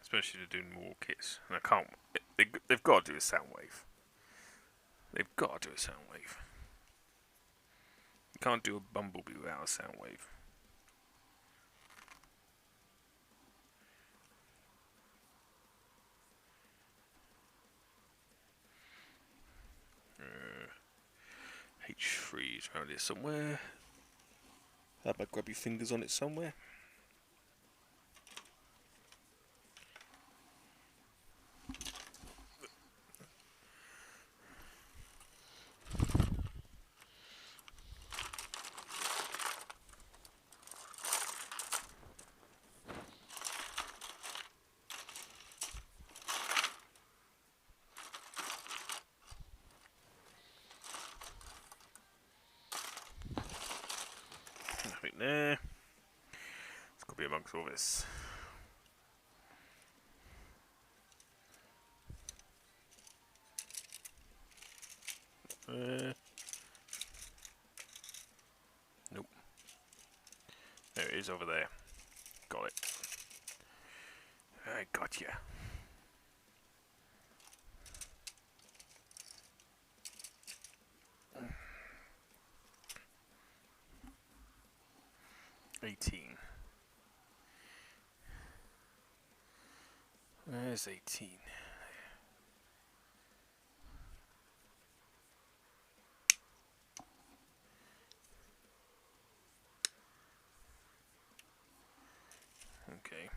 Especially to do more kits. And I can't. They've got to do a Soundwave. They've got to do a Soundwave. You can't do a Bumblebee without a Soundwave. H3 is around here somewhere. Have my grubby fingers on it somewhere. Nothing there. It's got to be amongst all this. Nope. There it is over there. Got it. I got ya. Where's 18? Okay.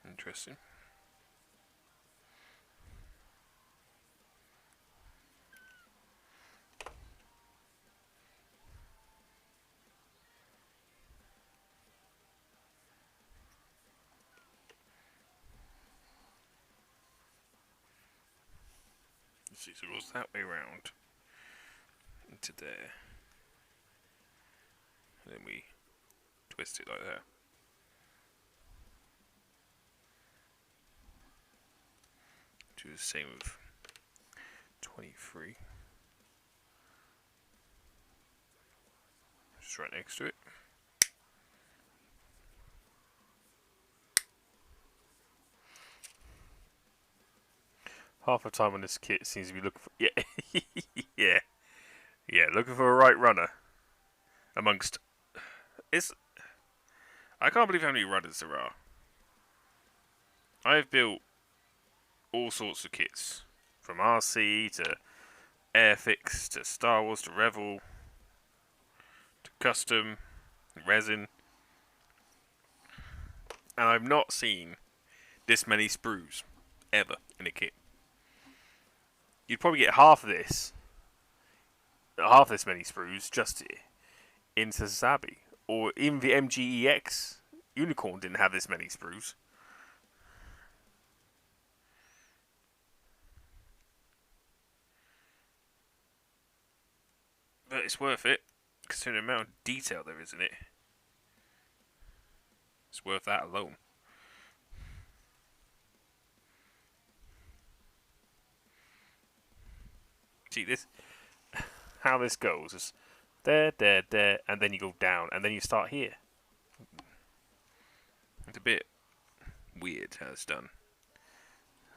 Interesting. Let's see, so it goes that way around into there. And then we twist it like that. Do the same with 23. Just right next to it. Half the time on this kit seems to be looking for yeah, looking for a right runner amongst it's. I can't believe how many runners there are. I've built all sorts of kits, from RC to Airfix to Star Wars to Revel to custom resin, and I've not seen this many sprues ever in a kit. You'd probably get half this many sprues just into Sabi, or even the MGEX Unicorn didn't have this many sprues. But it's worth it, considering the amount of detail there is in it. It's worth that alone. See this? How this goes is there, and then you go down, and then you start here. It's a bit weird how it's done.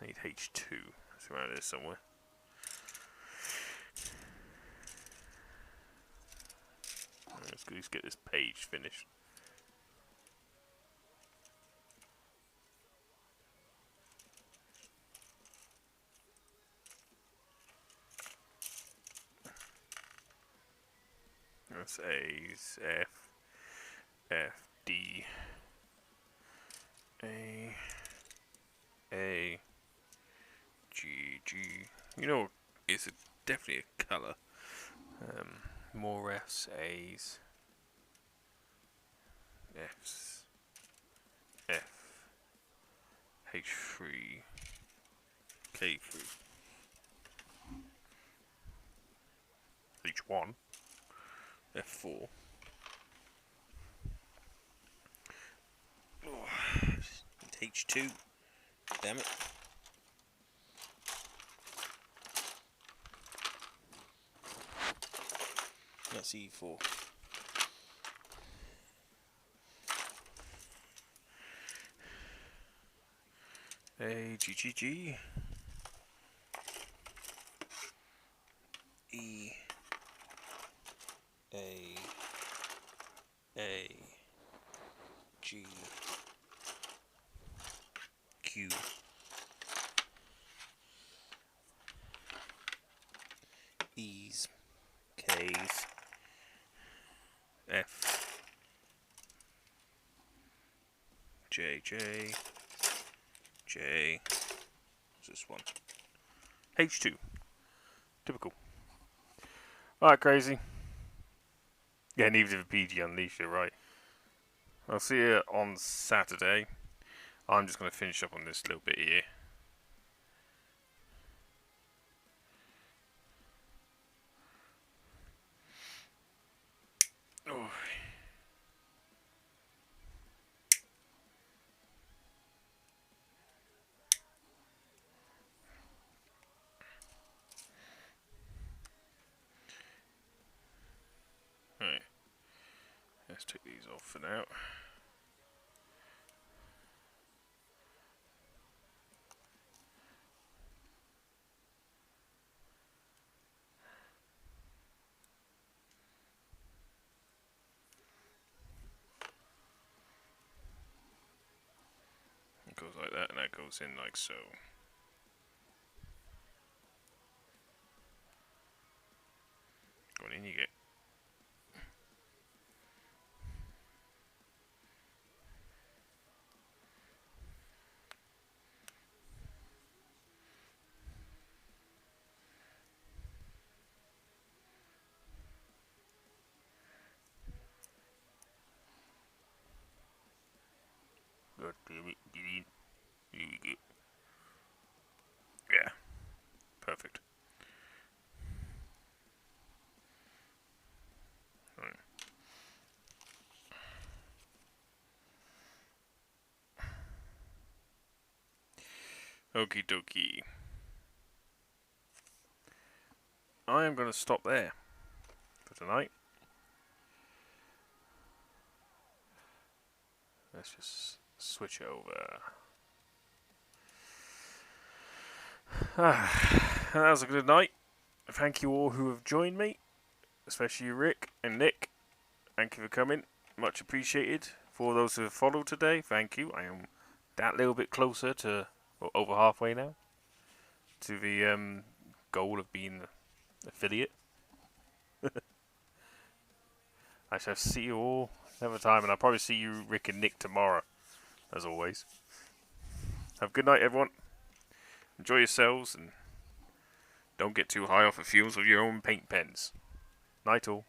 I need H2. It's around here somewhere. Let's go get this page finished. That's A's, F, D, A, G, G. You know, it's definitely a colour. More F's, A's, F's, F, H3, K3, H1, F4. Oh, H2. Damn it. That's E4. A, G, G, G. E, A, G, Q, E's, K's, F, J, J, J. What's this one? H2. Typical. Alright, crazy. Yeah, neither did the PG Unleashed, you're right. I'll see you on Saturday. I'm just going to finish up on this little bit here. Oh. Alright. Let's take these off for now. It goes like that, and that goes in like so. Going in, you get. God damn it, get in. Here we go. Okie dokie. I am going to stop there for tonight. Let's just switch over. That was a good night. Thank you all who have joined me, especially Rick and Nick. Thank you for coming. Much appreciated. For those who have followed today, thank you. I am that little bit closer to, well, over halfway now, to the goal of being an affiliate. I shall see you all another time, and I'll probably see you, Rick and Nick, tomorrow, as always. Have a good night, everyone. Enjoy yourselves, and don't get too high off the fumes of your own paint pens. Night all.